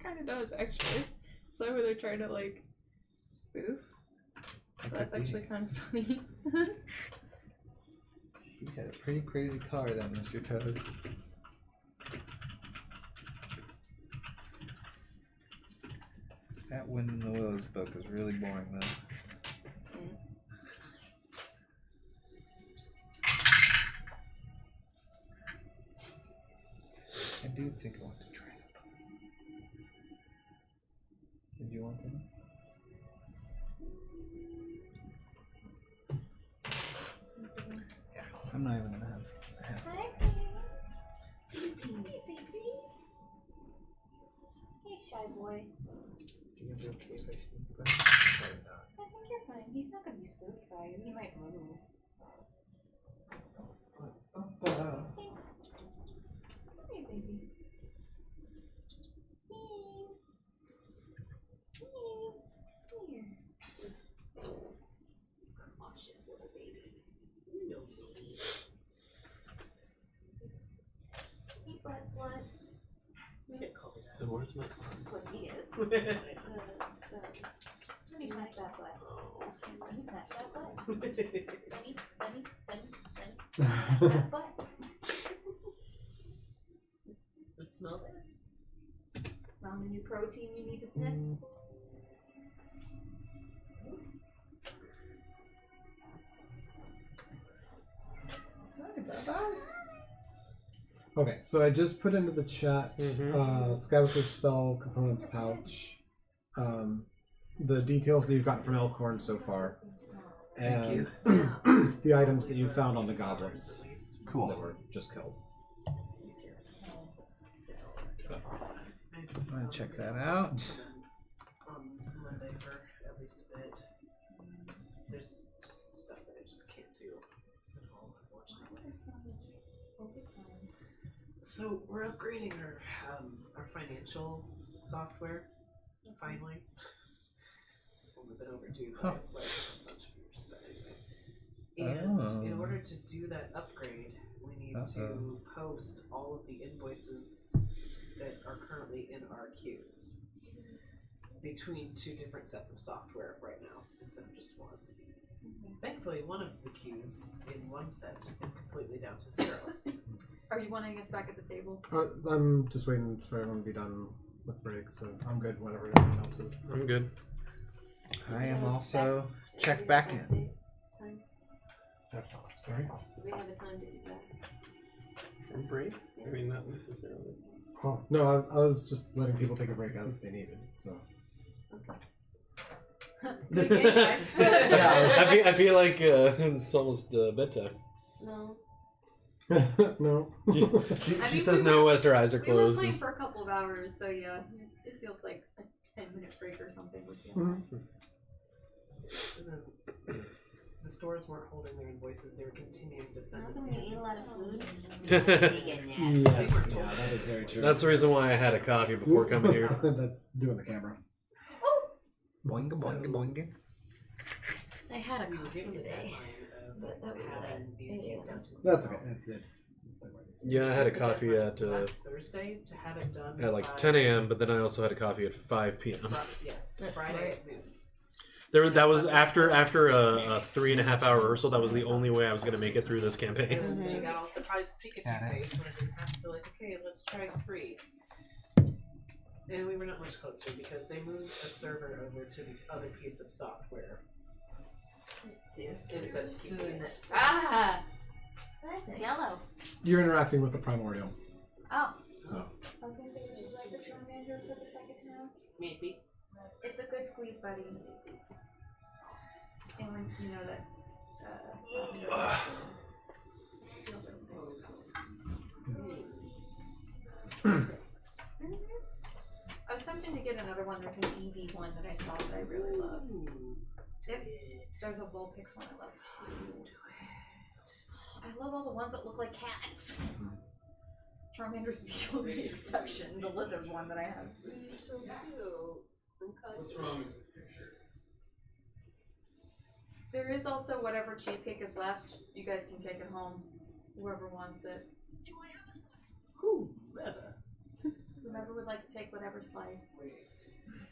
Kind of does, actually. Is that who they're trying to, like, spoof? That's actually kind of funny. He had a pretty crazy car, that Mr. Toad. That Wind in the Willows book is really boring, though. I do think I want to try them. Did you want them? I'm not even gonna have. Hi, Hey, shy boy. You gonna be okay if I sneak back? I think you're fine. He's not gonna be spooked by you. He might move. Come here, baby. Here. Cautious little baby. Sweet butt slut. And where's my? What he is. Let me smack that butt. Let me smack that butt. Let me smack that butt. Good smell there. Found a new protein you need to sniff. Okay, so I just put into the chat Skabatha's spell components pouch, the details that you've gotten from Elkhorn so far, and the items that you found on the goblins. Cool. That were just killed. So. I'm gonna check that out. Monday for at least a bit. There's just stuff that I just can't do at all, unfortunately. So we're upgrading our financial software. Finally, it's only been overdue by like a bunch of years, but anyway. And in order to do that upgrade, we need to post all of the invoices that are currently in our queues between two different sets of software right now instead of just one. Thankfully, one of the queues in one set is completely down to 0. Are you wanting us back at the table? I'm just waiting for everyone to be done with break, so I'm good whenever everyone else is. I'm good. I am also checked back in. Sorry? Do we have a time to do that? From break? I mean, not necessarily. Oh, no, I was just letting people take a break as they needed, so. Good game, guys. Yeah, I feel like it's almost bedtime. No. No. She says no as her eyes are We were closed. playing for a couple of hours, so yeah, it feels like a 10-minute break or something with you. And then the stores weren't holding their invoices; they were continuing to send. Also, when you eat a lot of food, Yes, yeah, that is very true. That's the reason why I had a coffee before coming here. That's doing the camera. Boing, boing, boing. I had a We were coffee given a today. deadline but that was having it. these queues down to 0. That's okay. It's the way it is. Yeah, I had a coffee at last Thursday to have it done like by 10 a.m., but then I also had a coffee at 5 p.m. Yes, That's Friday at noon. That was after a 3.5 hour rehearsal. That was the only way I was going to make it through this campaign. And then you got all surprised Pikachu face when you have to like, okay, let's try 3. And we were not much closer because they moved a server over to the other piece of software. Instead of keeping it. Ah! That's it. Yellow. You're interacting with the primordial. Oh. So. I was gonna say, would you like the Charmander for the second round? Maybe. It's a good squeeze, buddy. And when you know that, I was tempted to get another one. There's an EV one that I saw that I really love. There's a Vulpix one I love. I love all the ones that look like cats. Charmander's the only exception, the lizard one that I have. What's wrong with this picture? There is also whatever cheesecake is left. You guys can take it home. Whoever wants it. Whoever would like to take whatever slice.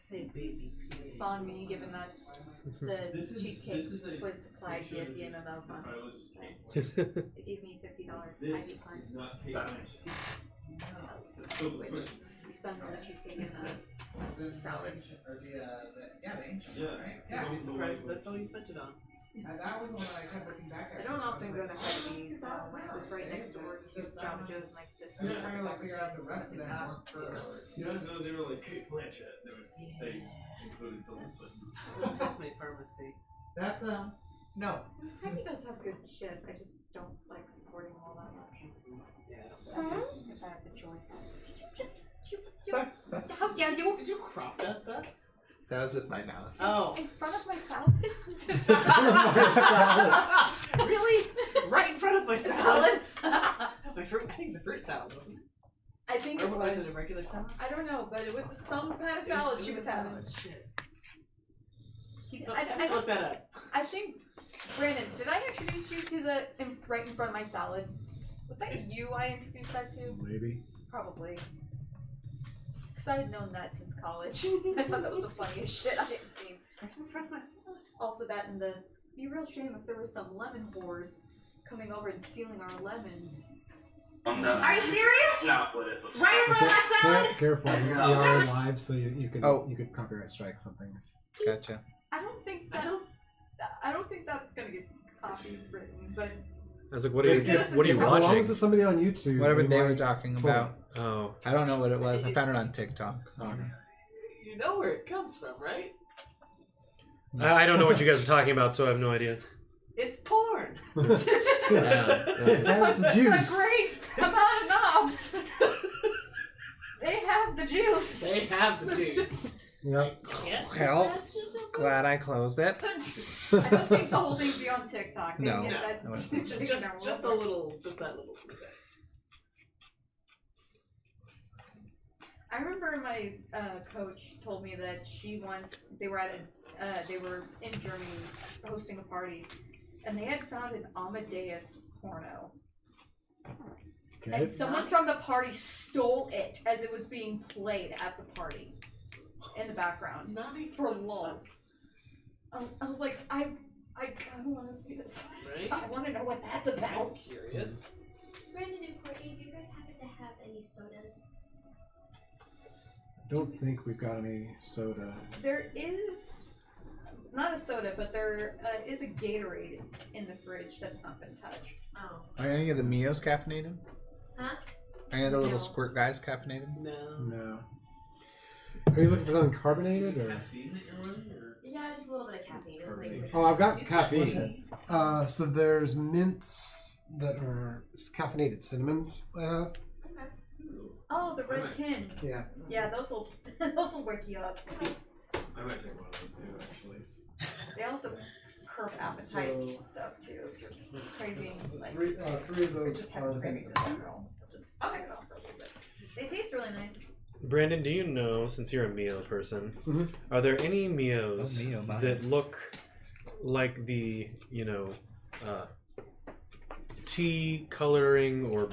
Hey, baby. It's on me, given that the cheesecake was supplied via the MMO fund. They gave me $50 Ivy fund. Which we spend on the cheesecake and the salad. I'd be surprised if that's all you spent it on. That was the one I kept looking back I don't often go to Heavy, so it was right next door to Jamba Joe's, and like this is the trying to like figure out the rest of them weren't for. Yeah, no, they were like Kate Blanchett. They included Tilda Swinton. That's my pharmacy. That's no. Heavy does have good shit. I just don't like supporting them all that much. Yeah. If I have the choice. Did you just how dare you? Did you crop dust us? That was with my mouth. Oh. In front of my salad? Really? Right in front of my salad? My fruit. I think it's a fruit salad, wasn't it? I think Or it was was. it a regular salad? I don't know, but it was some kind of salad she was having. Shit. I Look that up. I think, Brandon, did I introduce you to the right in front of my salad? Was that you I introduced that to? Maybe. Probably. Because I had known that since college. I thought that was the funniest shit I had seen. Right in front of my salad. Also that and the, be a real shame if there were some lemon whores coming over and stealing our lemons. Are you serious? Not what it Right in front of my salad? Careful, we are live, so you could copyright strike something. Gotcha. I don't think that's gonna get copywritten, but I was like, what are you If what are you If it belongs watching? to somebody on YouTube, Whatever they were might talking pull it. about. Oh. I don't know what it was. I found it on TikTok. You know where it comes from, right? I don't know what you guys are talking about, so I have no idea. It's porn. It has the a juice. great amount of knobs. They have the juice. They have the juice. Yep. Well, glad I closed it. I don't think the whole thing be on TikTok. They No. get that No, it's just a little, just that little snippet. I remember my coach told me that she once they were in Germany hosting a party, and they had found an Amadeus porno, Okay. and someone from the party stole it as it was being played at the party in the background for lulz. I was like, I kind of want to see this. Right? I want to know what that's about. I'm curious. Brandon and Courtney, do you guys happen to have any sodas? Don't think we've got any soda. There is not a soda, but there is a Gatorade in the fridge that's not been touched. Oh. Are any of the Mios caffeinated? Huh? Are any of the little No. squirt guys caffeinated? No. No. Are you looking for something carbonated or? Yeah, just a little bit of caffeine. Just like Oh, I've got caffeine. So there's mints that are caffeinated cinnamons. Oh, the red tin. Yeah. Yeah, those will wake you up. I might take one of those too, actually. They also curb appetite So- stuff too. If you're craving like Three of or those just are having the cravings in general, just stick it off for a little bit. They taste really nice. Brandon, do you know, since you're a Mio person, Mhm. are there any Mios Oh, Mio, mine. that look like the, tea coloring or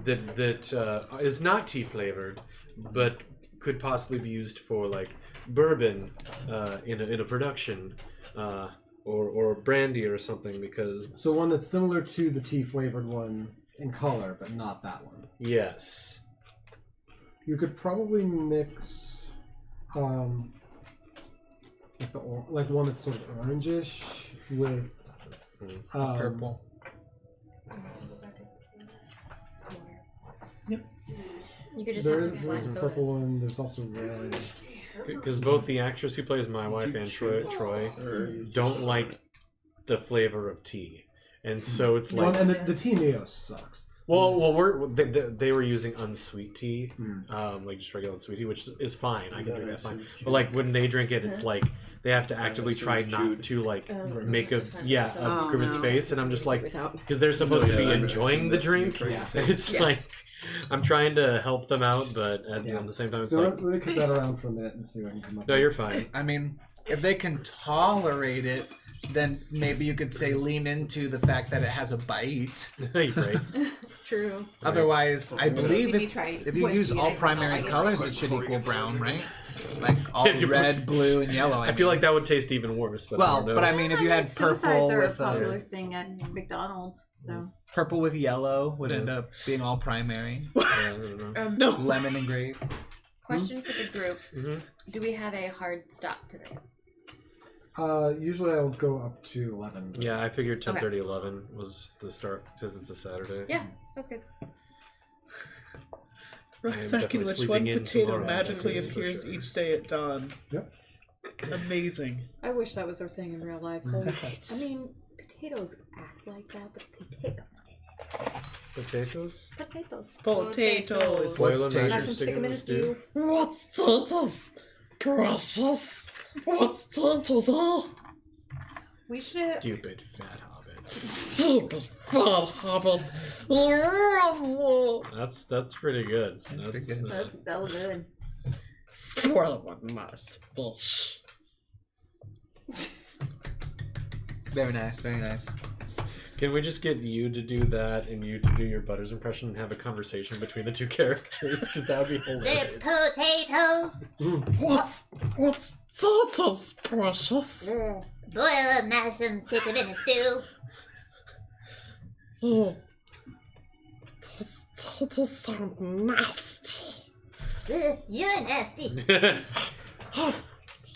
that is not tea flavored, but could possibly be used for like bourbon in a production or brandy or something? Because So one that's similar to the tea flavored one in color, but not that one. yes. You could probably mix, like one that's sort of orangish with Purple. you could just There have is, some there's flat a soda. purple one. There's also red. Because both the actress who plays my wife and Troy don't like the flavor of tea, and so it's Well, like and the tea Mio sucks. they were using unsweet tea, like just regular unsweet tea, which is fine. I can drink that fine. But like when they drink it, it's like they have to actively try not to like make a grimace face, and I'm just like, because they're supposed to be enjoying the drink, and it's like I'm trying to help them out, but at the same time, it's let me kick that around for a minute and see what I can come up no, with. you're fine. I mean, if they can tolerate it, then maybe you could say lean into the fact that it has a bite. Right. True. Otherwise, I believe See me try if you use whiskey, all I primary smell colors, like it should equal brown, right? Like all If you red, blue, and yellow. I feel like that would taste even worse. But well, I don't know. but I mean, if you had purple suicides are a with popular thing at McDonald's, so purple with yellow would end up being all primary. I don't know. No, lemon and grape. Question for the group. Do we have a hard stop today? Usually I'll go up to 11. but- Yeah, I figured 10:30, 11 was the start because it's a Saturday. Yeah, sounds good. Rucksack in definitely which sleeping one in potato tomorrow, magically that is for appears sure. each day at dawn. Yep. Amazing. I wish that was our thing in real life. Right. I mean, potatoes act like that, but they take Potatoes? potatoes. Potatoes. Boil them, Potatoes. mash Have them, them stick stick them in a stew. What's potatoes? Precious. What's potatoes, huh? We should. Stupid fat hobbit. Stupid fat hobbits. That's pretty good. That's pretty good. That's that was good. Spoil one nice fish. Very nice, very nice. Can we just get you to do that and you to do your Butters impression and have a conversation between the two characters? Because that would be hilarious. Potatoes. What's potatoes, precious? Boil them, mash them, stick them in a stew. Oh, those potatoes sound nasty. You're nasty. Oh,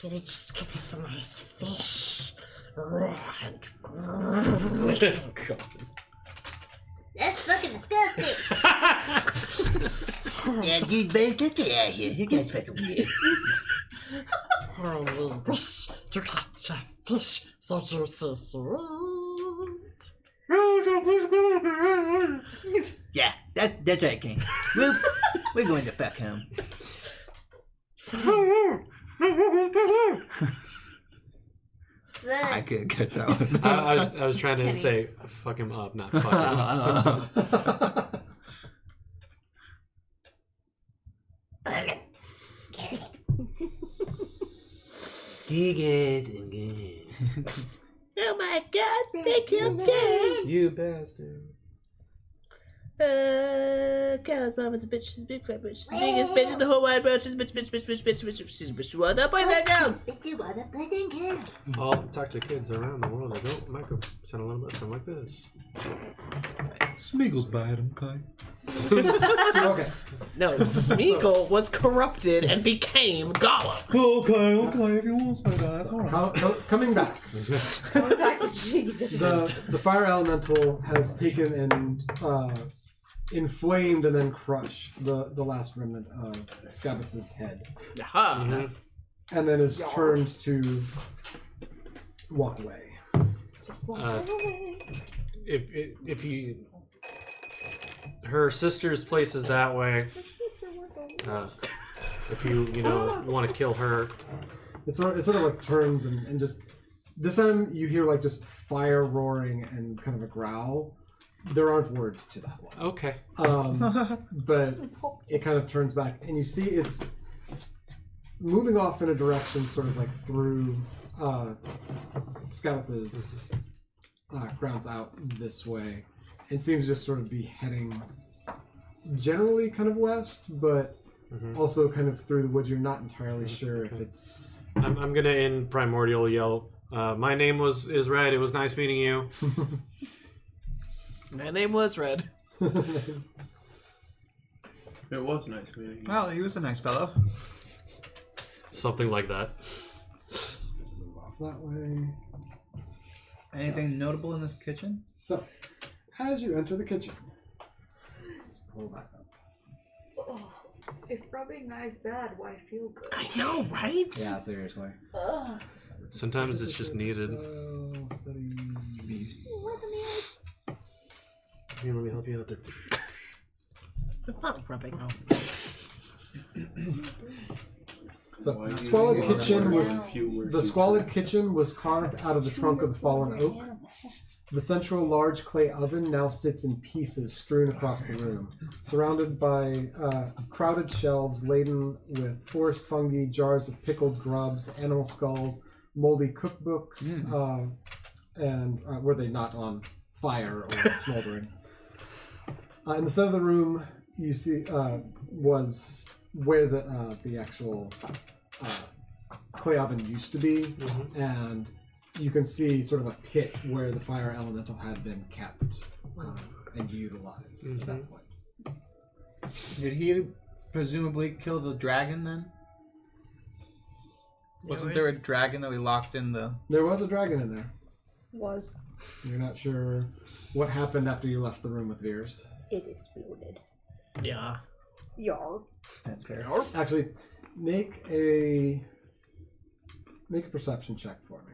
can you just give me some nice fish? Right. God. That's fucking disgusting. Yeah, goosebumps, let's get out of here. You guys fucking weird. Holy wish to catch a fish so juicy sweet. Yeah, that's right, King. We're going to fuck home. I could catch that one. I was trying to say fuck him up, not fuck him. Oh my god, they killed Dad! You bastard. Cow's mom is a bitch, she's a big fat bitch. She's the biggest bitch in the whole wide world. She's a bitch. She's a bitch to all the boys and girls. I'll talk to kids around the world. I don't Michael sound a little bit like this. Smeagol's bad, okay. Okay. No, Smeagol was corrupted and became Gollum. Okay, if you want to say that, that's alright. Coming back. Going back to Jesus. The fire elemental has taken and inflamed and then crushed the last remnant of Skabatha's head, Aha. and then is turned to walk away. Just walk Uh, away. If you, her sister's place is that way. If you want to kill her, It sort of like turns and just this time you hear like just fire roaring and kind of a growl. There aren't words to that one. okay. But it kind of turns back, and you see it's moving off in a direction, sort of like through Skabatha's grounds out this way, and seems just sort of be heading generally kind of west, but also kind of through the woods. You're not entirely sure if it's. I'm gonna in Primordial yell. My name is Red. It was nice meeting you. My name was Red. It was nice meeting you. Well, he was a nice fellow. Something like that. Move off that way. Anything notable in this kitchen? So, as you enter the kitchen, let's pull that up. Oh, if rubbing eyes bad, why feel good? I know, right? Yeah, seriously. Ugh. Sometimes it's just needed. Study. Rubbing the eyes. Here, let me help you out there. That's not rubbing. So, Why do you squalid think kitchen more was than a few words the each squalid time? kitchen was carved out of the trunk of the fallen oak. The central large clay oven now sits in pieces strewn across the room, surrounded by crowded shelves laden with forest fungi, jars of pickled grubs, animal skulls, moldy cookbooks, and were they not on fire or smoldering. In the center of the room, you see was where the actual clay oven used to be, and you can see sort of a pit where the fire elemental had been kept and utilized at that point. Did he presumably kill the dragon then? Wasn't there a dragon that we locked in the... There was a dragon in there. Was. You're not sure what happened after you left the room with Veers. It exploded. Yeah. Yar. That's fair. Actually, make a perception check for me.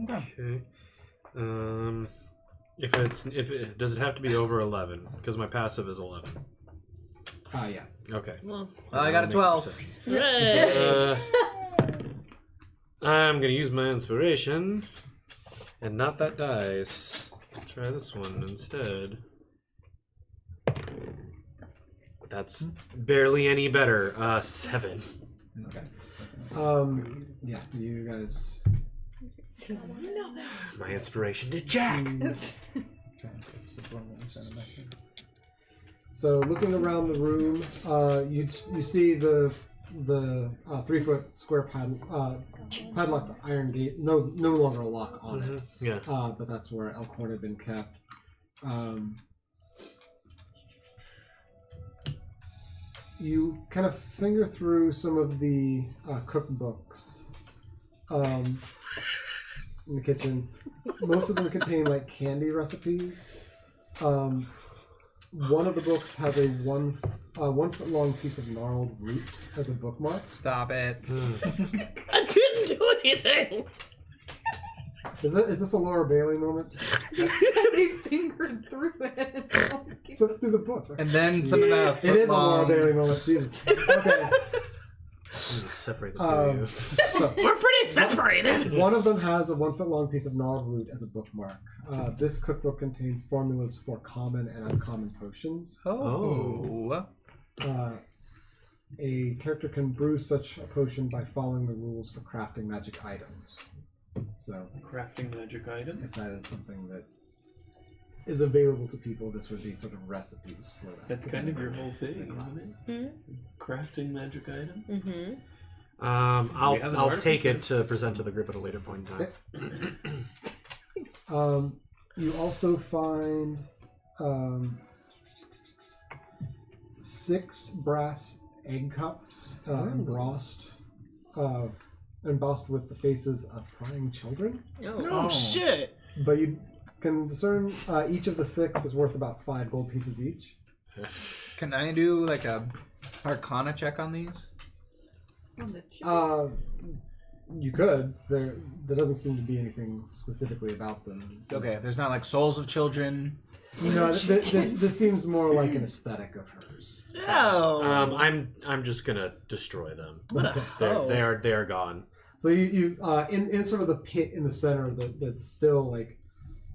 Okay. Does it have to be over 11? Because my passive is 11. Yeah. Okay. Well, I got a 12. Hooray! I'm gonna use my inspiration, and not that dice. Try this one instead. That's barely any better. 7. Okay. Yeah, you guys. My inspiration did jack. So looking around the room, you see the 3-foot square padlocked iron gate. No longer a lock on it. Yeah. But that's where Elkhorn had been kept. You kind of finger through some of the cookbooks in the kitchen. Most of them contain like candy recipes. One of the books has a 1 foot long piece of gnarled root as a bookmark. Stop it. I didn't do anything. Is this a Laura Bailey moment? You said you fingered through it. Flip through the books. And then some of the It is a Laura Bailey moment. Jesus. Okay. Separate the two of you. So, We're pretty separated. one of them has a 1 foot long piece of gnarled root as a bookmark. This cookbook contains formulas for common and uncommon potions. Oh. A character can brew such a potion by following the rules for crafting magic items. So, Crafting magic item. if that is something that is available to people, this would be sort of recipes for that. That's kind of your whole thing, class. isn't it? Crafting magic item. Mm-hmm. I'll take it to present to the group at a later point in time. You also find 6 brass egg cups embossed with the faces of crying children. Oh shit! But you can discern each of the 6 is worth about 5 gold pieces each. Can I do like a Arcana check on these? You could. There doesn't seem to be anything specifically about them. Okay, there's not like souls of children. No, this seems more like an aesthetic of hers. Oh. I'm just gonna destroy them. What a hoe. They are gone. So you in sort of the pit in the center that's still like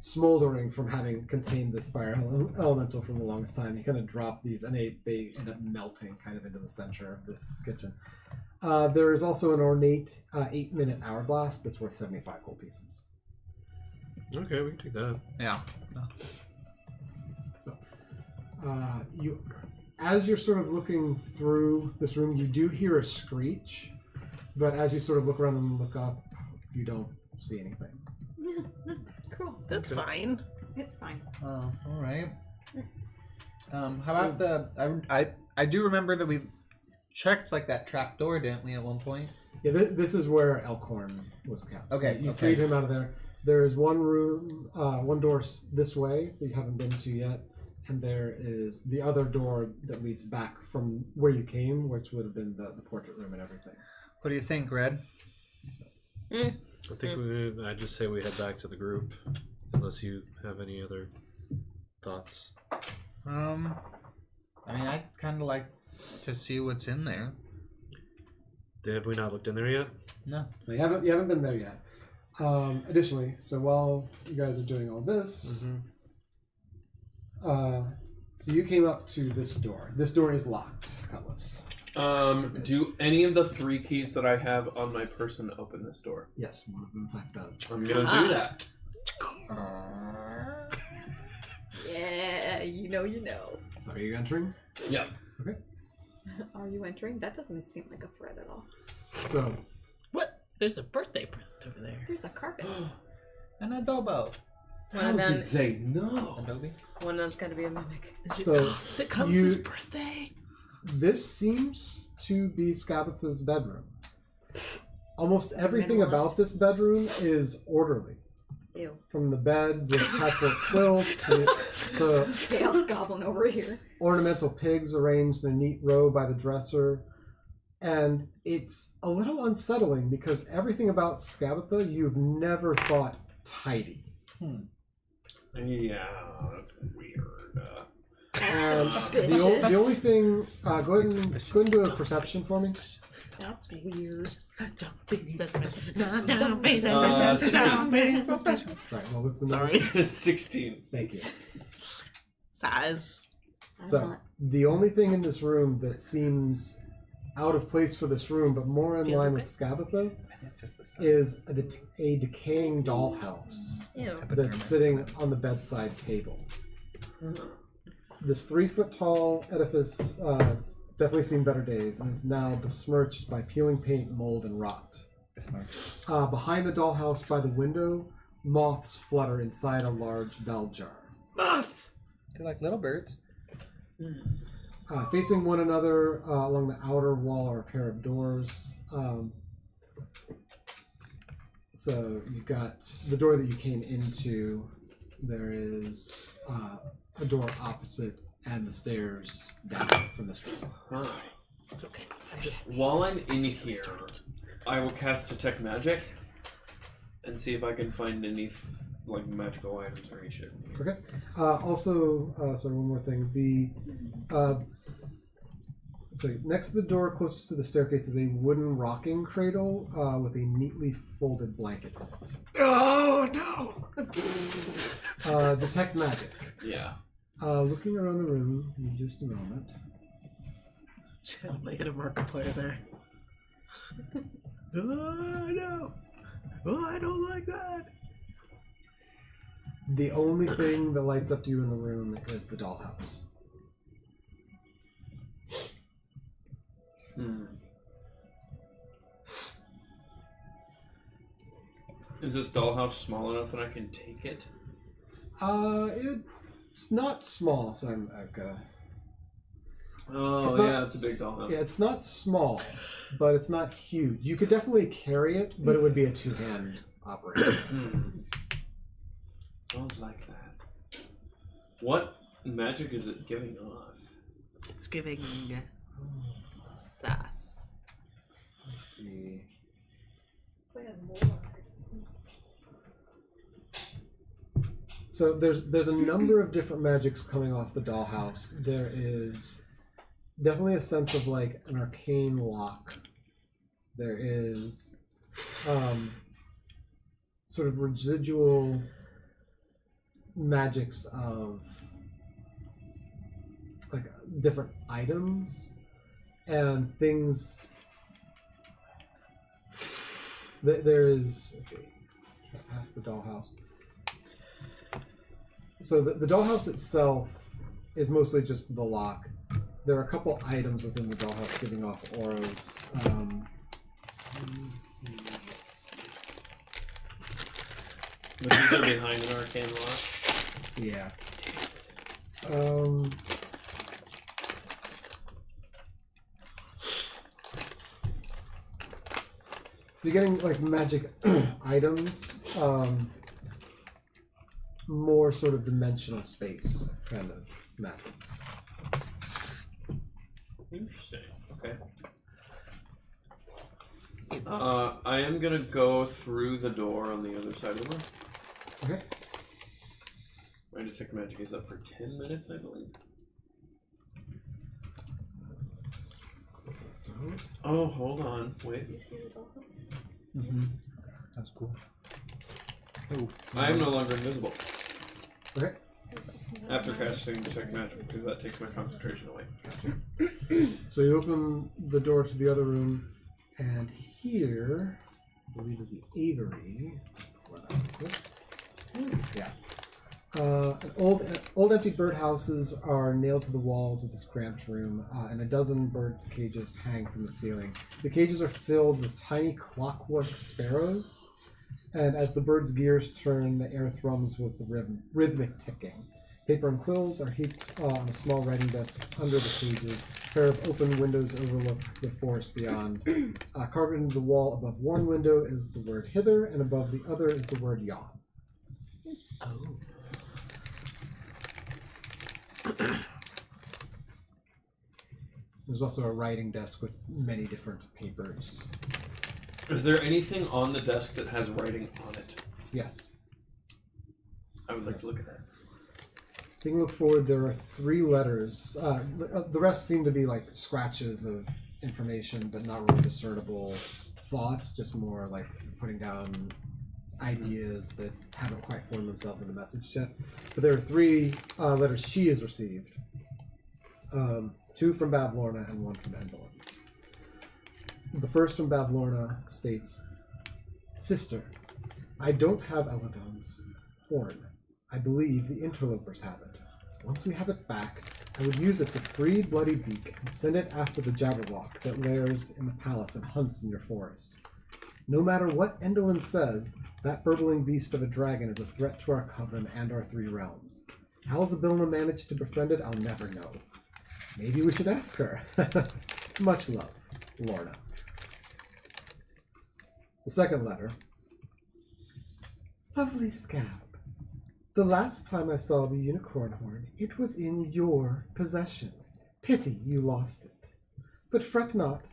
smoldering from having contained this fire elemental for the longest time, you kind of drop these and they end up melting kind of into the center of this kitchen. There is also an ornate 8-minute hourglass that's worth 75 gold pieces. Okay, we can take that. Yeah. So as you're sort of looking through this room, you do hear a screech, but as you sort of look around and look up, you don't see anything. Cool. That's fine. It's fine. Oh, all right. How about I do remember that we checked like that trap door, didn't we, at one point? Yeah, this is where Elkhorn was kept. Okay, So you okay. freed him out of there. There is one room, one door this way that you haven't been to yet, and there is the other door that leads back from where you came, which would have been the portrait room and everything. What do you think, Red? I think I just say we head back to the group, unless you have any other thoughts. I mean, I kind of like to see what's in there. Have we not looked in there yet? No. You haven't been there yet. Additionally, so while you guys are doing all this, so you came up to this door. This door is locked, Cutlass. Do any of the 3 keys that I have on my person open this door? Yes, one of them in fact does. I'm gonna do that. Yeah, you know. So are you entering? Yeah. Okay. Are you entering? That doesn't seem like a threat at all. So What? There's a birthday present over there. There's a carpet. An adobo. One How of them. did they know? Adobe? One of them's got to be a mimic. So Is it Cutlass's birthday? this seems to be Skabatha's bedroom. Almost everything Minimalist. about this bedroom is orderly. Ew. From the bed with patchwork quilts to Chaos Goblin over here. ornamental pigs arranged in a neat row by the dresser. And it's a little unsettling because everything about Skabatha you've never thought tidy. Yeah, that's weird. And Suspicious. the only thing, go ahead and do a perception for me. That's weird. Don't be suspicious. Don't be suspicious. 16. Don't be suspicious. Sorry, what was the number? Sorry. 16. Thank you. Size. So the only thing in this room that seems out of place for this room, but more in line with Skabatha, is a decaying dollhouse Ew. that's sitting on the bedside table. This 3-foot tall edifice has definitely seen better days and is now besmirched by peeling paint, mold, and rot. Behind the dollhouse by the window, moths flutter inside a large bell jar. Moths! They're like little birds. Facing one another along the outer wall are a pair of doors. So you've got the door that you came into. There is a door opposite and the stairs down from this room. It's okay. I'm just. While I'm in here, I will cast Detect Magic and see if I can find any like magical items or any shit. Okay. Also, sorry, one more thing. Next to the door, closest to the staircase, is a wooden rocking cradle with a neatly folded blanket in it. Oh no! Detect magic. Yeah. Looking around the room in just a moment. Chill, making a Markiplier there. Oh no! Oh, I don't like that. The only thing that lights up to you in the room is the dollhouse. Is this dollhouse small enough that I can take it? It's not small, so I've got to... Oh, yeah, it's a big dollhouse. Yeah, it's not small, but it's not huge. You could definitely carry it, but it would be a two-hand operation. Sounds like that. What magic is it giving off? It's giving sass. Let's see. It's like a molar or something. So there's a number of different magics coming off the dollhouse. There is definitely a sense of like an arcane lock. There is sort of residual magics of like different items and things. There is, let's see, past the dollhouse. So the dollhouse itself is mostly just the lock. There are a couple items within the dollhouse giving off auras. Let me see. But these are behind an arcane lock? Yeah. So you're getting like magic items, more sort of dimensional space kind of magics. Interesting. Okay. I am gonna go through the door on the other side of the room. Okay. My detect magic is up for 10 minutes, I believe. Oh, hold on. Wait. You see the dollhouse? Mm-hmm. That's cool. Oh, I am no longer invisible Okay. after casting Detect Magic because that takes my concentration away. So you open the door to the other room, and here, I believe is the aviary. Yeah. Old empty birdhouses are nailed to the walls of this cramped room, and a dozen bird cages hang from the ceiling. The cages are filled with tiny clockwork sparrows, and as the birds' gears turn, the air thrums with the rhythmic ticking. Paper and quills are heaped on a small writing desk under the cages. A pair of open windows overlook the forest beyond. Carved into the wall above one window is the word hither, and above the other is the word yawn. Oh. There's also a writing desk with many different papers. Is there anything on the desk that has writing on it? Yes. I would like to look at that. Taking a look forward, there are 3 letters. The rest seem to be like scratches of information, but not really discernible thoughts, just more like putting down ideas that haven't quite formed themselves into message yet. But there are 3 letters she has received. 2 from Bavlorna and 1 from Endolin. The first from Bavlorna states, Sister, I don't have Eladon's horn. I believe the interlopers have it. Once we have it back, I would use it to free Bloody Beak and send it after the Jabberwock that lairs in the palace and hunts in your forest. No matter what Endolin says, that burbling beast of a dragon is a threat to our coven and our 3 realms. How Zybilna managed to befriend it, I'll never know. Maybe we should ask her. Much love, Lorna. The second letter. Lovely Scab. The last time I saw the unicorn horn, it was in your possession. Pity you lost it. But fret not.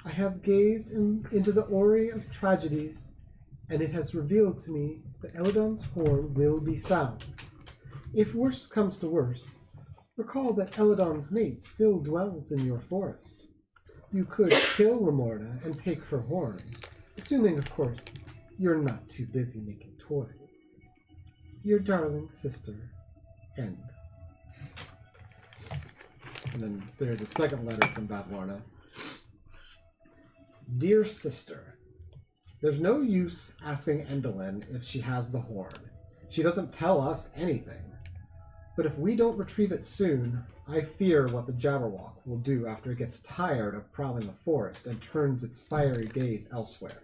I have gazed into the orrery of tragedies, and it has revealed to me that Eladon's horn will be found. If worse comes to worse, recall that Eladon's mate still dwells in your forest. You could kill Lamorna and take her horn, assuming, of course, you're not too busy making toys. Your darling sister, End. And then there's a second letter from Bavlorna. Dear sister, there's no use asking Endolin if she has the horn. She doesn't tell us anything. But if we don't retrieve it soon, I fear what the Jabberwock will do after it gets tired of prowling the forest and turns its fiery gaze elsewhere.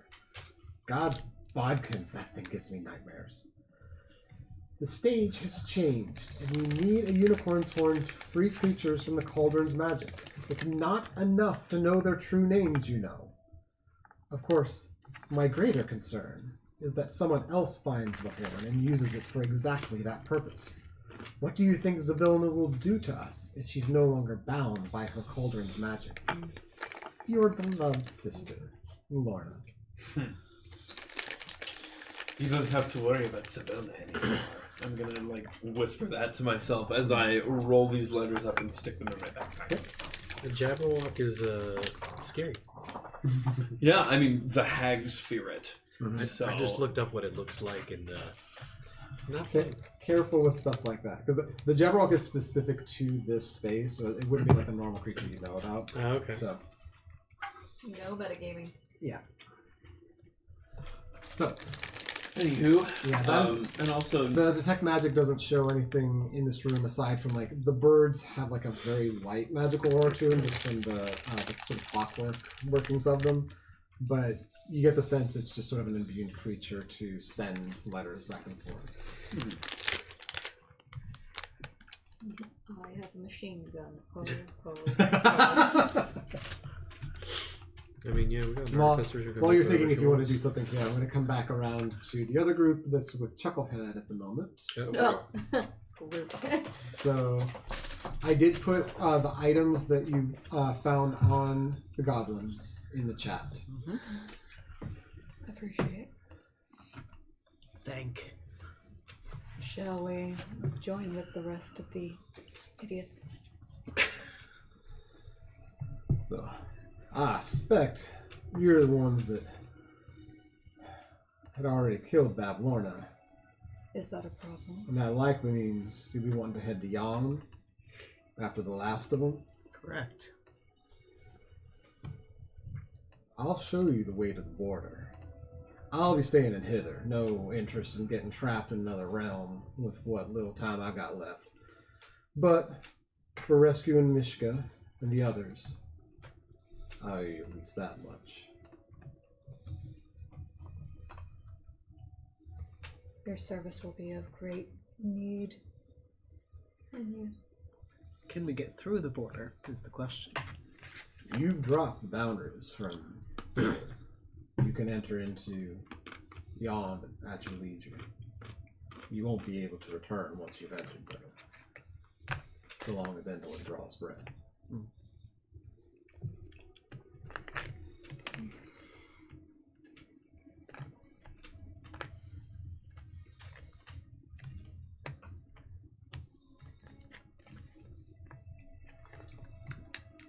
God's bodkins, that thing gives me nightmares. The stage has changed, and we need a unicorn's horn to free creatures from the cauldron's magic. It's not enough to know their true names, you know. Of course, my greater concern is that someone else finds the horn and uses it for exactly that purpose. What do you think Zybilna will do to us if she's no longer bound by her cauldron's magic? Your beloved sister, Lorna. You don't have to worry about Zybilna anymore. I'm gonna whisper that to myself as I roll these letters up and stick them in my backpack. The Jabberwock is scary. Yeah, I mean the hags fear it. So I just looked up what it looks like and not Okay. Careful with stuff like that, because the Jabberwock is specific to this space, so it wouldn't be like a normal creature you know about. Oh, okay. So, You know about gaming. yeah. So, anywho, yeah, that's, and also the detect magic doesn't show anything in this room aside from the birds have a very light magical aura to them, just from the sort of clockwork workings of them, but you get the sense it's just sort of an imbued creature to send letters back and forth. I have a machine gun. I mean, yeah, we got While artificers. you're thinking if you want to do something here, I'm going to come back around to the other group that's with Chucklehead at the moment. Oh. Group. So I did put the items that you found on the goblins in the chat. Appreciate it. Thank. Shall we join with the rest of the idiots? So I suspect you're the ones that had already killed Bablorna. Is that a problem? And that likely means you'll be wanting to head to Yon after the last of them. Correct. I'll show you the way to the border. I'll be staying in Hither. No interest in getting trapped in another realm with what little time I got left. But for rescuing Mishka and the others, I owe you at least that much. Your service will be of great need. And use. Can we get through the border is the question. You've dropped the boundaries from Hither. You can enter into Yon at your leisure. You won't be able to return once you've entered, though. So long as anyone draws breath.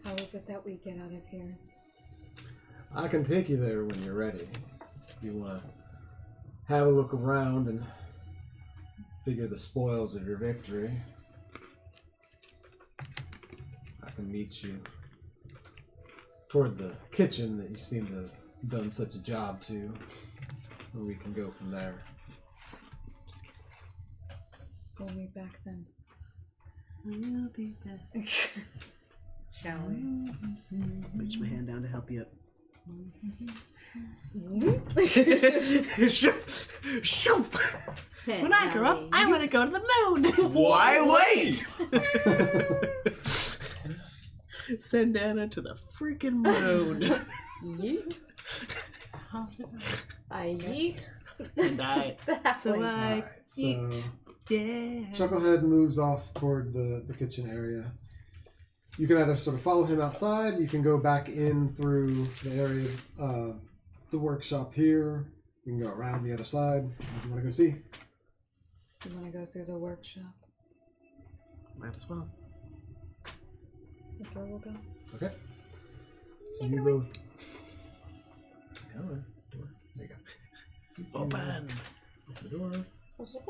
How is it that we get out of here? I can take you there when you're ready. If you want to have a look around and figure the spoils of your victory, I can meet you toward the kitchen that you seem to have done such a job to, and we can go from there. We'll meet back then. We'll be back. Shall we? Reach my hand down to help you up. Shoop. When I grow up, I want to go to the moon. Why wait? Send Anna to the freaking moon. Yeet. I yeet. And I. So I Alright, so eat. Yeah. Chucklehead moves off toward the kitchen area. You can either sort of follow him outside, you can go back in through the area of the workshop here. You can go around the other side. What do you want to go see? You want to go through the workshop? Might as well. That's where we'll go. Okay. So you both. Come on. Door. There you go. Open. Open the door. So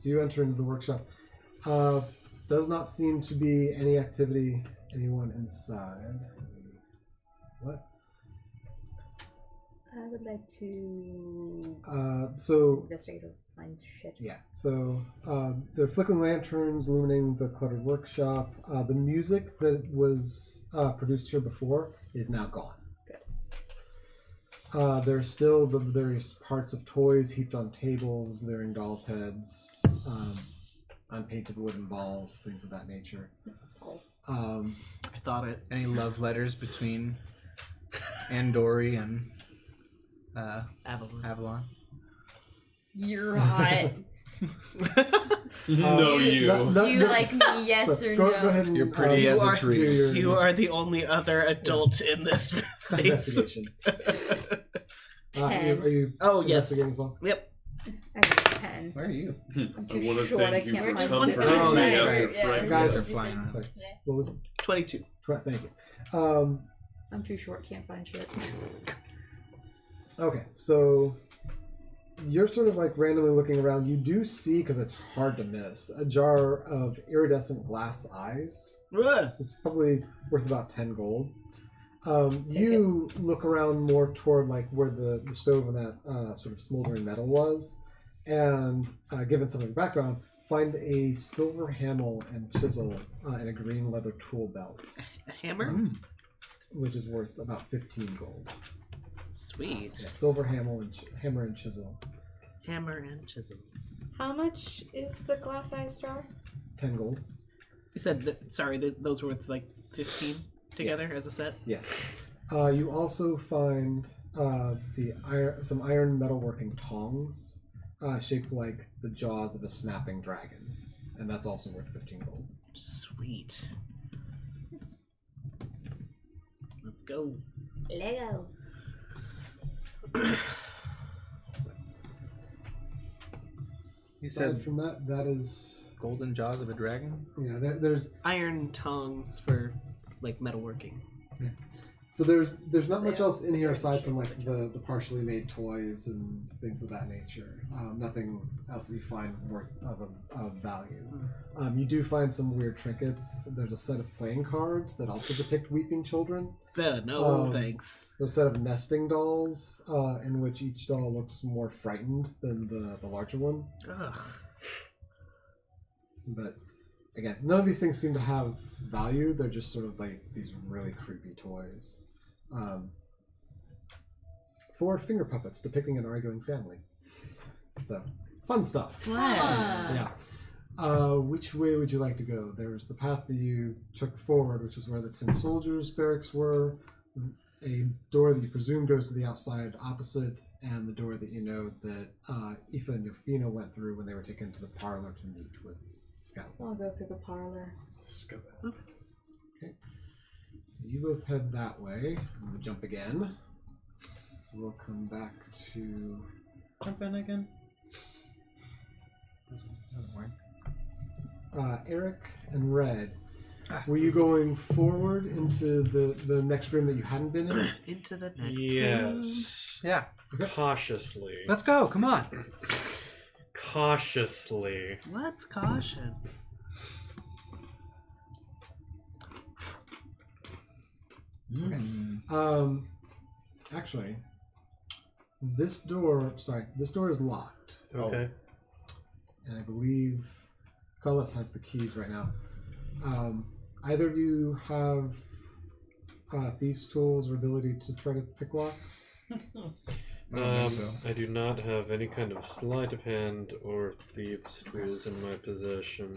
you enter into the workshop. Does not seem to be any activity, anyone inside. What? I would like to So investigate or find shit. yeah, so there are flickering lanterns illuminating the cluttered workshop. The music that was produced here before is now gone. Good. There's still the various parts of toys heaped on tables, leering dolls' heads, unpainted wooden balls, things of that nature. I thought it. Any love letters between Andori and Avalon. You're hot. No, you. Do you like me? Yes or go, no? Go ahead and You're pretty as a tree. You are the only other adult in this place. investigation. Are you Oh, yes. investigating as well? Yep. I got 10. Where are you? I'm I too want to short, I thank you can't for find comforting shit. Oh, me that's after right. Frank. Guys are Yes. flying Sorry. around. What was it? 22. Thank you. I'm too short, can't find shit. Okay, so you're sort of like randomly looking around. You do see, because it's hard to miss, a jar of iridescent glass eyes. Ugh. It's probably worth about 10 gold. You look around more toward like where the stove and that sort of smoldering metal was, and given some of your background, find a silver hammer and chisel and a green leather tool belt, A hammer? which is worth about 15 gold. Sweet. Yeah, silver hammer and chisel. Hammer and chisel. How much is the glass eyes jar? 10 gold. You said that, sorry, that those were worth like 15 together as a set? Yes. You also find some iron metalworking tongs shaped like the jaws of a snapping dragon, and that's also worth 15 gold. Sweet. Let's go. Lego. You Aside said from that is golden jaws of a dragon? yeah. There's Iron tongs for like metalworking. So there's not much else in here aside from like the partially made toys and things of that nature. Nothing else that you find worth of value. You do find some weird trinkets. There's a set of playing cards that also depict weeping children. No, thanks. There's a set of nesting dolls in which each doll looks more frightened than the larger one. Ugh. But again, none of these things seem to have value. They're just sort of like these really creepy toys. 4 finger puppets depicting an arguing family. So, fun stuff. Wow. Yeah. Which way would you like to go? There's the path that you took forward, which is where the tin soldiers' barracks were. A door that you presume goes to the outside opposite, and the door that you know that Aoife and Yofina went through when they were taken to the parlor to meet with Scout. I'll go through the parlor. Skabatha. Okay. So you both head that way. I'm going to jump again. So we'll come back to... Jump in again. Doesn't work. Eric and Red. Were you going forward into the next room that you hadn't been in? Into the next room. Yes. Yeah. Cautiously. Let's go. Come on. Cautiously. Let's caution. Okay. Actually, this door is locked. Okay. And I believe Cullis has the keys right now. Either of you have thieves' tools or ability to try to pick locks? I do not have any kind of sleight of hand or thieves' tools in my possession.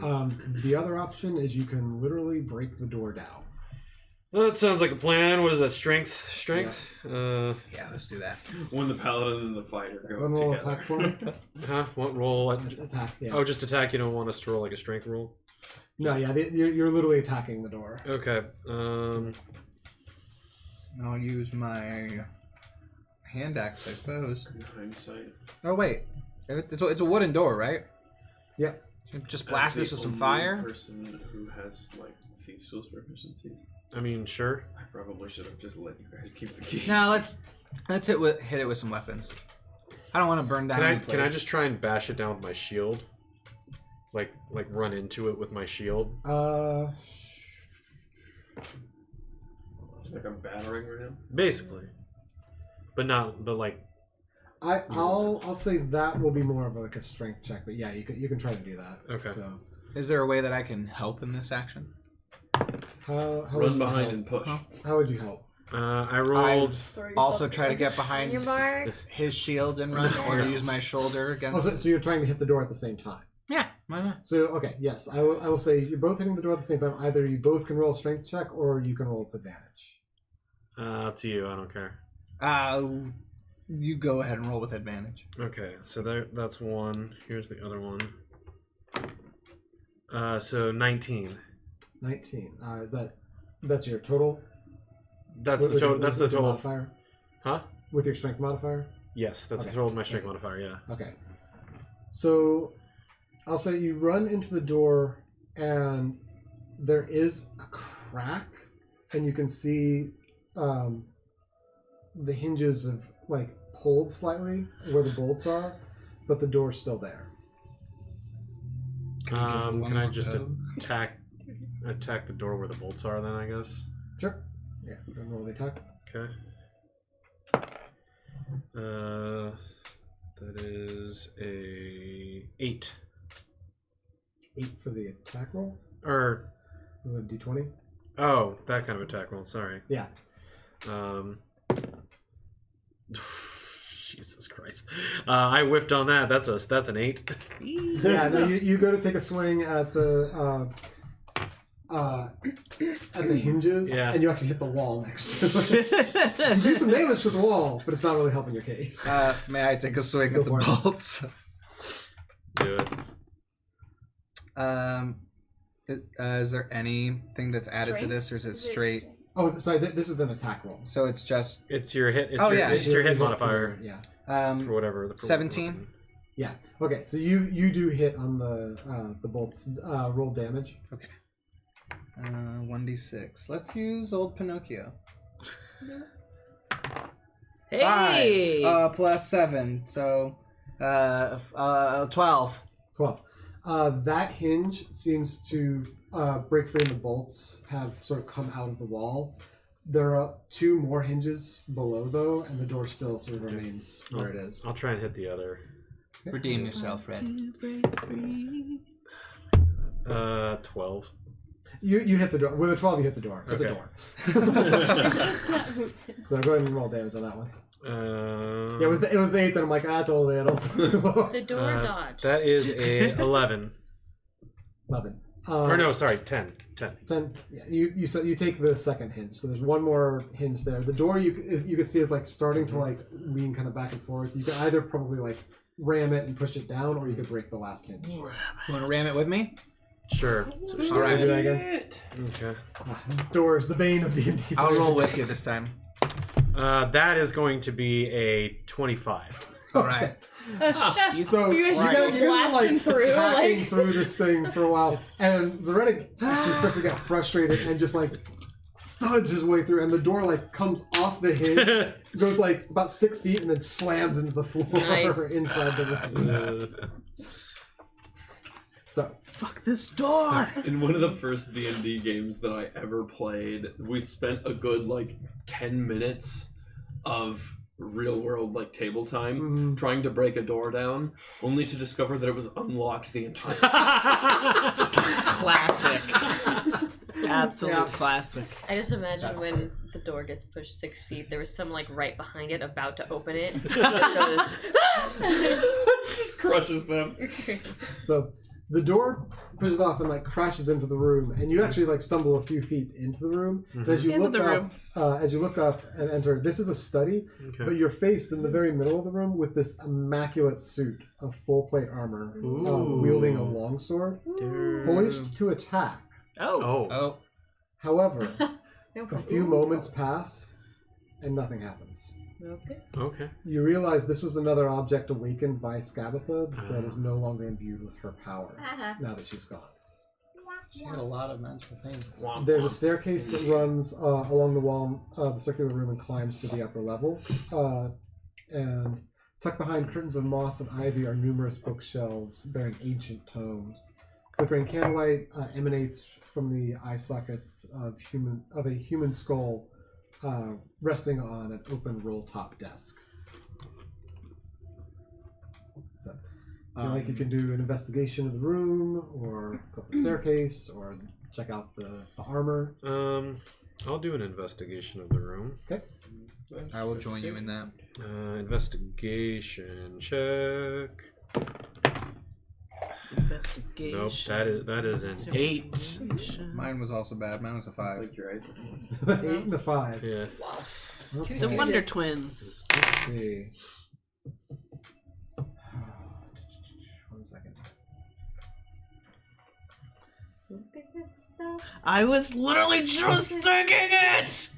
The other option is you can literally break the door down. Well, that sounds like a plan. What is that? Strength? Yeah, let's do that. When the paladin and the fighter go One roll together. attack for me. Huh? What roll? Attack, yeah. Oh, just attack. You don't want us to roll like a strength roll? No, yeah, you're literally attacking the door. Okay. I'll use my hand axe, I suppose. In hindsight. Oh wait, it's a wooden door, right? Yep. Just blast As this the with some only fire. Person who has like thieves' tools proficiencies. I mean, sure. I probably should have just let you guys keep the key. No, let's hit it with some weapons. I don't want to burn down. Can I just try and bash it down with my shield? Like run into it with my shield? It's like a battering ram. Basically. But like. I'll say that will be more of like a strength check, but yeah, you can try to do that. Okay. So Is there a way that I can help in this action? how would Run you behind help? and push. How would you help? I rolled. Also try to get On behind your mark. his shield and run, or use my shoulder Oh, against. so you're trying to hit the door at the same time. Yeah, why not? So okay, yes, I will say you're both hitting the door at the same time. Either you both can roll a strength check, or you can roll with advantage. Up to you. I don't care. You go ahead and roll with advantage. Okay, so that's one. Here's the other one. So 19. 19. That's your total? That's With the total. your- That's the with your total. modifier? Huh? With your strength modifier? Yes, that's Okay. the total of my strength modifier. Yeah. Okay. So I'll say you run into the door and there is a crack and you can see the hinges have like pulled slightly where the bolts are, but the door's still there. Can I just attack the door where the bolts are then, I guess? Sure. Yeah, then roll the attack. Okay. That is a 8. 8 for the attack roll? Or Was it a d20? oh, that kind of attack roll. Sorry. Yeah. Jesus Christ. I whiffed on that. That's an 8. Yeah, no, you go to take a swing at the hinges, Yeah. and you actually hit the wall next to it. You do some damage to the wall, but it's not really helping your case. May I take a swing Go at the for it. bolts? Do it. Is there anything that's added to Strength? this, or is it Is it straight? Oh, sorry, this is an attack roll. So it's just It's your hit. It's Oh, your, yeah. It's your hit for- modifier Yeah. for whatever. For 17? Yeah. Okay, so you do hit on the bolts. Roll damage. 1d6. Let's use old Pinocchio. Hey! 5 plus 7, so 12. 12. That hinge seems to break free and the bolts have sort of come out of the wall. There are 2 more hinges below, though, and the door still sort of remains where it is. I'll try and hit the other. redeem yourself, Red. 12. You hit the door. With a 12, you hit the door. It's a door. So go ahead and roll damage on that one. Yeah, it was the 8th, and I'm like, that's a little. The door dodge. That is a 11. 11. Or no, sorry, 10. 10. Yeah, you take the second hinge. So there's one more hinge there. The door you can see is like starting to like lean kind of back and forth. You can either probably like ram it and push it down, or you could break the last hinge. You want to ram it with me? Sure. All right, do that again. Okay. Doors, the bane of D&D. I'll roll with you this time. That is going to be a 25. All right. So you guys are like hacking through this thing for a while, and Zaretic actually starts to get frustrated and just like thuds his way through, and the door like comes off the hinge, goes like about 6 feet, and then slams into the floor inside the room. So fuck this door. In one of the first D&D games that I ever played, we spent a good like 10 minutes of real world like table time trying to break a door down, only to discover that it was unlocked the entire time. Classic. Absolute classic. I just imagine when the door gets pushed 6 feet, there was some like right behind it about to open it. Just crushes them. So the door pushes off and like crashes into the room, and you actually like stumble a few feet into the room. But as you look up and enter, this is a study, but you're faced in the very middle of the room with this immaculate suit of full plate armor, wielding a longsword, poised to attack. Oh. However, a few moments pass, and nothing happens. Okay. You realize this was another object awakened by Skabatha that is no longer imbued with her power now that she's gone. She had a lot of magical things. There's a staircase that runs along the wall of the circular room and climbs to the upper level. And tucked behind curtains of moss and ivy are numerous bookshelves bearing ancient tomes. Flickering candlelight emanates from the eye sockets of a human skull resting on an open roll-top desk. So, you can do an investigation of the room, or go up the staircase, or check out the armor. I'll do an investigation of the room. Okay. I will join you in that. Investigation check. Investigation. Nope, that is an 8. Mine was also bad. Mine was a 5. Like your eyes. 8 and a 5. Yeah. Okay. The Wonder Twins. Let's see. 1 second. I was literally just thinking it!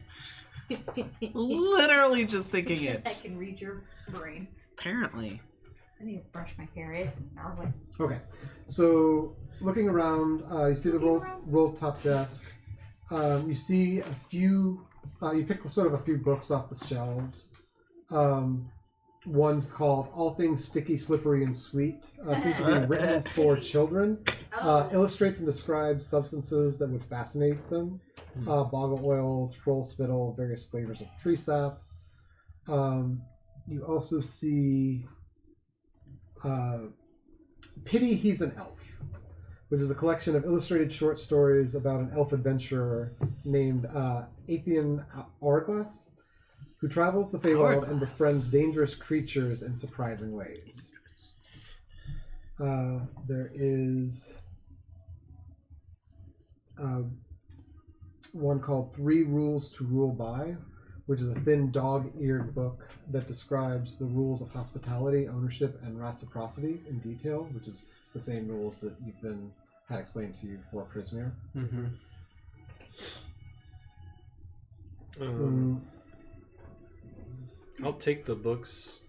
Literally just thinking I it. can read your brain. Apparently. I need to brush my hair. It's gnarly. Okay, so looking around, you see the roll top desk. You see a few. You pick sort of a few books off the shelves. One's called "All Things Sticky, Slippery, and Sweet." Seems to be written for children. Illustrates and describes substances that would fascinate them. Boggle oil, troll spittle, various flavors of tree sap. You also see Pity He's an Elf, which is a collection of illustrated short stories about an elf adventurer named Athean Hourglass, who travels the Feywild and befriends dangerous creatures in surprising ways. There is one called 3 Rules to Rule By, which is a thin dog-eared book that describes the rules of hospitality, ownership, and reciprocity in detail, which is the same rules that you've had explained to you for Prismir. Mm-hmm. So, I'll take the books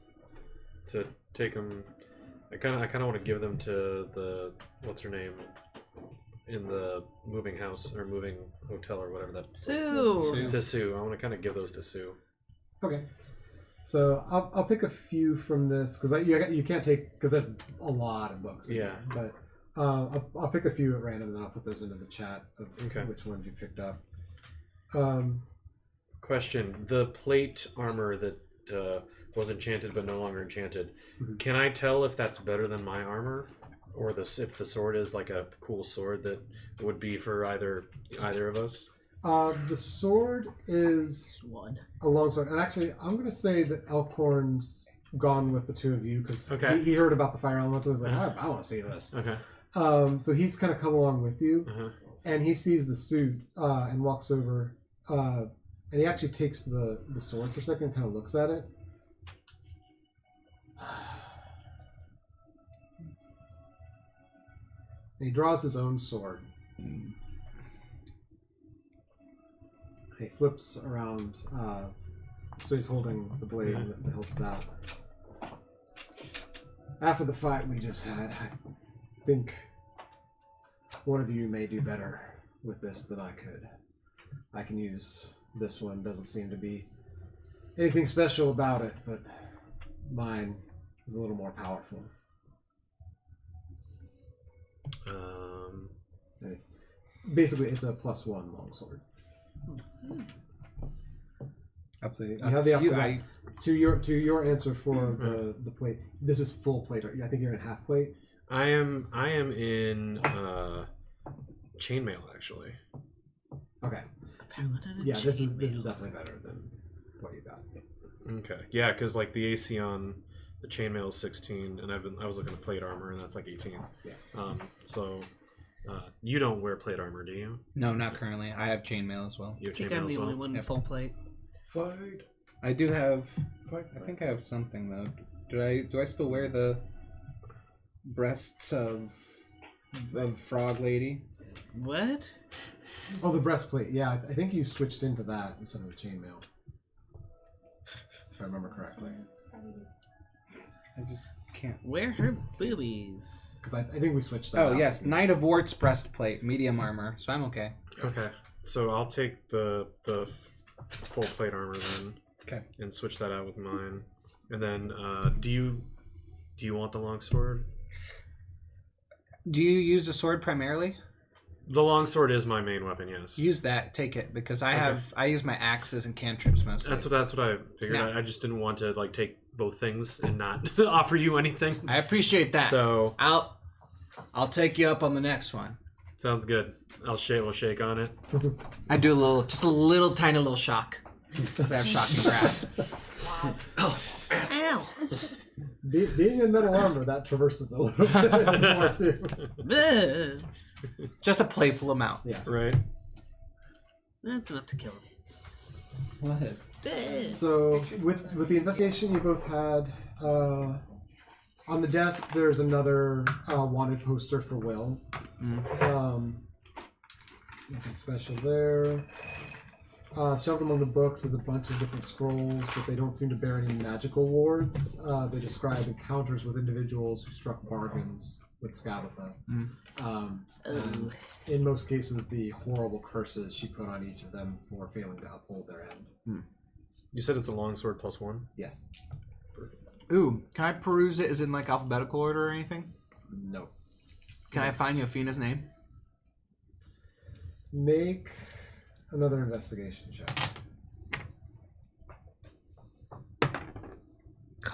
to take them. I kind of want to give them to the what's her name, in the moving house or moving hotel or whatever that. Sue. To Sue. I want to kind of give those to Sue. Okay. So I'll pick a few from this because you can't take because there's a lot of books. Yeah. But I'll pick a few at random and then I'll put those into the chat of which ones you picked up. Question: the plate armor that was enchanted but no longer enchanted. Can I tell if that's better than my armor, or if the sword is like a cool sword that would be for either of us? The sword is a long sword, and actually, I'm going to say that Elkhorn's gone with the two of you because he heard about the fire elemental. He's like, I want to see this. Okay. So he's kind of come along with you, and he sees the suit and walks over, and he actually takes the sword for a second and kind of looks at it. And he draws his own sword. He flips around, so he's holding the blade and the hilt is out. After the fight we just had, I think one of you may do better with this than I could. I can use this one. Doesn't seem to be anything special about it, but mine is a little more powerful. And it's a +1 longsword. So you have the option to your answer for the plate. This is full plate. I think you're in half plate. I am in chainmail actually. Okay. Yeah, this is definitely better than what you got. Okay. Yeah, because like the AC on the chainmail is 16, and I was looking at plate armor, and that's like 18. Yeah. So you don't wear plate armor, do you? No, not currently. I have chainmail as well. You have I think chainmail I'm the as well? only one full plate. Fight. I do have. I think I have something though. Do I still wear the breasts of Frog Lady? What? Oh, the breastplate. Yeah, I think you switched into that instead of the chainmail. If I remember correctly. I just can't. Wear her boobies. Because I think we switched that. Oh out. yes, Knight of Wart's breastplate, medium armor. So I'm okay. Okay. So I'll take the full plate armor then. Okay. And switch that out with mine. And then do you want the longsword? Do you use the sword primarily? The longsword is my main weapon, yes. Use that. Take it because I use my axes and cantrips mostly. That's what I figured. Yeah. I just didn't want to like take both things and not offer you anything. I appreciate that. So I'll take you up on the next one. Sounds good. We'll shake on it. I do a little tiny little shock. Because I have shock and grasp. Oh, ow! Being in metal armor, that traverses a little bit more too. Just a playful amount. Yeah. Right. That's enough to kill him. What is? So with the investigation you both had, on the desk there's another wanted poster for Will. Nothing special there. Shoved among the books is a bunch of different scrolls, but they don't seem to bear any magical wards. They describe encounters with individuals who struck bargains with Skabatha. And in most cases, the horrible curses she put on each of them for failing to uphold their end. You said it's a longsword +1? Yes. Ooh, can I peruse it? Is it in like alphabetical order or anything? No. Can I find Yofina's name? Make another investigation check.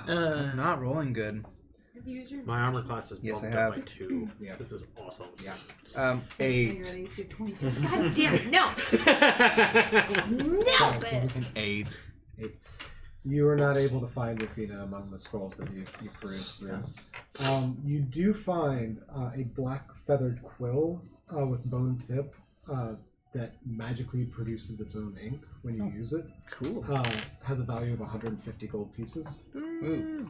I'm not rolling good. Have you used your My armor class is Yes, bumped I up by have. 2. Yeah. This is awesome. Yeah. 8. God damn it, no! No! An 8. You are not able to find Yofina among the scrolls that you perused through. You do find a black feathered quill with bone tip that magically produces its own ink when you use it. Cool. Has a value of 150 gold pieces. Ooh.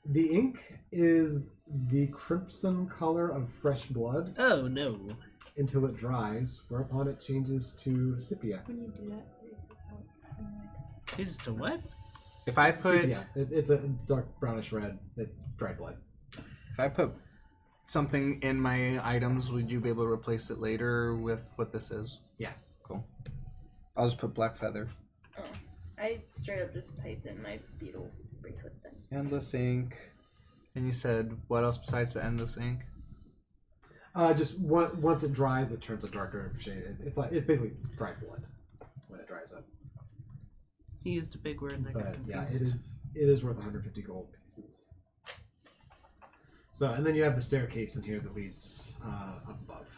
The ink is the crimson color of fresh blood Oh no. until it dries, whereupon it changes to sepia. When you do that, it exits out. Changes to what? If I put Sepia. It's a dark brownish red. It's dried blood. If I put something in my items, would you be able to replace it later with what this is? Yeah. Cool. I'll just put black feather. Oh, I straight up just typed in my beetle bracelet then. Endless ink. And you said what else besides the endless ink? Just once it dries, it turns a darker shade. It's basically dried blood when it dries up. He used a big word and I got But yeah, confused. it is worth 150 gold pieces. So, and then you have the staircase in here that leads up above.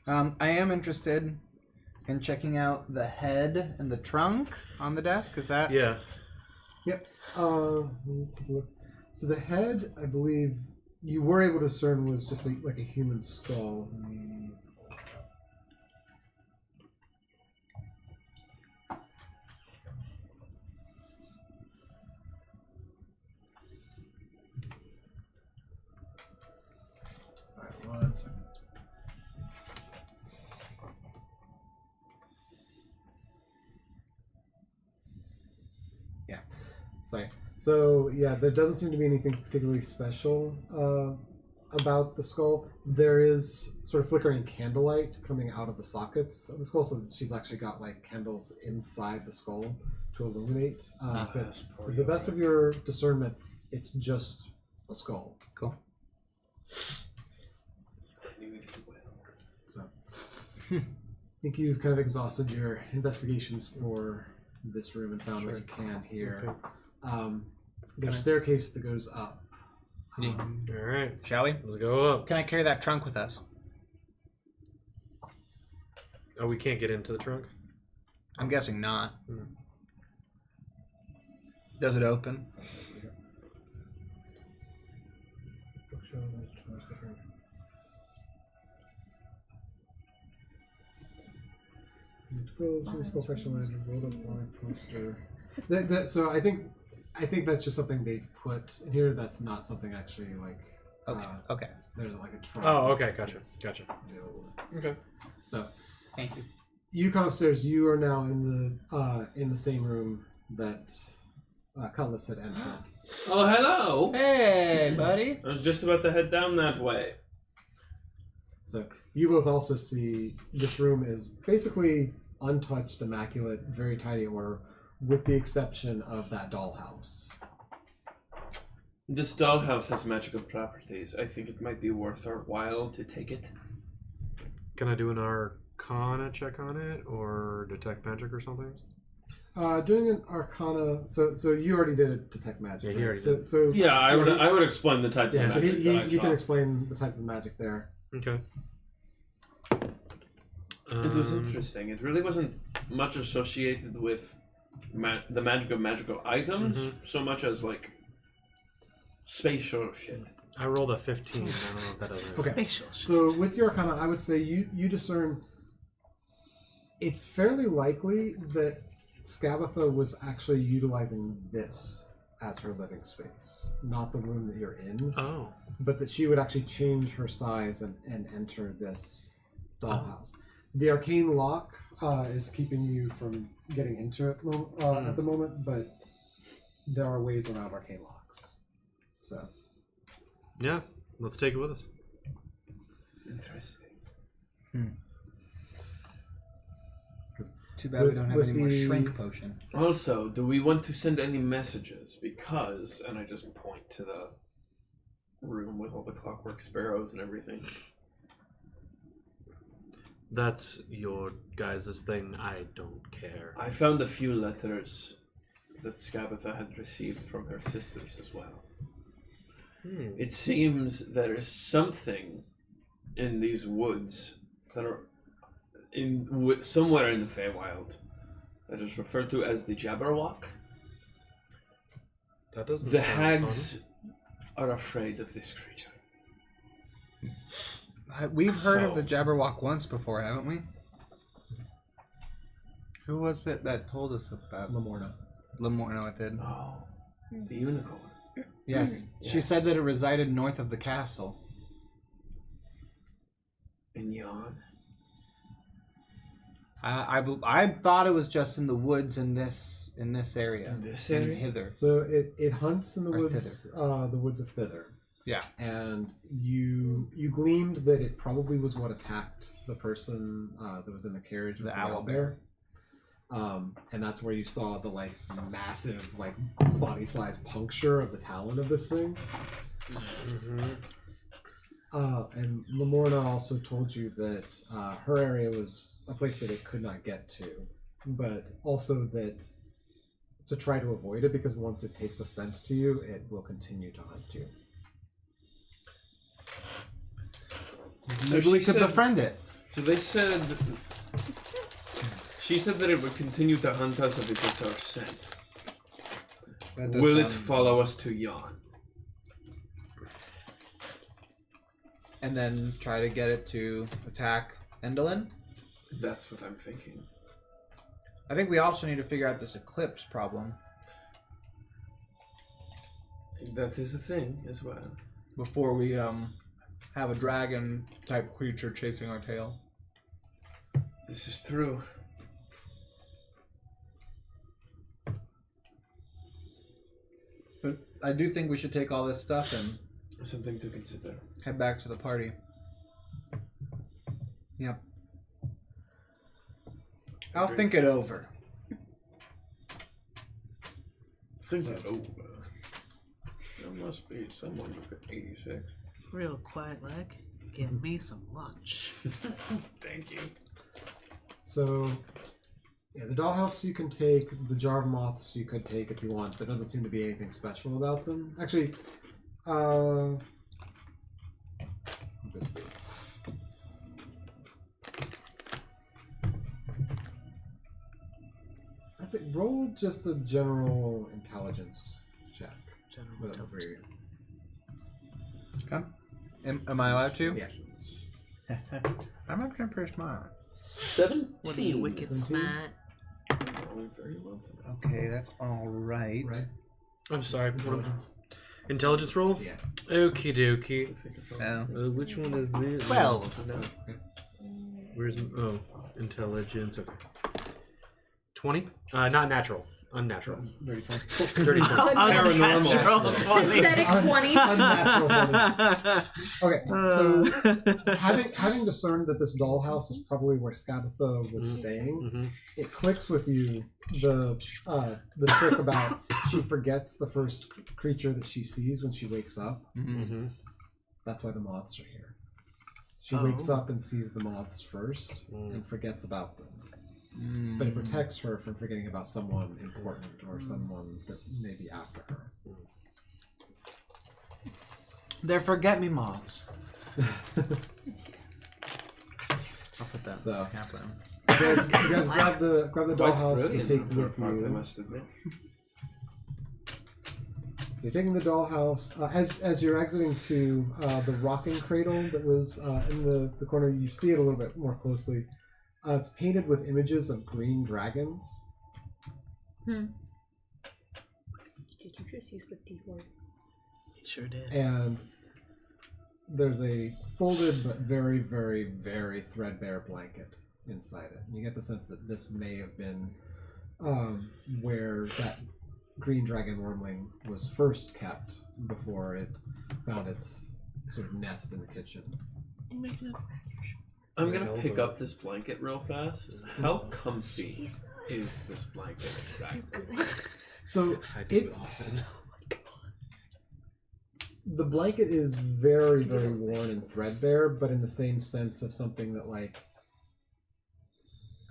I am interested in checking out the head and the trunk on the desk. Is that? Yeah. Yep. Let me take a look. So the head, I believe, you were able to discern was just like a human skull. Alright, 1 second. Yeah. Sorry. So yeah, there doesn't seem to be anything particularly special about the skull. There is sort of flickering candlelight coming out of the sockets of the skull, so she's actually got like candles inside the skull to illuminate. But to the best of your discernment, it's just a skull. Cool. So I think you've kind of exhausted your investigations for this room and found what you can here. Okay. There's a staircase that goes up. All right. Shall we? Let's go up. Can I carry that trunk with us? Oh, we can't get into the trunk? I'm guessing not. Does it open? So I think that's just something they've put in here. That's not something actually like. Okay. There's like a trunk. Oh, okay. that's Gotcha. available. Okay. So, Thank you. you come upstairs. You are now in the same room that Cutlass had entered. Oh, hello! Hey, buddy. I was just about to head down that way. So you both also see this room is basically untouched, immaculate, very tidy order, with the exception of that dollhouse. This dollhouse has magical properties. I think it might be worth our while to take it. Can I do an Arcana check on it, or detect magic or something? Doing an Arcana. So you already did a detect magic. Yeah, he right? already did. So Yeah, I would explain the types yeah, of so magic that I he saw. can explain the types of magic there. Okay. It was interesting. It really wasn't much associated with the magic of magical items, so much as like spatial shit. I rolled a 15. I don't know if that does it. Okay. Spatial. So with your Arcana, I would say you discern. It's fairly likely that Skabatha was actually utilizing this as her living space, not the room that you're in. Oh. But that she would actually change her size and enter this dollhouse. The arcane lock is keeping you from getting into it at the moment, but there are ways around arcane locks. So. Yeah, let's take it with us. Interesting. Too bad we don't have any more shrink potion. Also, do we want to send any messages? Because, and I just point to the room with all the clockwork sparrows and everything. That's your guys' thing. I don't care. I found a few letters that Skabatha had received from her sisters as well. It seems there is something in these woods that are somewhere in the Feywild that is referred to as the Jabberwock. That doesn't The sound hags are afraid of this creature. We've heard of the Jabberwock once before, haven't we? Who was it that told us about Lamorna? Lamorna, it did. Oh, the unicorn. Yes. She said that it resided north of the castle. In Yon. I thought it was just in the woods in this area. In this and area? hither. So it hunts in the Or woods, the woods of Thither. Yeah. And you gleamed that it probably was what attacked the person that was in the carriage with the owl bear. And that's where you saw the like massive like body-size puncture of the talon of this thing. And Lamorna also told you that her area was a place that it could not get to, but also that to try to avoid it, because once it takes a scent to you, it will continue to hunt you. So Maybe we she could said- befriend it. So they said... She said that it would continue to hunt us if it gets our scent. Will it follow us to Yon? And then try to get it to attack Endolin? That's what I'm thinking. I think we also need to figure out this eclipse problem. That is a thing as well. Before we have a dragon type creature chasing our tail. This is true. But I do think we should take all this stuff and something to consider. Head back to the party. Yep. I'll think it over. Think that over. There must be someone who could 86. Real quiet like. Get me some lunch. Thank you. So, yeah, the dollhouse you can take, the jar of moths you could take if you want. There doesn't seem to be anything special about them. Actually, I'd say roll just a general intelligence check. General intelligence. Okay. Am I allowed to? Yeah. I'm actually pretty smart. 17. What are you, wicked smart? Rolling very well today. Okay, that's all right. I'm sorry. Intelligence. Intelligence roll? Yeah. Okie dokie. Oh. Which one is this? 12. No. Where's intelligence? Okay. 20? Not natural. Unnatural. Dirty 20. Dirty 20. Paranormal. Synthetic 20. Unnatural 20. Okay, so having discerned that this dollhouse is probably where Skabatha was staying, it clicks with you the trick about she forgets the first creature that she sees when she wakes up. Mm-hmm. That's why the moths are here. She wakes up and sees the moths first and forgets about them. But it protects her from forgetting about someone important or someone that may be after her. They're forget-me-moths. I'll put that. So, happen. you guys grab the dollhouse and Brilliant take on it her with part, I you. must admit. So you're taking the dollhouse. As you're exiting to the rocking cradle that was in the corner, you see it a little bit more closely. It's painted with images of green dragons. Did you just use the D word? Sure did. And there's a folded but very, very, very threadbare blanket inside it. And you get the sense that this may have been where that green dragon wormling was first kept before it found its sort of nest in the kitchen. I'm gonna pick up this blanket real fast. How comfy is this blanket exactly? So it's the blanket is very, very worn and threadbare, but in the same sense of something that like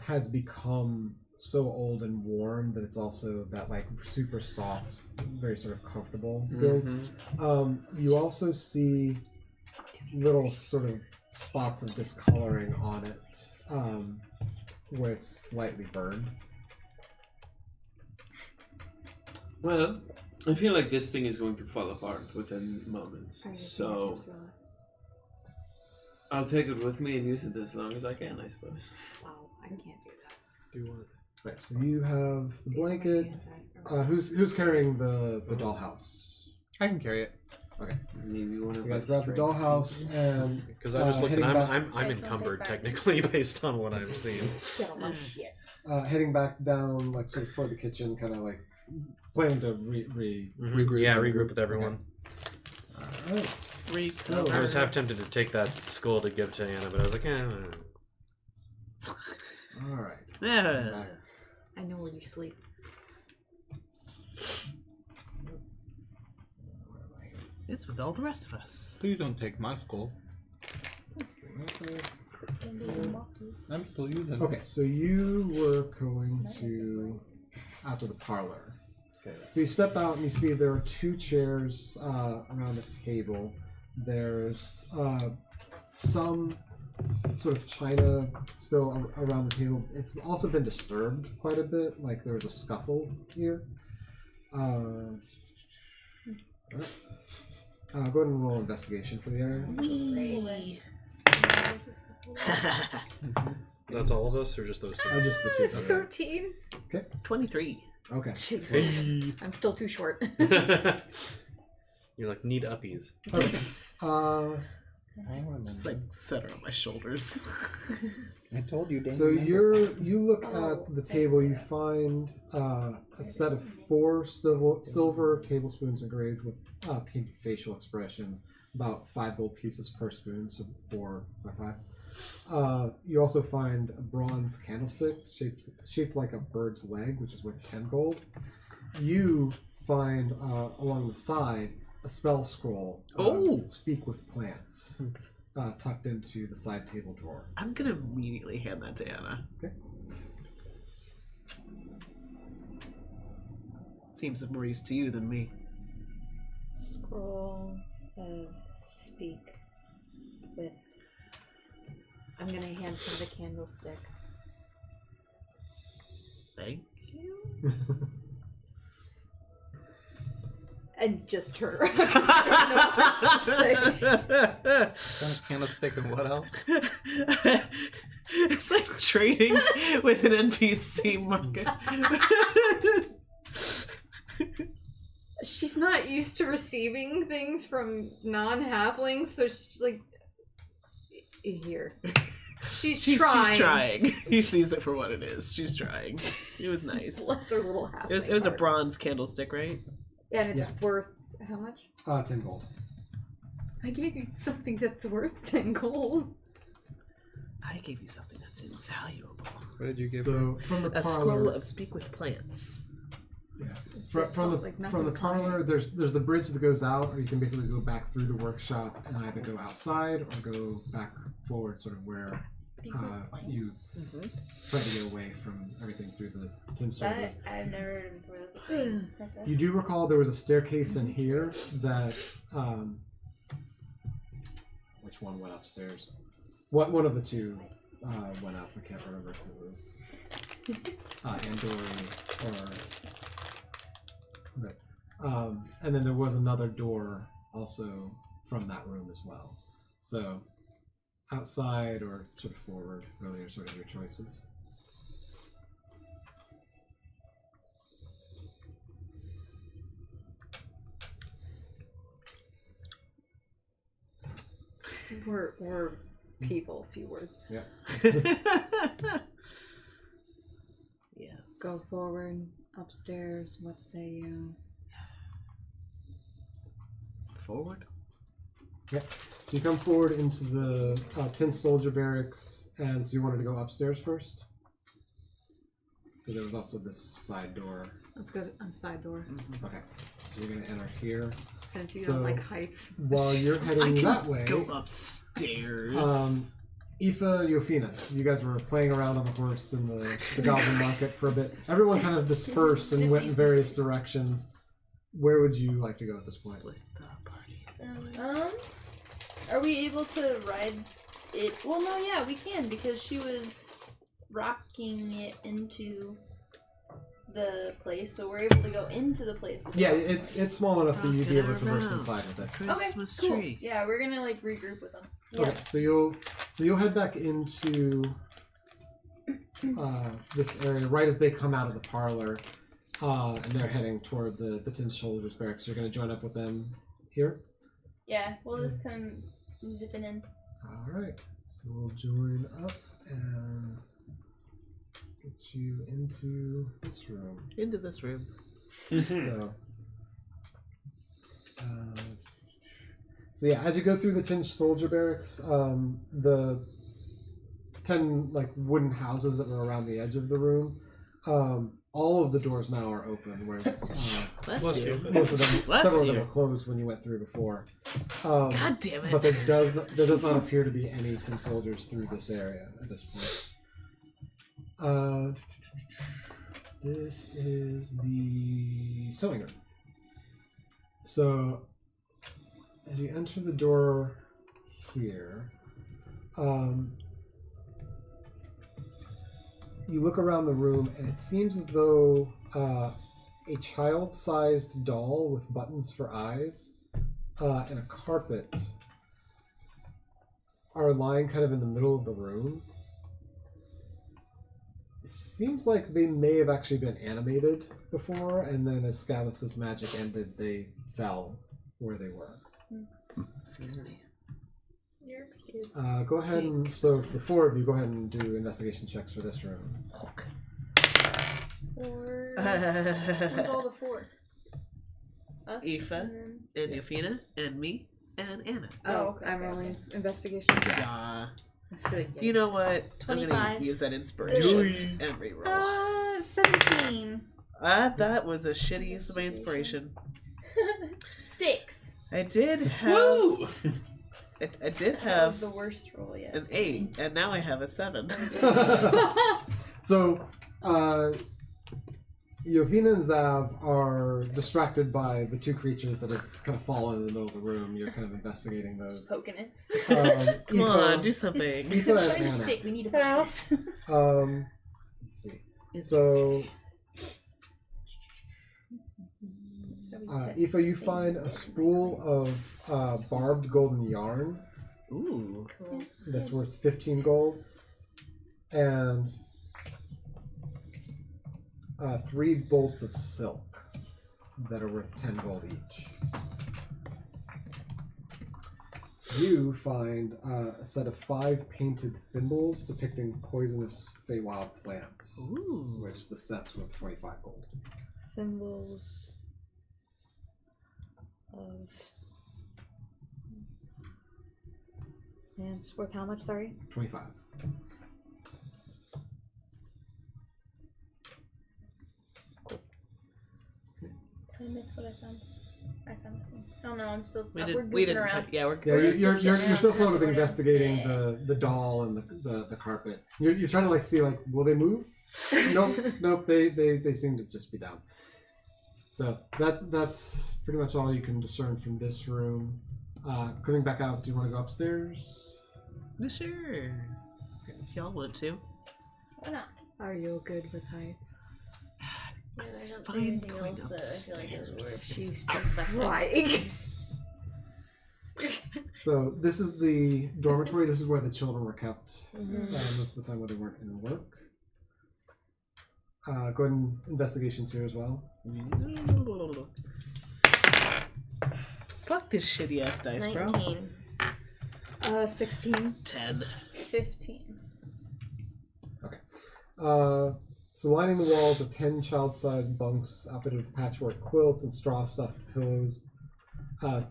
has become so old and warm that it's also that like super soft, very sort of comfortable feel. You also see little sort of spots of discoloring on it, where it's slightly burned. Well, I feel like this thing is going to fall apart within moments, so I'll take it with me and use it as long as I can, I suppose. Wow, I can't do that. Do what? Right, so you have the blanket. Who's carrying the dollhouse? I can carry it. Okay. Maybe one of You guys us grab the straight. dollhouse and Because I just looked heading and back, I'm encumbered technically based on what I've seen. Get all my shit. heading back down, like sort of toward the kitchen, kind of like planning to Regroup. Yeah, regroup with everyone. All right. So, I was half tempted to take that skull to give to Anna, but I was like, eh. all right. Yeah. I know where you sleep. It's with all the rest of us. Please don't take my skull. I'm still using it. Okay, so you were going out to the parlor. Okay. So you step out and you see there are 2 chairs around the table. There's some sort of china still around the table. It's also been disturbed quite a bit. Like there was a scuffle here. Go ahead and roll investigation for the area. Wee. That's all of us, or just those two? Just the 2. 13. Okay. 23. Okay. Jesus. I'm still too short. You're like, need uppies. Okay. Just like set her on my shoulders. I told you, Dan. So you look at the table. You find a set of 4 silver tablespoons engraved with painted facial expressions. About 5 gold pieces per spoon, so 4 by 5. You also find a bronze candlestick shaped like a bird's leg, which is worth 10 gold. You find along the side a spell scroll. Speak with plants. Tucked into the side table drawer. I'm gonna immediately hand that to Anna. Okay. Seems more use to you than me. Scroll of speak with. I'm gonna hand him the candlestick. Thank you. And just turn around because I don't know what else to say. Candlestick and what else? It's like trading with an NPC market. She's not used to receiving things from non-halflings, so she's like, here. She's trying. She's trying. He sees it for what it is. She's trying. It was nice. Bless her little halfling. It was a heart. bronze candlestick, right? And it's worth how much? 10 gold. I gave you something that's worth 10 gold. I gave you something that's invaluable. What did you give So from the A parlor, scroll of speak with plants. yeah. From the parlor, there's the bridge that goes out, or you can basically go back through the workshop and either go outside or go back forward, sort of where you tried to get away from everything through the tin soldiers. I've never heard of before. That's a thing. You do recall there was a staircase in here that which one went upstairs? One of the 2 went up. I can't remember if it was Andori or. But, and then there was another door also from that room as well. So outside or sort of forward really are sort of your choices. We're people, few words. Yeah. Yes. Go forward, upstairs, what say you? Forward? Yeah. So you come forward into the tin soldier barracks, and so you wanted to go upstairs first? Because there was also this side door. Let's go to a side door. Okay. So you're going to enter here. Since you So, don't like heights. While you're heading that way, Go upstairs. Aoife and Yofina, you guys were playing around on the horse in the Goblin Market for a bit. Everyone kind of dispersed and went in various directions. Where would you like to go at this point? Split the party. Are we able to ride it? Well, no, yeah, we can because she was rocking it into the place, so we're able to go into the place. Yeah, it's small enough that you'd be able to traverse around. inside with it. Christmas Okay, cool. tree. Yeah, we're gonna like regroup with them. Okay, so you'll head back into this area right as they come out of the parlor, and they're heading toward the tin soldiers barracks. You're going to join up with them here. Yeah, we'll just come zipping in. All right. So we'll join up and get you into this room. Into this room. So yeah, as you go through the 10 soldier barracks, the 10 like wooden houses that were around the edge of the room, all of the doors now are open, whereas Bless you. most of them, Bless several of you. them were closed when you went through before. God damn it. But there does not appear to be any 10 soldiers through this area at this point. This is the sewing room. So, as you enter the door here, you look around the room, and it seems as though a child-sized doll with buttons for eyes and a carpet are lying kind of in the middle of the room. It seems like they may have actually been animated before, and then as Skabatha's magic ended, they fell where they were. Excuse me. You're excused. Go ahead and, so for 4 of you, go ahead and do investigation checks for this room. Okay. 4. Who's all the 4? Us? Aoife and and Yofina and me and Anna. Oh, okay, I'm okay, rolling okay. investigation. Yeah. You know what? I'm 25. gonna use that inspiration and reroll. 17. That was a shitty use of my inspiration. 6. I did have. Woo! I did That was have the worst roll yet. an 8, and now I have a 7. So, Yovina and Zav are distracted by the 2 creatures that have kind of fallen in the middle of the room. You're kind of investigating those. Just poking it. Come on, do something. Aoife Find and a Anna. stick. We need to poke this. Let's see. So, Aoife, you find a spool of barbed golden yarn Ooh. Cool. that's worth 15 gold, and 3 bolts of silk that are worth 10 gold each. You find a set of 5 painted thimbles depicting poisonous Feywild plants, Ooh. which the set's worth 25 gold. Symbols of. And it's worth how much, sorry? 25. I missed what I found. I found the thing. Oh no, I'm still. We we're didn't. goofing We didn't. around. Yeah, we're. Yeah, We're just you're checking still out sort of what it is. investigating Yeah. the doll and the carpet. You're trying to like see like, will they move? Nope. They seem to just be down. So that's pretty much all you can discern from this room. Coming back out, do you want to go upstairs? Sure. If y'all want to. Why not? Are you good with heights? Yeah, I It's don't see fine anything going else that I feel like is worth She's inspecting. trying. So this is the dormitory. This is where the children were kept Mhm. most of the time when they weren't in work. Go ahead and investigations here as well. Fuck this shitty ass dice, bro. 19. 16. 10. 15. So lining the walls are 10 child-sized bunks outfitted with patchwork quilts and straw-stuffed pillows.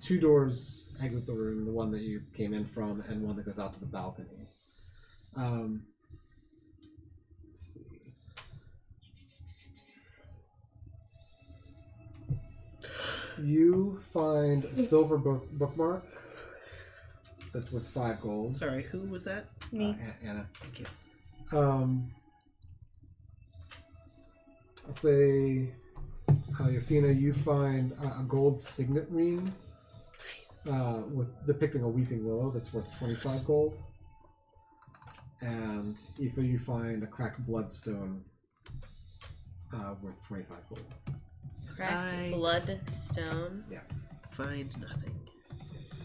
2 doors exit the room, the one that you came in from and one that goes out to the balcony. Let's see. You find a silver bookmark that's worth 5 gold. Sorry, who was that? Me. Anna. Thank you. I'll say, Yofina, you find a gold signet ring Nice. with depicting a weeping willow that's worth 25 gold. And Aoife, you find a cracked bloodstone worth 25 gold. Cracked I- bloodstone. Find nothing.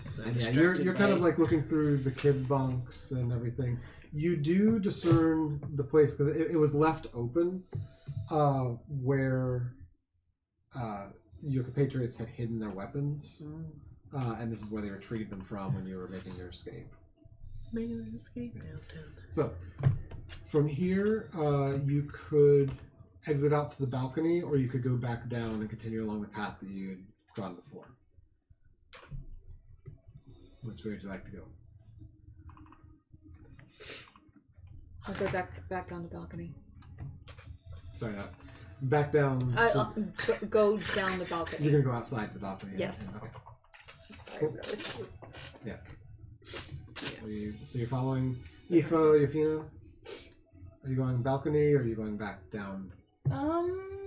'Cause I'm And yeah, distracted you're kind by- of like looking through the kids' bunks and everything. You do discern the place because it was left open where your compatriots had hidden their weapons. and this is where they retrieved them from when you were making your escape. Making an escape downtown. So, from here, you could exit out to the balcony, or you could go back down and continue along the path that you had gone before. Which way would you like to go? I'll go back down the balcony. Sorry, back down. I'll go down the balcony. You're gonna go outside the balcony. Yes. Okay. Sorry, Yeah. So you're following Aoife, Yofina? Are you going balcony or are you going back down?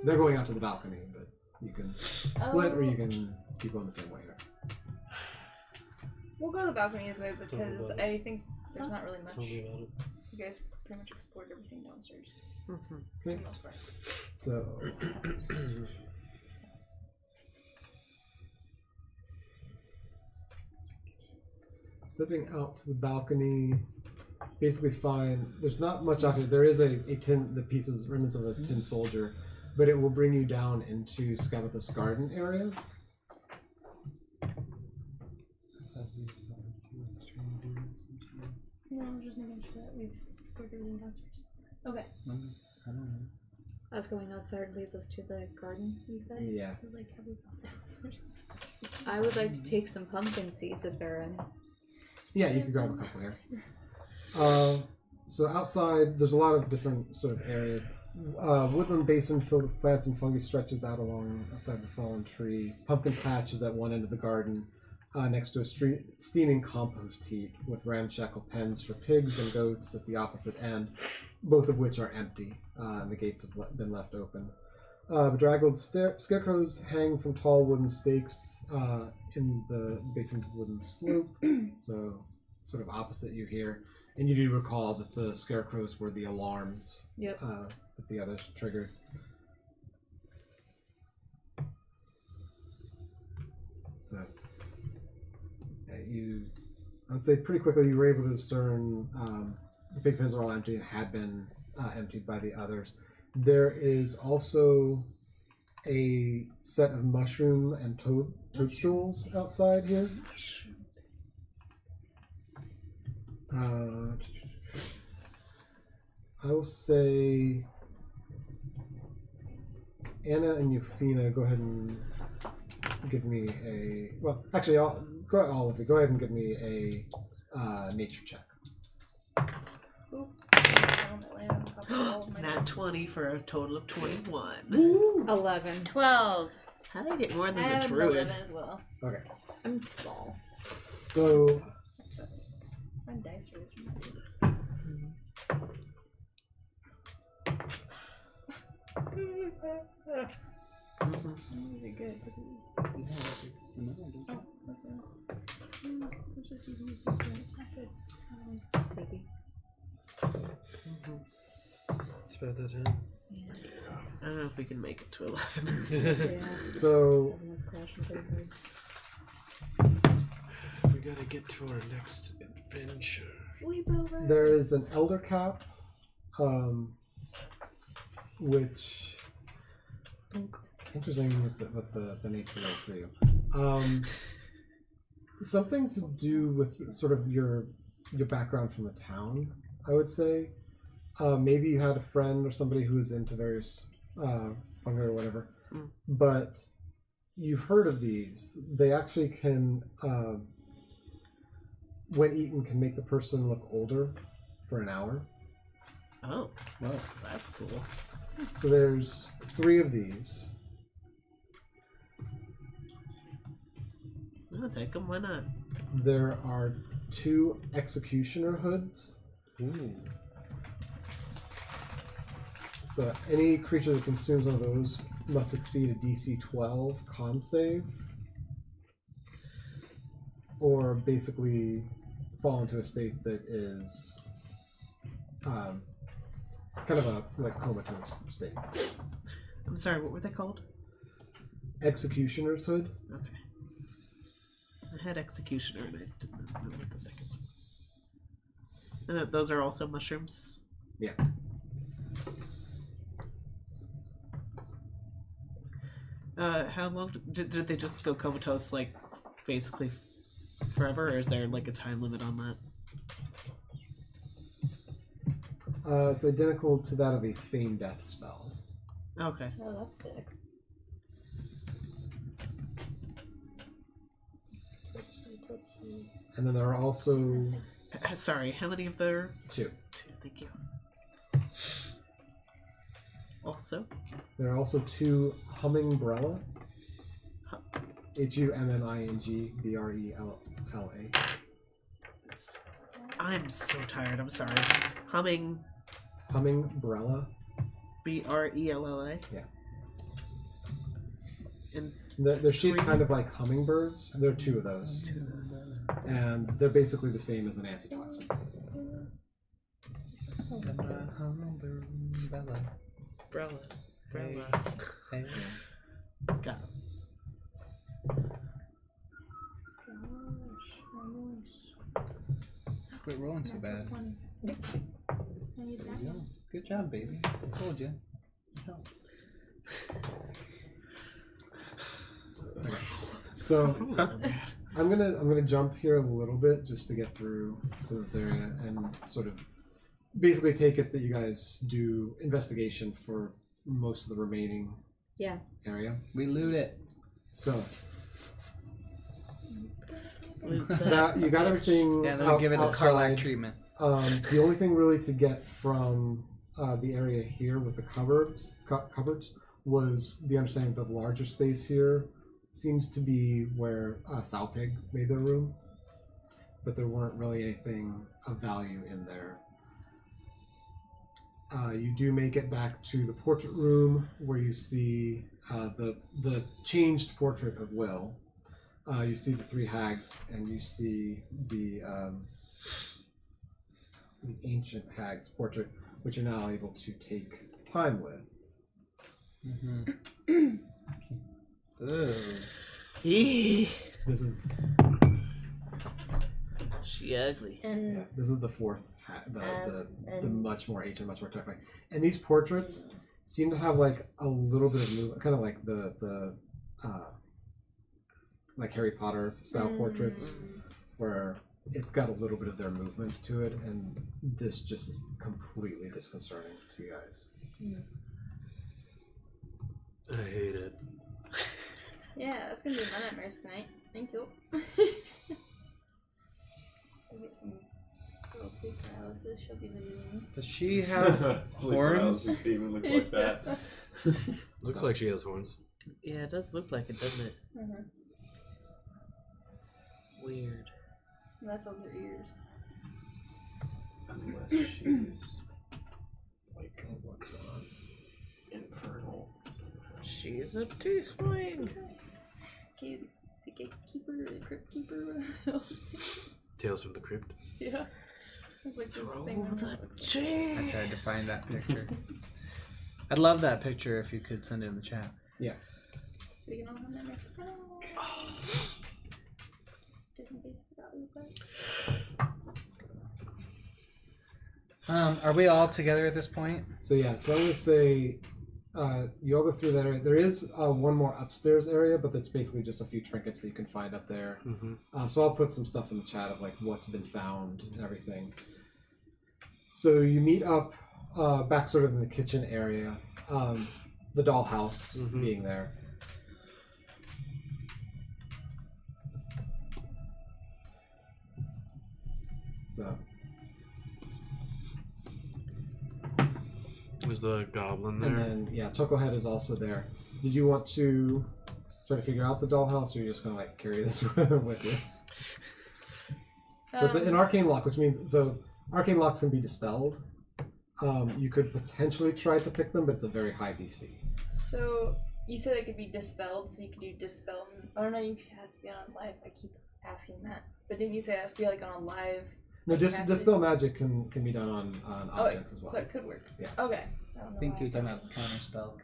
They're going out to the balcony, but you can split or you can keep going the same way here. We'll go to the balcony as well because I think there's not really much. You guys pretty much explored everything downstairs. Okay. For the most part. So stepping out to the balcony, basically fine. There's not much out here. There is a tin, the pieces, remnants of a tin soldier, but it will bring you down into Skabatha's garden area. No, I'm just making sure that we've explored everything downstairs. Okay. I don't know. Us going outside leads us to the garden, you said? Yeah. I was like, have we gone downstairs? I would like to take some pumpkin seeds if there are any. Yeah, you can grab a couple here. So outside, there's a lot of different sort of areas. Woodland basin filled with plants and fungi stretches out outside the fallen tree. Pumpkin patch is at one end of the garden, next to a steaming compost heap with ramshackle pens for pigs and goats at the opposite end, both of which are empty, and the gates have been left open. Bedraggled scarecrows hang from tall wooden stakes in the basin's wooden slope, so sort of opposite you here. And you do recall that the scarecrows were the alarms that the others triggered. So I would say pretty quickly you were able to discern the pig pens are all empty and had been emptied by the others. There is also a set of mushroom and toadstools outside here. I will say Anna and Yofina, go ahead and give me a... Well, actually, all of you, go ahead and give me a nature check. Nat 20 for a total of 21. 11. 12. How did I get more than I the have druid? 11 as well. Okay. I'm small. So... Fun dice rolls. These are good. Oh, that's good. I'm just using this one. It's not good. Sleepy. It's about that time. I don't know if we can make it to 11. Yeah. So... Everyone's crashing pretty hard. We gotta get to our next adventure. Sleepover. There is an elder cap, which interesting with the nature roll for you. Something to do with sort of your background from the town, I would say. Maybe you had a friend or somebody who was into various fungi or whatever, but you've heard of these. They actually can. When eaten, can make the person look older for an hour. Oh, well, that's cool. So there's 3 of these. I'll take them, why not? There are 2 executioner hoods. Ooh. So any creature that consumes one of those must succeed a DC 12 con save, or basically fall into a state that is kind of a comatose state. I'm sorry, what were they called? Executioner's hood. Okay. I had Executioner and I didn't know what the second one was. Those are also mushrooms? Yeah. How long did they just go comatose, like basically forever, or is there like a time limit on that? It's identical to that of a feign death spell. Okay. Oh, that's sick. And then there are also Sorry, how many of there? 2. Two, thank you. Also? There are also 2 Hummingbrella. Hummingbrella. I'm so tired, I'm sorry. Humming Hummingbrella. Brella? Yeah. And They're shaped 3? kind of like hummingbirds. There are 2 of those. 2 of those. And they're basically the same as an antitoxin. Brella. Hey. Got it. Quit rolling so bad. There you go. Good job, baby. I told you. So I'm gonna jump here a little bit just to get through some of this area and sort of basically take it that you guys do investigation for most of the remaining area. We loot it. So that, you got everything. Yeah, then we give it the outside. Karlak treatment. The only thing really to get from the area here with the cupboards was the understanding that the larger space here seems to be where Sowpig made their room, but there weren't really anything of value in there. You do make it back to the portrait room where you see the changed portrait of Will. You see the 3 hags, and you see the ancient hag's portrait, which you're now able to take time with. Mm-hmm. This is She ugly. And this is the 4th the and much more ancient, much more terrifying. And these portraits seem to have like a little bit of movement, kind of like the like Harry Potter style portraits, where it's got a little bit of their movement to it, and this just is completely disconcerting to you guys. I hate it. Yeah, that's gonna be my nightmares tonight. Thank you. I'll get some little sleep paralysis. She'll be leaving. Does she have Sleep horns? paralysis demon looks like that. Looks like she has horns. Yeah, it does look like it, doesn't it? Mm-hmm. Weird. Unless those are ears. Unless she's like what's going on? Infernal. She's a tiefling. Okay, the gatekeeper, the crypt keeper. Tales from the Crypt. Yeah. There's like this Throw thing the that looks like. chair. I tried to find that picture. I'd love that picture if you could send it in the chat. Yeah. So you can all have nightmares. Different faces that look like. Are we all together at this point? So yeah, so I'm gonna say you all go through that area. There is one more upstairs area, but that's basically just a few trinkets that you can find up there. So I'll put some stuff in the chat of like what's been found and everything. So you meet up back sort of in the kitchen area, the dollhouse being there. So Was the goblin there? and then yeah, Chucklehead is also there. Did you want to try to figure out the dollhouse, or you're just gonna like carry this with you? So it's an arcane lock, which means arcane locks can be dispelled. You could potentially try to pick them, but it's a very high DC. So you said it could be dispelled, so you could do dispel. I don't know. You has to be on live. I keep asking that, but didn't you say it has to be like on live? No, Like, you have to- dispel magic can be done on objects as well. So it could work. Yeah. Okay. I don't know I think why you're talking thought- about counter spell.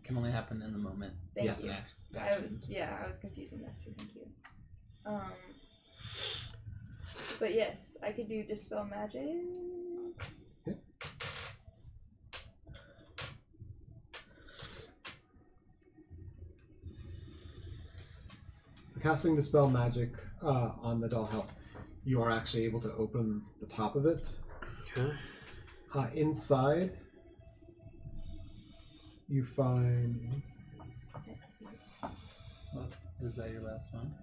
Can only happen in the moment. Thank Yes. you. Yeah. I was confusing those two. Thank you. But yes, I could do dispel magic. Okay. So casting Dispel Magic on the dollhouse, you are actually able to open the top of it. Okay. Inside, you find... Well, is that your last one?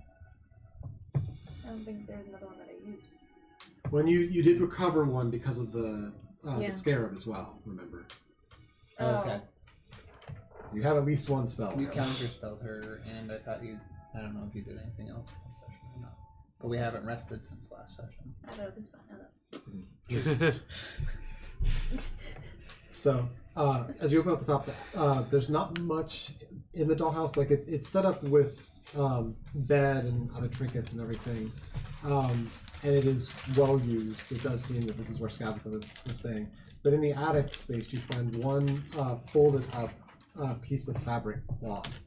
I don't think there's another one that I used. When you did recover one because of the Yeah. Scarab as well, remember? Oh, okay. So you have at least one spell. You counterspelled her, and I thought you. I don't know if you did anything else this session or not. But we haven't rested since last session. I know this one. So, as you open up the top, there's not much in the dollhouse. Like it's set up with bed and other trinkets and everything, and it is well used. It does seem that this is where Skabatha was staying. But in the attic space, you find one folded up piece of fabric cloth.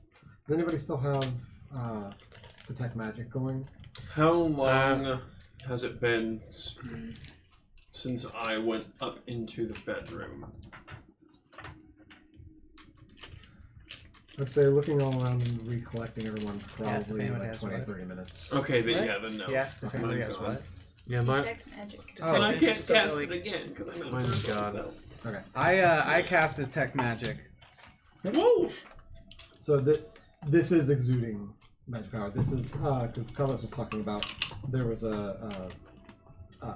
Does anybody still have detect magic going? How long has it been since I went up into the bedroom? I'd say looking all around and recollecting everyone, probably anyone like has 20, what? 30 minutes. Okay, then What? yeah, then no. Yes, if anybody Mine's has gone. what? Yeah, mine. Detect magic. Oh, And I can't so, cast like- it again because I'm out of Mine's purple gone. spell. Okay. I cast detect magic. Whoa! So this is exuding magic power. This is because Carlos was talking about there was a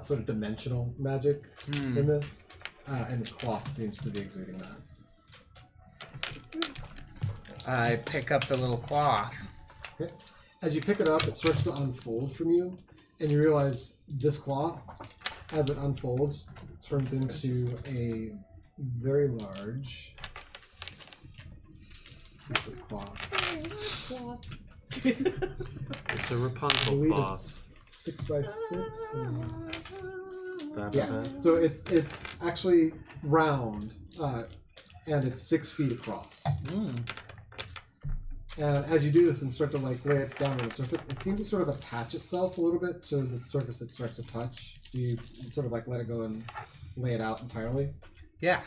sort of dimensional magic in this, and the cloth seems to be exuding that. I pick up the little cloth. Okay. As you pick it up, it starts to unfold from you, and you realize this cloth, as it unfolds, turns into a very large piece of cloth. It's a I Rapunzel believe cloth. it's 6 by 6. That Yeah, so it's actually round, and it's 6 feet across. And as you do this and start to like lay it down on the surface, it seems to sort of attach itself a little bit to the surface it starts to touch. Do you sort of like let it go and lay it out entirely? Yeah.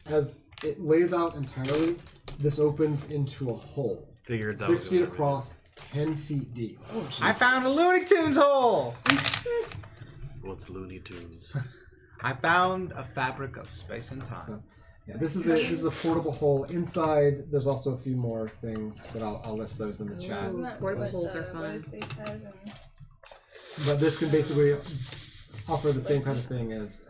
As it lays out entirely, this opens into a hole. Figured that 6 was feet gonna be- across, 10 feet deep. I found a Looney Tunes hole. What's Looney Tunes? I found a fabric of space and time. So, yeah, this is a portable hole. Inside, there's also a few more things, but I'll list those in the chat. Isn't that Portable what, holes are what fun. his face has? And But this can basically offer the same kind of thing as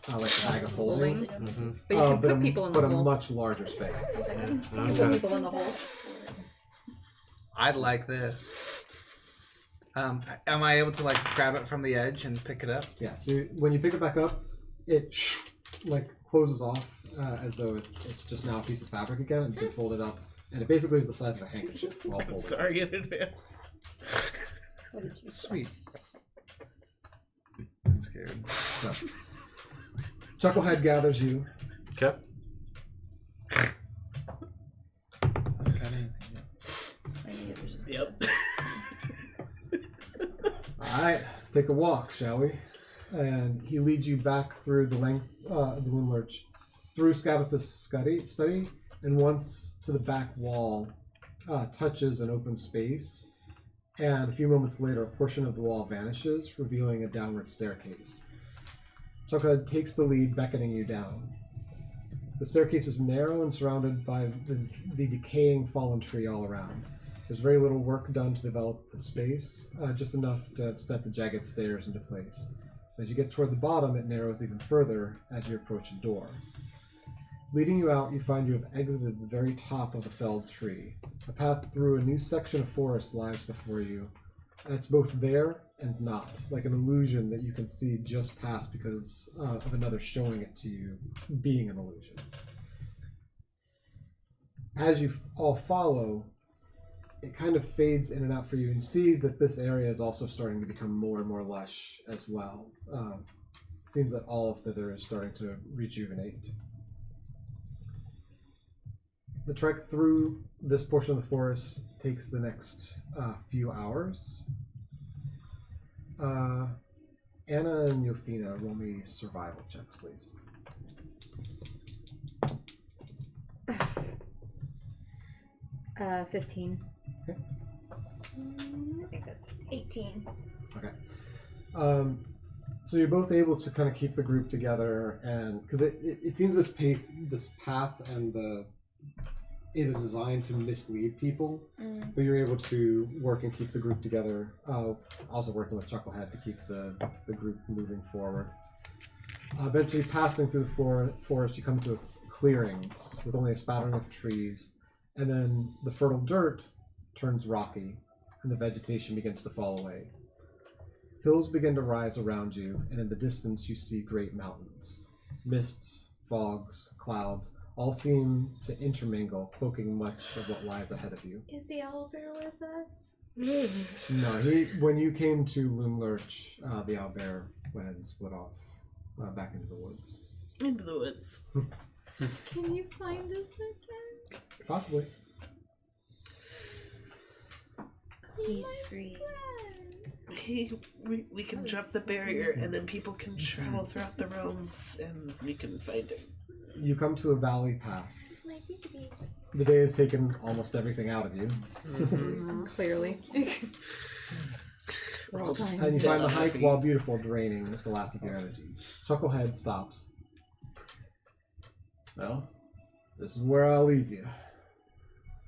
like a bag of holding, But you can but put people in the but a hole. much larger space. You can put Okay. people in the hole. I'd like this. Am I able to like grab it from the edge and pick it up? Yeah. So when you pick it back up, it like closes off as though it's just now a piece of fabric again, and you can fold it up, and it basically is the size of a handkerchief. All I'm folded. sorry in advance. Sweet. I'm scared. So, Chucklehead gathers you. Okay. Yep. All right, let's take a walk, shall we? And he leads you back through the length of the Loomlurch, through Skabatha's study, and once to the back wall, touches an open space. And a few moments later, a portion of the wall vanishes, revealing a downward staircase. Chucklehead takes the lead, beckoning you down. The staircase is narrow and surrounded by the decaying fallen tree all around. There's very little work done to develop the space, just enough to set the jagged stairs into place. As you get toward the bottom, it narrows even further as you approach a door. Leading you out, you find you have exited the very top of the felled tree. A path through a new section of forest lies before you. It's both there and not, like an illusion that you can see just past because of another showing it to you being an illusion. As you all follow, it kind of fades in and out for you, and see that this area is also starting to become more and more lush as well. It seems that all of thither is starting to rejuvenate. The trek through this portion of the forest takes the next few hours. Anna and Yofina, roll me survival checks, please. 15. I think that's 18. Okay. So you're both able to kind of keep the group together, and because it seems this path and it is designed to mislead people, but you're able to work and keep the group together. Also working with Chucklehead to keep the group moving forward. Eventually, passing through the forest, you come to clearings with only a spattering of trees, and then the fertile dirt turns rocky, and the vegetation begins to fall away. Hills begin to rise around you, and in the distance you see great mountains. Mists, fogs, clouds all seem to intermingle, cloaking much of what lies ahead of you. Is the owlbear with us? No, when you came to Loomlurch, the owlbear went ahead and split off back into the woods. Into the woods. Can you find us again? Possibly. He's free. We can drop the barrier, and then people can travel throughout the realms, and we can find him. You come to a valley pass. The day has taken almost everything out of you. Clearly. We're all just And you dead find the on our hike, feet. while beautiful, draining the last of your energies. Chucklehead stops. Well, this is where I'll leave you.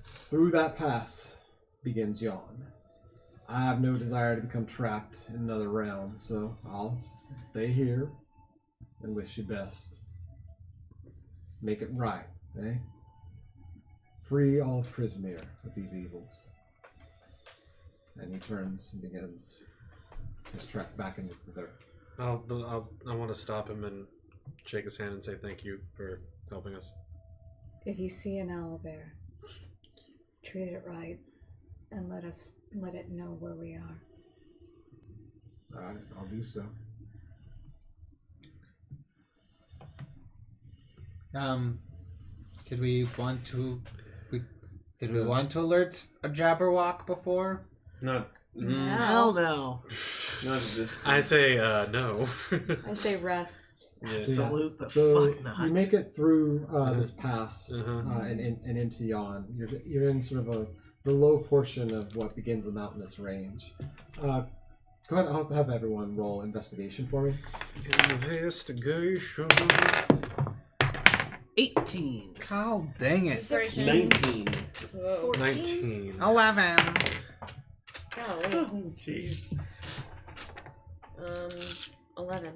Through that pass begins Yawn. I have no desire to become trapped in another realm, so I'll stay here and wish you best. Make it right, eh? Free all of Prismere of these evils. And he turns and begins his trek back into the dirt. I want to stop him and shake his hand and say thank you for helping us. If you see an owlbear, treat it right and let it know where we are. Alright, I'll do so. Did we want to alert a Jabberwock before? Not. Hell no. Not this. I say no. I say rest. Yeah. Salute the So fuck not. you make it through this pass and into Yawn. You're in sort of the low portion of what begins a mountainous range. Go ahead, I'll have everyone roll investigation for me. Investigation. 18. Oh, dang it. 19. 19. 11. Oh, jeez. 11.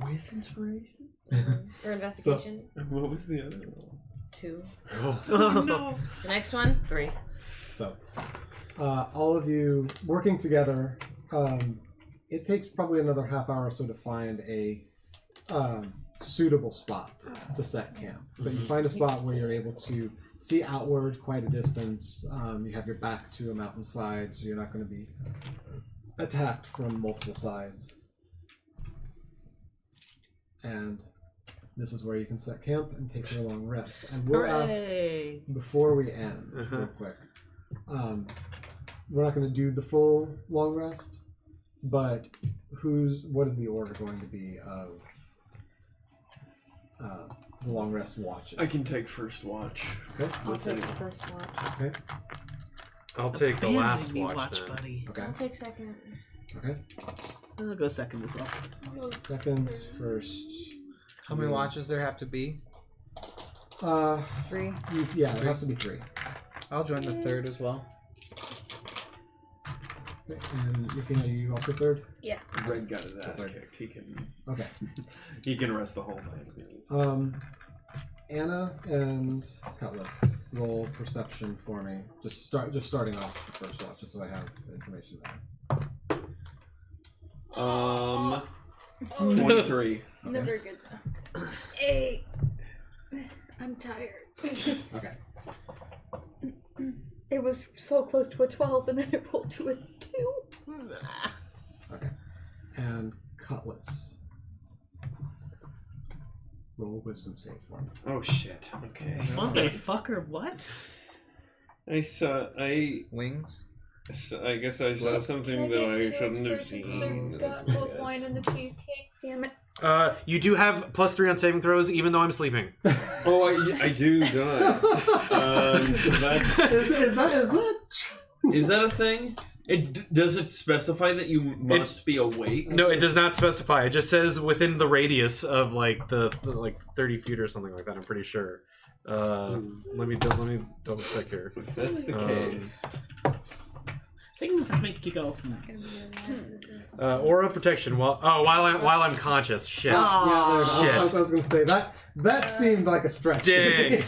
With inspiration? For investigation, What was the other one? 2. Oh no. The next one, 3. So, all of you working together, it takes probably another half hour or so to find a suitable spot to set camp. But you find a spot where you're able to see outward quite a distance. You have your back to a mountainside, so you're not going to be attacked from multiple sides. And this is where you can set camp and take your long rest. And we'll ask, before we end, real quick, we're not going to do the full long rest, but what is the order going to be of the long rest watches? I can take first watch. Okay. I'll take the first watch. Okay. I'll take the last watch then. buddy. Okay. I'll take second. Okay. I'll go second as well. Second, first. How many watches there have to be? 3. Yeah, it has to be 3. I'll join the third as well. Okay. And Yufina, you also third? Yeah. Red got his ass Third. kicked. He can. Okay. He can rest the whole night if he needs. Anna and Cutlass, roll perception for me. Just starting off the first watch, just so I have information there. 23. It's never a good sign. 8. I'm tired. Okay. It was so close to a 12 and then it rolled to a 2. Okay. And Cutlass. Roll wisdom save for me. Oh shit. Okay. Motherfucker, what? I Wings? I guess I saw something that I shouldn't have seen. Got both wine and the cheesecake. Damn it. You do have +3 on saving throws, even though I'm sleeping. Oh, I do, don't I? That's Is that Is that a thing? Does it specify that you must be awake? No, it does not specify. It just says within the radius of like the 30 feet or something like that. I'm pretty sure. Let me double check here. If that's the case, Things that make you go. Aura protection. While I'm conscious. Shit. I was gonna say that seemed like a stretch. Dang.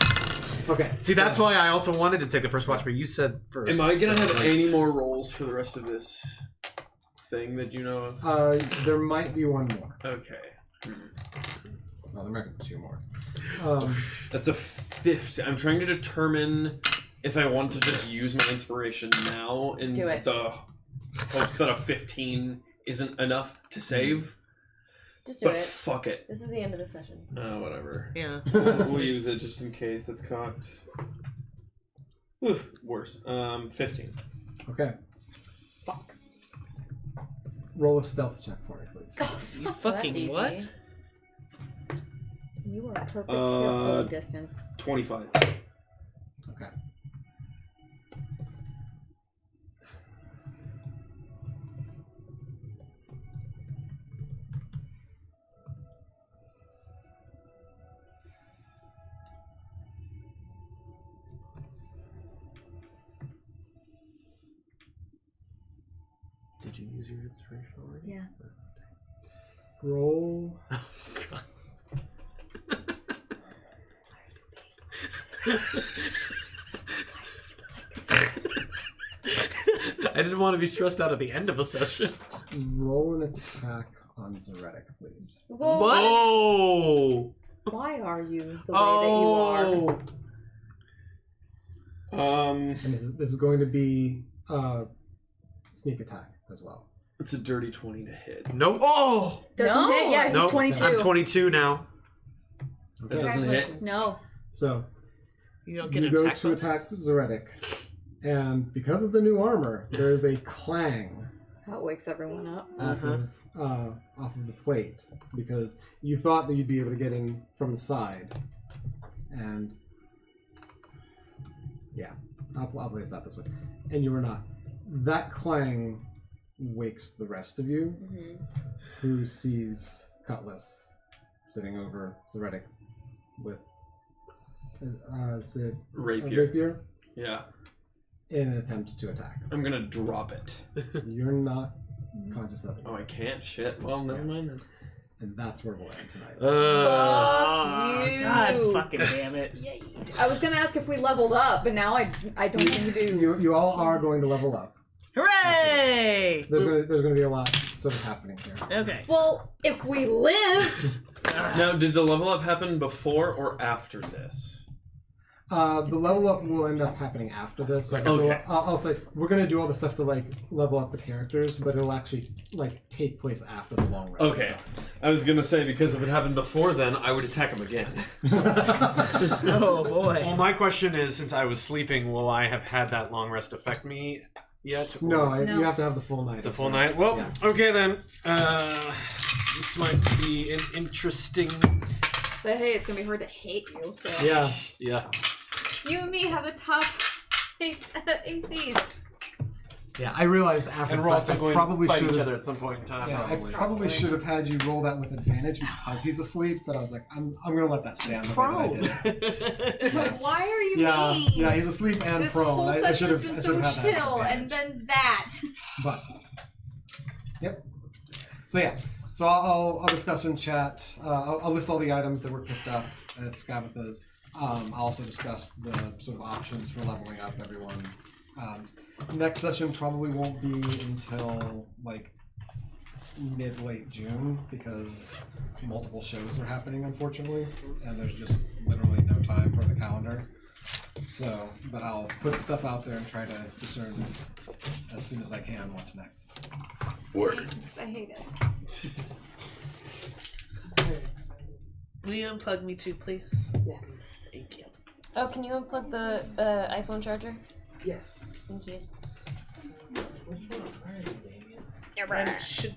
Okay. See, that's why I also wanted to take the first watch, but you said first. am I gonna have any more rolls for the rest of this thing that you know of? There might be one more. Okay. Oh, there might be two more. That's a 50. I'm trying to determine if I want to just use my inspiration now in Do it. the hopes that a 15 isn't enough to save. Just do But it. fuck it. This is the end of the session. Whatever. Yeah. We'll use it just in case that's cocked. Oof, worse. 15. Okay. Fuck. Roll a stealth check for me, please. You fucking easy. what? You are perfect for all distance. 25. Okay. Did you use your inspiration already? Yeah. Roll. Oh god. I didn't want to be stressed out at the end of a session. Roll an attack on Zeretic, please. What? Oh! Why are you the way that you are? And this is going to be sneak attack as well. It's a dirty 20 to hit. Nope. Oh! Doesn't hit? Yeah, he's Nope. 22. I'm 22 now. That doesn't hit. No. So You don't get you an go attack to attack bonus? Zeretic, and because of the new armor, there is a clang That wakes everyone up. off of the plate, because you thought that you'd be able to get in from the side, and yeah, I'll place that this way, and you were not. That clang wakes the rest of you, who sees Cutlass sitting over Zeretic with Sid Rapier. Yeah. in an attempt to attack. I'm gonna drop it. You're not conscious of it. Oh, I can't? Shit. Well, never mind then. And that's where we'll end tonight. Fuck you. God fucking damn it. Yay. I was gonna ask if we leveled up, but now I don't think we do. You all are going to level up. Hooray! There's gonna be a lot sort of happening here. Okay. Well, if we live, Now, did the level up happen before or after this? The level up will end up happening after this. So Okay. I'll say we're gonna do all the stuff to like level up the characters, but it'll actually like take place after the long rest. Okay. I was gonna say, because if it happened before then, I would attack him again. Oh boy. Well, my question is, since I was sleeping, will I have had that long rest affect me yet? Or- No, you have to have the full night. The of full course. night? Well, Yeah. okay then. This might be an interesting... but hey, it's gonna be hard to hate you. So Yeah. Yeah. you and me have the top ACs. Yeah, I realized after And the we're fact also I going probably to fight should each have. other at some point in time. Yeah, probably. I probably should have had you roll that with advantage because he's asleep. But I was like, I'm gonna let that stand. The way that I did it. But why are you Yeah, mean? yeah, he's asleep and This prone. whole I session should has have. been I so should have had that chill, and advantage. then that. But yep. So yeah. So I'll discuss in chat. I'll list all the items that were picked up at Skabatha's. I'll also discuss the sort of options for leveling up everyone. Next session probably won't be until like mid-late June because multiple shows are happening, unfortunately, and there's just literally no time for the calendar. So, but I'll put stuff out there and try to discern as soon as I can what's next. Thanks, I hate it. Will you unplug me too, please? Yes. Thank you. Oh, can you unplug the iPhone charger? Yes. Thank you. Which one? Where are you, Damien? That should